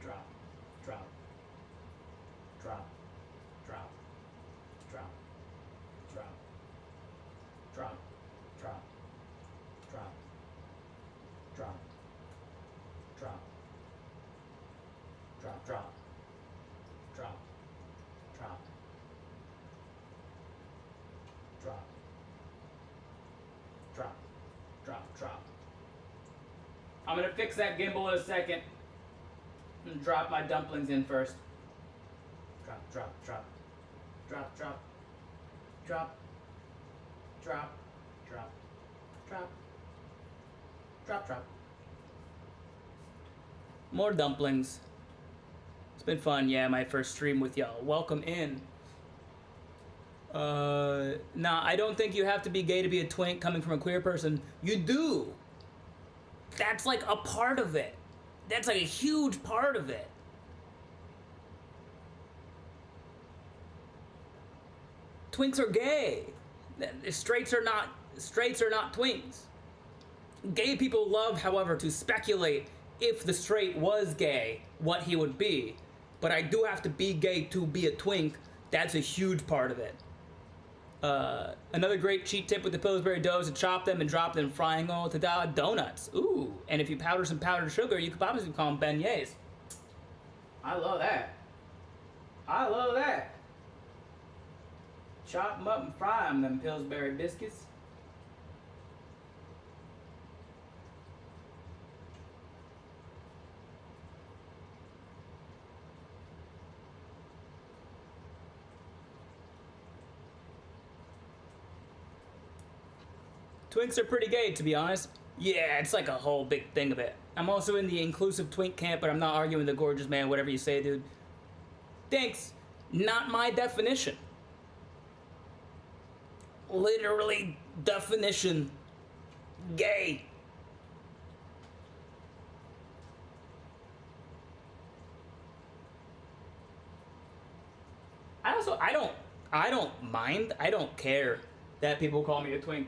Drop, drop. Drop, drop, drop. drop, drop, drop, drop, drop, drop, drop, drop, drop, drop, drop, drop. I'm gonna fix that gimbal in a second and drop my dumplings in first. Drop, drop, drop, drop, drop, drop, drop, drop, drop, drop, drop. More dumplings. It's been fun, yeah, my first stream with y'all. Welcome in. Nah, I don't think you have to be gay to be a twink coming from a queer person. You do. That's like a part of it. That's like a huge part of it. Twinks are gay. Straights are not twinks. Gay people love, however, to speculate if the straight was gay, what he would be. But I do have to be gay to be a twink. That's a huge part of it. Another great cheat tip with the Pillsbury dough is to chop them and drop them in frying oil to donuts. Ooh, and if you powder some powdered sugar, you could obviously call them beignets. I love that. I love that. Chop them up and fry them Pillsbury biscuits. Twinks are pretty gay, to be honest. Yeah, it's like a whole big thing of it. I'm also in the inclusive twink camp, but I'm not arguing the gorgeous man, whatever you say, dude. Thanks. Not my definition. Literally, definition. Gay. I don't mind. I don't care that people call me a twink.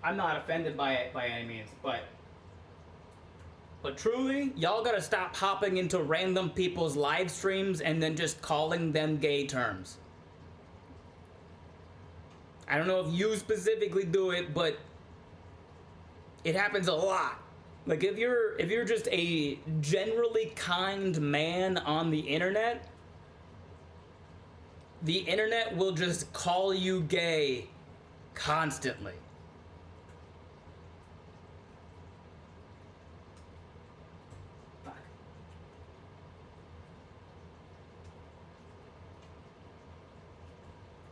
I'm not offended by it by any means, but truly, y'all gotta stop hopping into random people's live streams and then just calling them gay terms. I don't know if you specifically do it, but it happens a lot. Like if you're just a generally kind man on the internet will just call you gay constantly.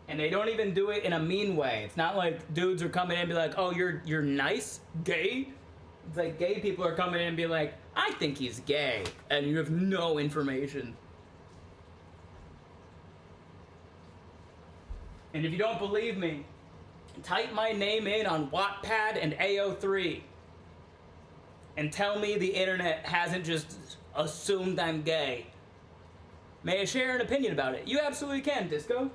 And they don't even do it in a mean way. It's not like dudes are coming in and be like, oh, you're nice, gay? It's like gay people are coming in and be like, I think he's gay. And you have no information. And if you don't believe me, type my name in on Wattpad and AO3 and tell me the internet hasn't just assumed I'm gay. May I share an opinion about it? You absolutely can, Disco.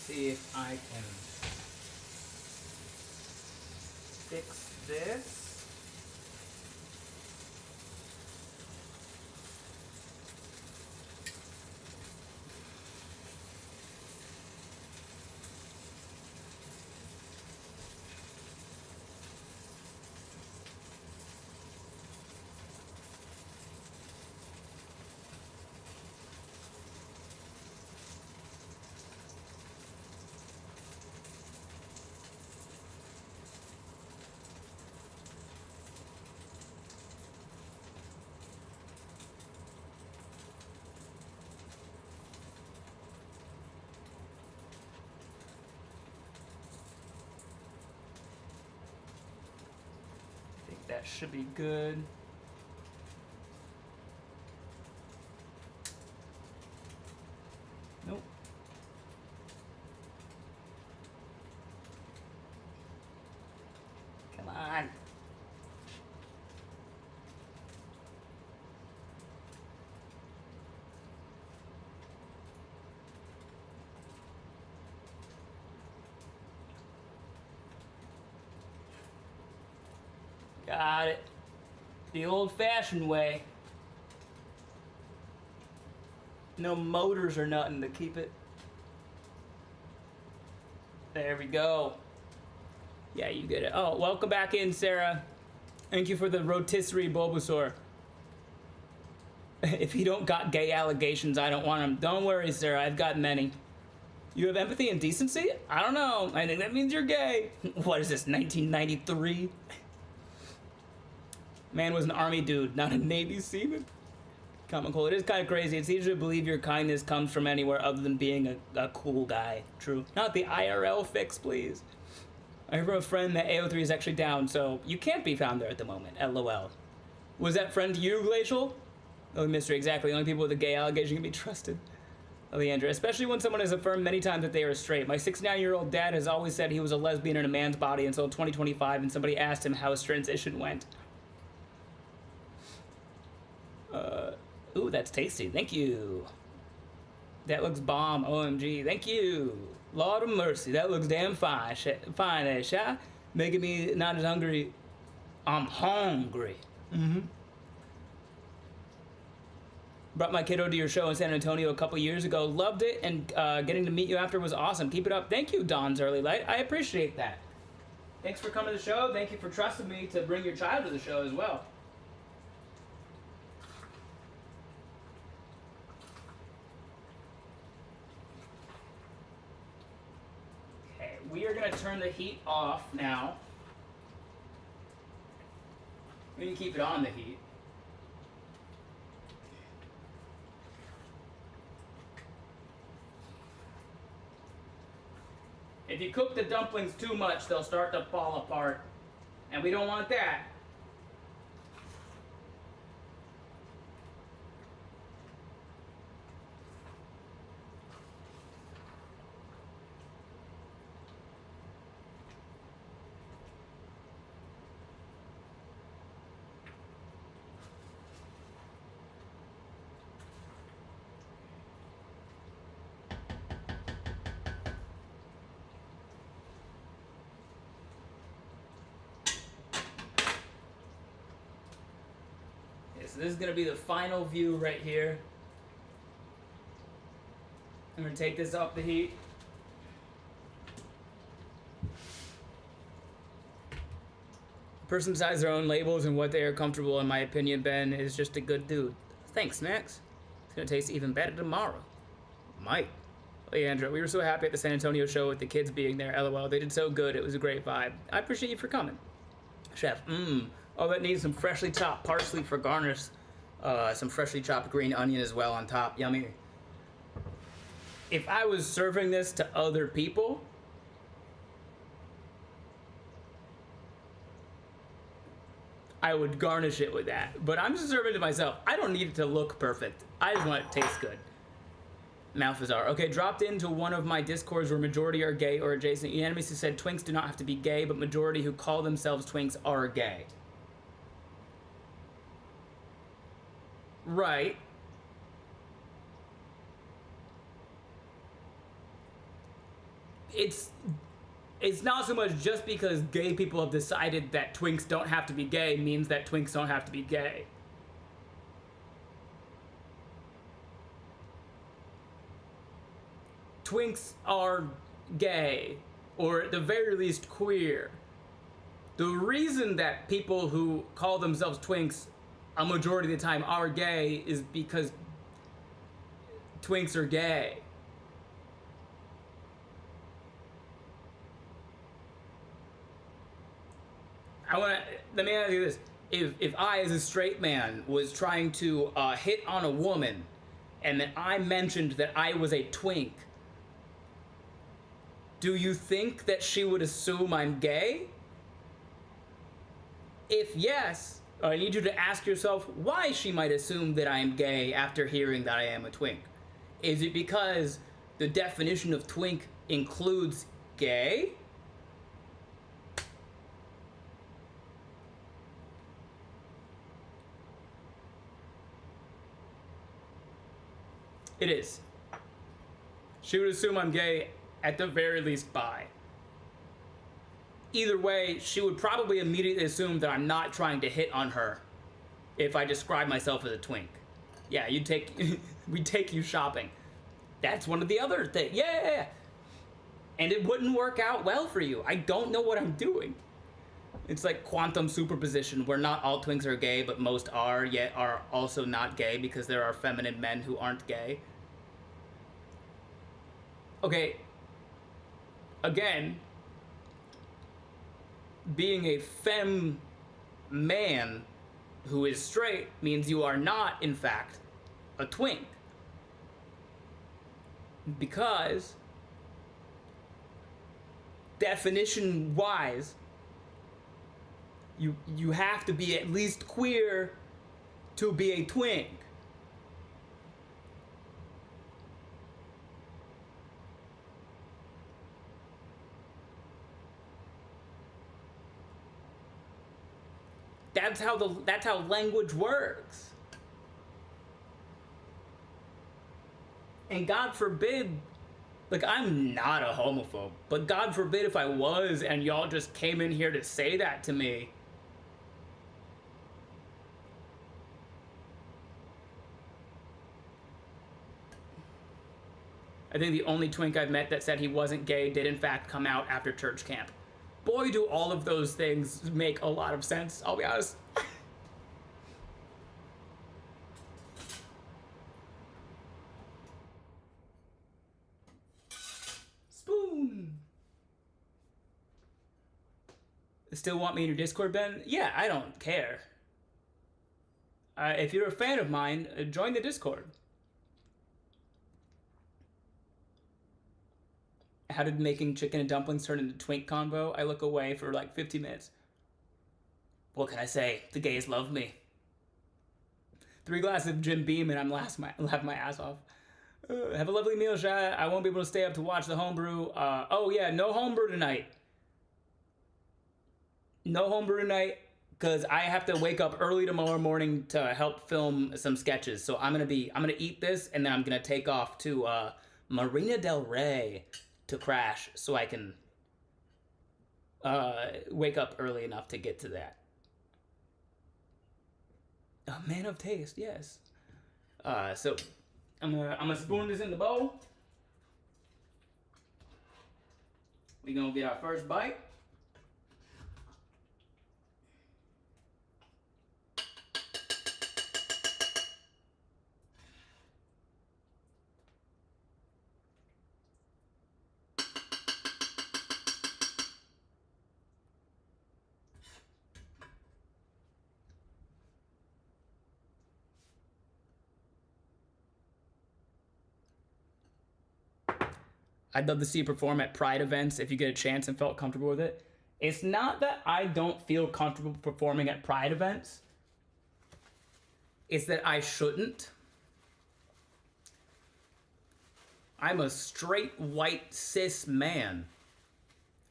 See if I can fix this. that should be good. Nope. Come on. Got it. The old-fashioned way. No motors or nothing to keep it. There we go. Yeah, you get it. Oh, welcome back in, Sarah. Thank you for the rotisserie Bulbasaur. If you don't got gay allegations, I don't want them. Don't worry, Sarah. I've got many. You have empathy and decency? I don't know. I think that means you're gay. What is this, 1993? Man was an army dude, not a Navy seaman. Comical. It is kind of crazy. It's easier to believe your kindness comes from anywhere other than being a cool guy. True. Not the IRL fix, please. I heard from a friend that AO3 is actually down, so you can't be found there at the moment. LOL. Was that friend you, Glacial? Oh, mystery, exactly. Only people with a gay allegation can be trusted. Leandra, especially when someone has affirmed many times that they are straight. My 69-year-old dad has always said he was a lesbian in a man's body until 2025, and somebody asked him how his transition went. Ooh, that's tasty. Thank you. That looks bomb. OMG. Thank you. Lord of mercy. That looks damn fine. Fine, eh, Shy? Making me not as hungry. I'm hungry. Brought my kiddo to your show in San Antonio a couple years ago. Loved it, and getting to meet you after was awesome. Keep it up. Thank you, Don's Early Light. I appreciate that. Thanks for coming to the show. Thank you for trusting me to bring your child to the show as well. We are going to turn the heat off now. We can keep it on the heat. If you cook the dumplings too much, they'll start to fall apart. And we don't want that. So this is going to be the final view right here. I'm going to take this off the heat. A person decides their own labels and what they are comfortable, in my opinion. Ben is just a good dude. Thanks, Max. It's going to taste even better tomorrow. Might. Leandra, we were so happy at the San Antonio show with the kids being there. LOL, they did so good. It was a great vibe. I appreciate you for coming. Chef, oh, that needs some freshly chopped parsley for garnish. Some freshly chopped green onion as well on top. Yummy. If I was serving this to other people, I would garnish it with that. But I'm just serving it to myself. I don't need it to look perfect. I just want it to taste good. Malfazar. Okay, dropped into one of my discords where majority are gay or adjacent. Unanimously said twinks do not have to be gay, but majority who call themselves twinks are gay. Right. It's not so much just because gay people have decided that twinks don't have to be gay means that twinks don't have to be gay. Twinks are gay, or at the very least queer. The reason that people who call themselves twinks a majority of the time are gay is because twinks are gay. Let me ask you this. If I, as a straight man, was trying to hit on a woman, and then I mentioned that I was a twink, do you think that she would assume I'm gay? If yes, I need you to ask yourself why she might assume that I am gay after hearing that I am a twink. Is it because the definition of twink includes gay? It is. She would assume I'm gay, at the very least bi. Either way, she would probably immediately assume that I'm not trying to hit on her if I describe myself as a twink. Yeah, we'd take you shopping. That's one of the other things. Yeah! And it wouldn't work out well for you. I don't know what I'm doing. It's like quantum superposition, where not all twinks are gay, but most are, yet are also not gay because there are feminine men who aren't gay. Okay. Again, being a femme man who is straight means you are not, in fact, a twink. Because, definition-wise, you have to be at least queer to be a twink. That's how language works. And God forbid, like, I'm not a homophobe, but God forbid if I was and y'all just came in here to say that to me. I think the only twink I've met that said he wasn't gay did in fact come out after church camp. Boy, do all of those things make a lot of sense, I'll be honest. Spoon. Still want me in your Discord, Ben? Yeah, I don't care. If you're a fan of mine, join the Discord. How did making chicken and dumplings turn into twink combo? I look away for like 50 minutes. What can I say? The gays love me. 3 glasses of Jim Beam and I'm laughing my ass off. Have a lovely meal, Shy. I won't be able to stay up to watch the homebrew. Oh yeah, no homebrew tonight. No homebrew tonight, because I have to wake up early tomorrow morning to help film some sketches. So I'm gonna eat this and then I'm gonna take off to Marina Del Rey to crash so I can wake up early enough to get to that. A man of taste, yes. So I'm gonna spoon this in the bowl. We gonna get our first bite. I'd love to see you perform at Pride events if you get a chance and felt comfortable with it. It's not that I don't feel comfortable performing at Pride events. It's that I shouldn't. I'm a straight, white, cis man.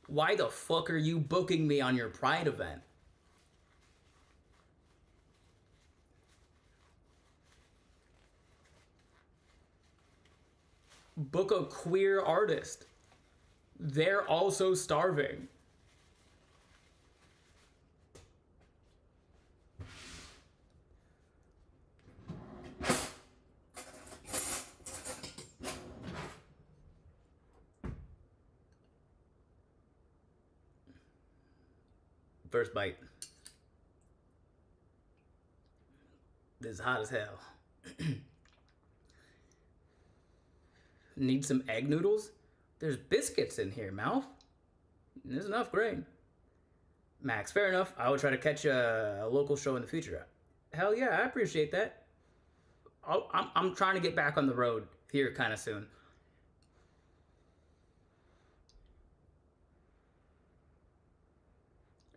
Why the fuck are you booking me on your Pride event? Book a queer artist. They're also starving. First bite. This is hot as hell. Need some egg noodles? There's biscuits in here, Mouth. There's enough grain. Max, fair enough. I will try to catch a local show in the future. Hell yeah, I appreciate that. I'm trying to get back on the road here kind of soon.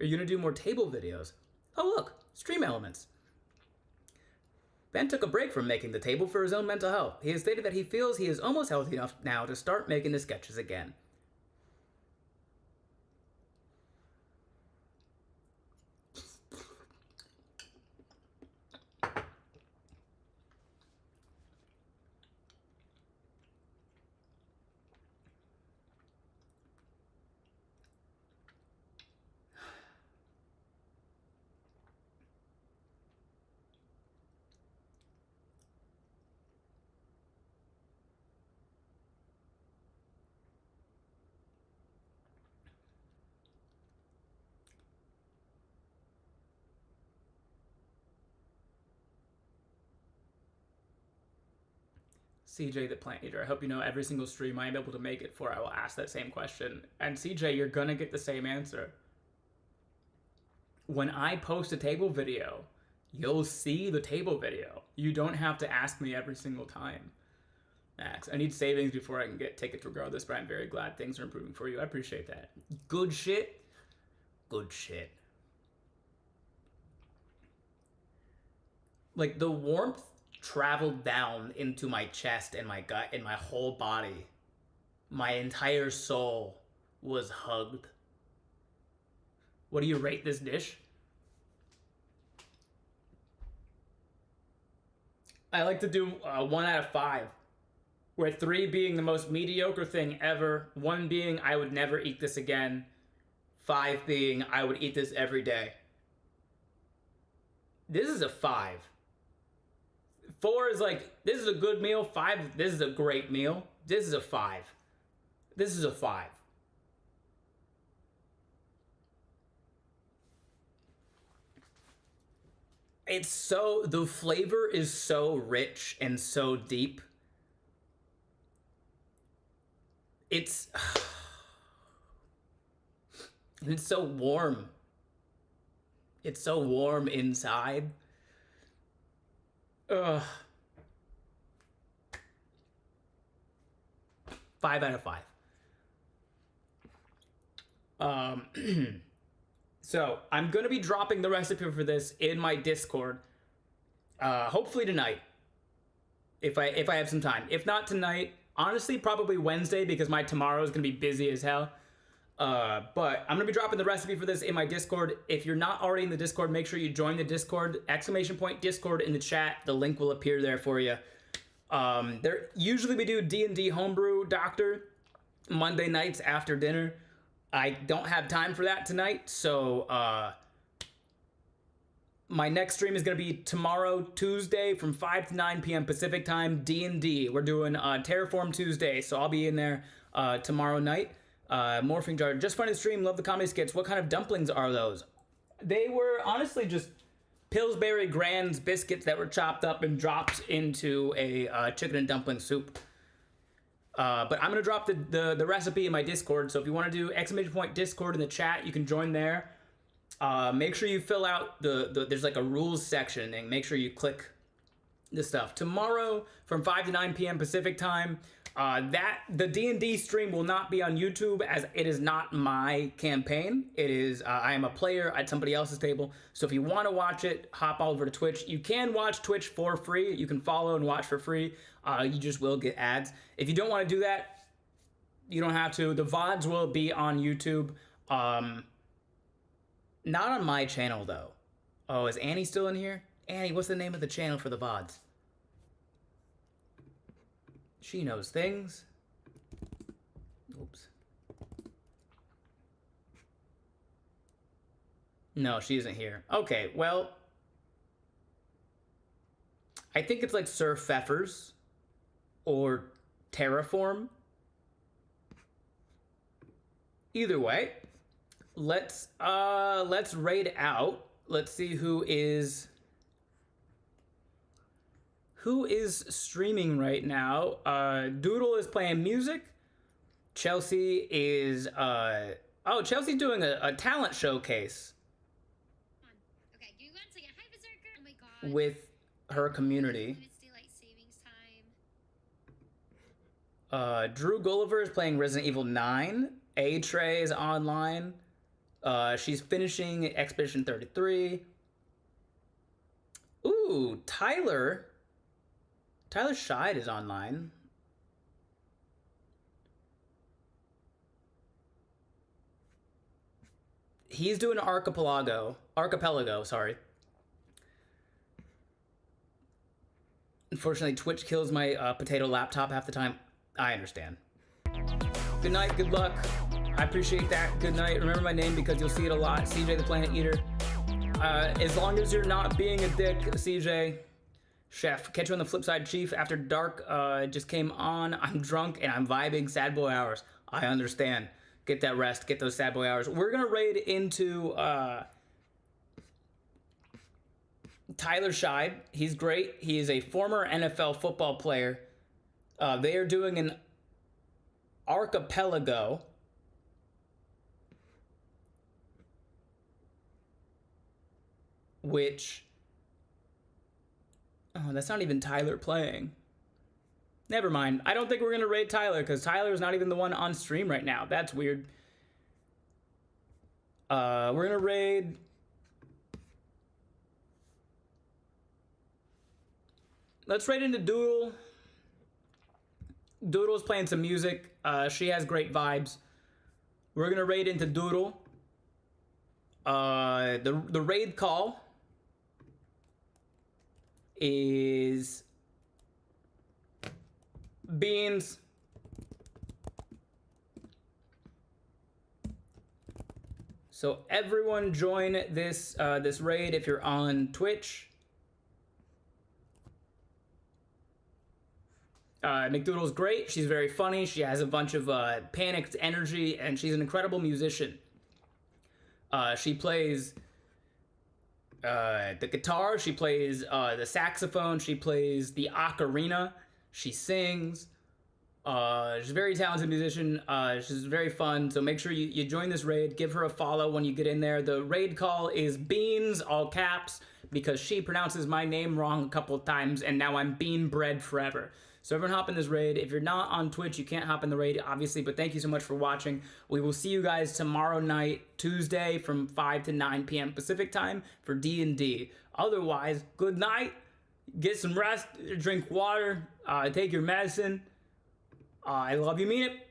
Are you gonna do more table videos? Oh look, stream elements. Ben took a break from making the table for his own mental health. He has stated that he feels he is almost healthy enough now to start making the sketches again. CJ the Plant Eater, I hope you know every single stream I am able to make it for, I will ask that same question. And CJ, you're gonna get the same answer. When I post a table video, you'll see the table video. You don't have to ask me every single time. Max, I need savings before I can get tickets regardless, but I'm very glad things are improving for you. I appreciate that. Good shit. Good shit. Like, the warmth traveled down into my chest and my gut and my whole body. My entire soul was hugged. What do you rate this dish? I like to do 1 out of 5, where 3 being the most mediocre thing ever, 1 being I would never eat this again, 5 being I would eat this every day. This is a 5. 4 is like, this is a good meal. 5, this is a great meal. This is a 5. This is a 5. It's so, the flavor is so rich and so deep. It's so warm. It's so warm inside. Ugh. 5 out of 5. So I'm gonna be dropping the recipe for this in my Discord, hopefully tonight, if I have some time. If not tonight, honestly, probably Wednesday, because my tomorrow is gonna be busy as hell. But I'm gonna be dropping the recipe for this in my Discord. If you're not already in the Discord, make sure you join the Discord. !Discord in the chat. The link will appear there for you. Usually we do D&D Homebrew Doctor Monday nights after dinner. I don't have time for that tonight, so my next stream is gonna be tomorrow, Tuesday, from 5 to 9 p.m. Pacific time, D&D. We're doing Terraform Tuesday, so I'll be in there tomorrow night. Morphing Jar, just fun to stream, love the comedy skits. What kind of dumplings are those? They were honestly just Pillsbury Grand's biscuits that were chopped up and dropped into a chicken and dumpling soup. But I'm gonna drop the recipe in my Discord, so if you want to do !Discord in the chat, you can join there. Make sure you fill out there's like a rules section, and make sure you click the stuff. Tomorrow from 5 to 9 p.m. Pacific time, the D&D stream will not be on YouTube, as it is not my campaign. It is I am a player at somebody else's table. So if you want to watch it, hop all over to Twitch. You can watch Twitch for free. You can follow and watch for free. You just will get ads. If you don't want to do that, you don't have to. The VODs will be on YouTube. Not on my channel though. Oh, is Annie still in here? Annie, what's the name of the channel for the VODs? She knows things. Oops. No, she isn't here. Okay, well, I think it's like Sir Pfeffers or Terraform. Either way, let's raid out. Let's see who is streaming right now. Doodle is playing music. Chelsea is Chelsea's doing a talent showcase. Okay, give me 1 second. Hi, Berserker. Oh my god. With her community. It's daylight savings time. Drew Gulliver is playing Resident Evil 9. A-Tray is online. She's finishing Expedition 33. Ooh, Tyler. Tyler Scheid is online. He's doing archipelago, sorry. Unfortunately, Twitch kills my potato laptop half the time. I understand. Good night, good luck. I appreciate that. Good night. Remember my name because you'll see it a lot. CJ the Planet Eater. As long as you're not being a dick, CJ. Chef, catch you on the flip side, Chief. After dark just came on. I'm drunk and I'm vibing. Sad boy hours. I understand. Get that rest. Get those sad boy hours. We're gonna raid into Tyler Scheid. He's great. He is a former NFL football player. They are doing an archipelago. Which... Oh, that's not even Tyler playing. Never mind. I don't think we're going to raid Tyler because Tyler is not even the one on stream right now. That's weird. We're going to raid... Let's raid into Doodle. Doodle's playing some music. She has great vibes. We're going to raid into Doodle. The raid call is Beans. So everyone join this this raid if you're on Twitch. McDoodle's great. She's very funny. She has a bunch of panicked energy, and she's an incredible musician. She plays the guitar, she plays the saxophone, she plays the ocarina, she sings. She's a very talented musician. She's very fun, so make sure you join this raid. Give her a follow when you get in there. The raid call is Beans, all caps, because she pronounces my name wrong a couple of times, and now I'm bean bread forever. So everyone hop in this raid. If you're not on Twitch, you can't hop in the raid, obviously, but thank you so much for watching. We will see you guys tomorrow night, Tuesday, from 5 to 9 p.m. Pacific time for D&D. Otherwise, good night. Get some rest, drink water, take your medicine. I love you, mean it.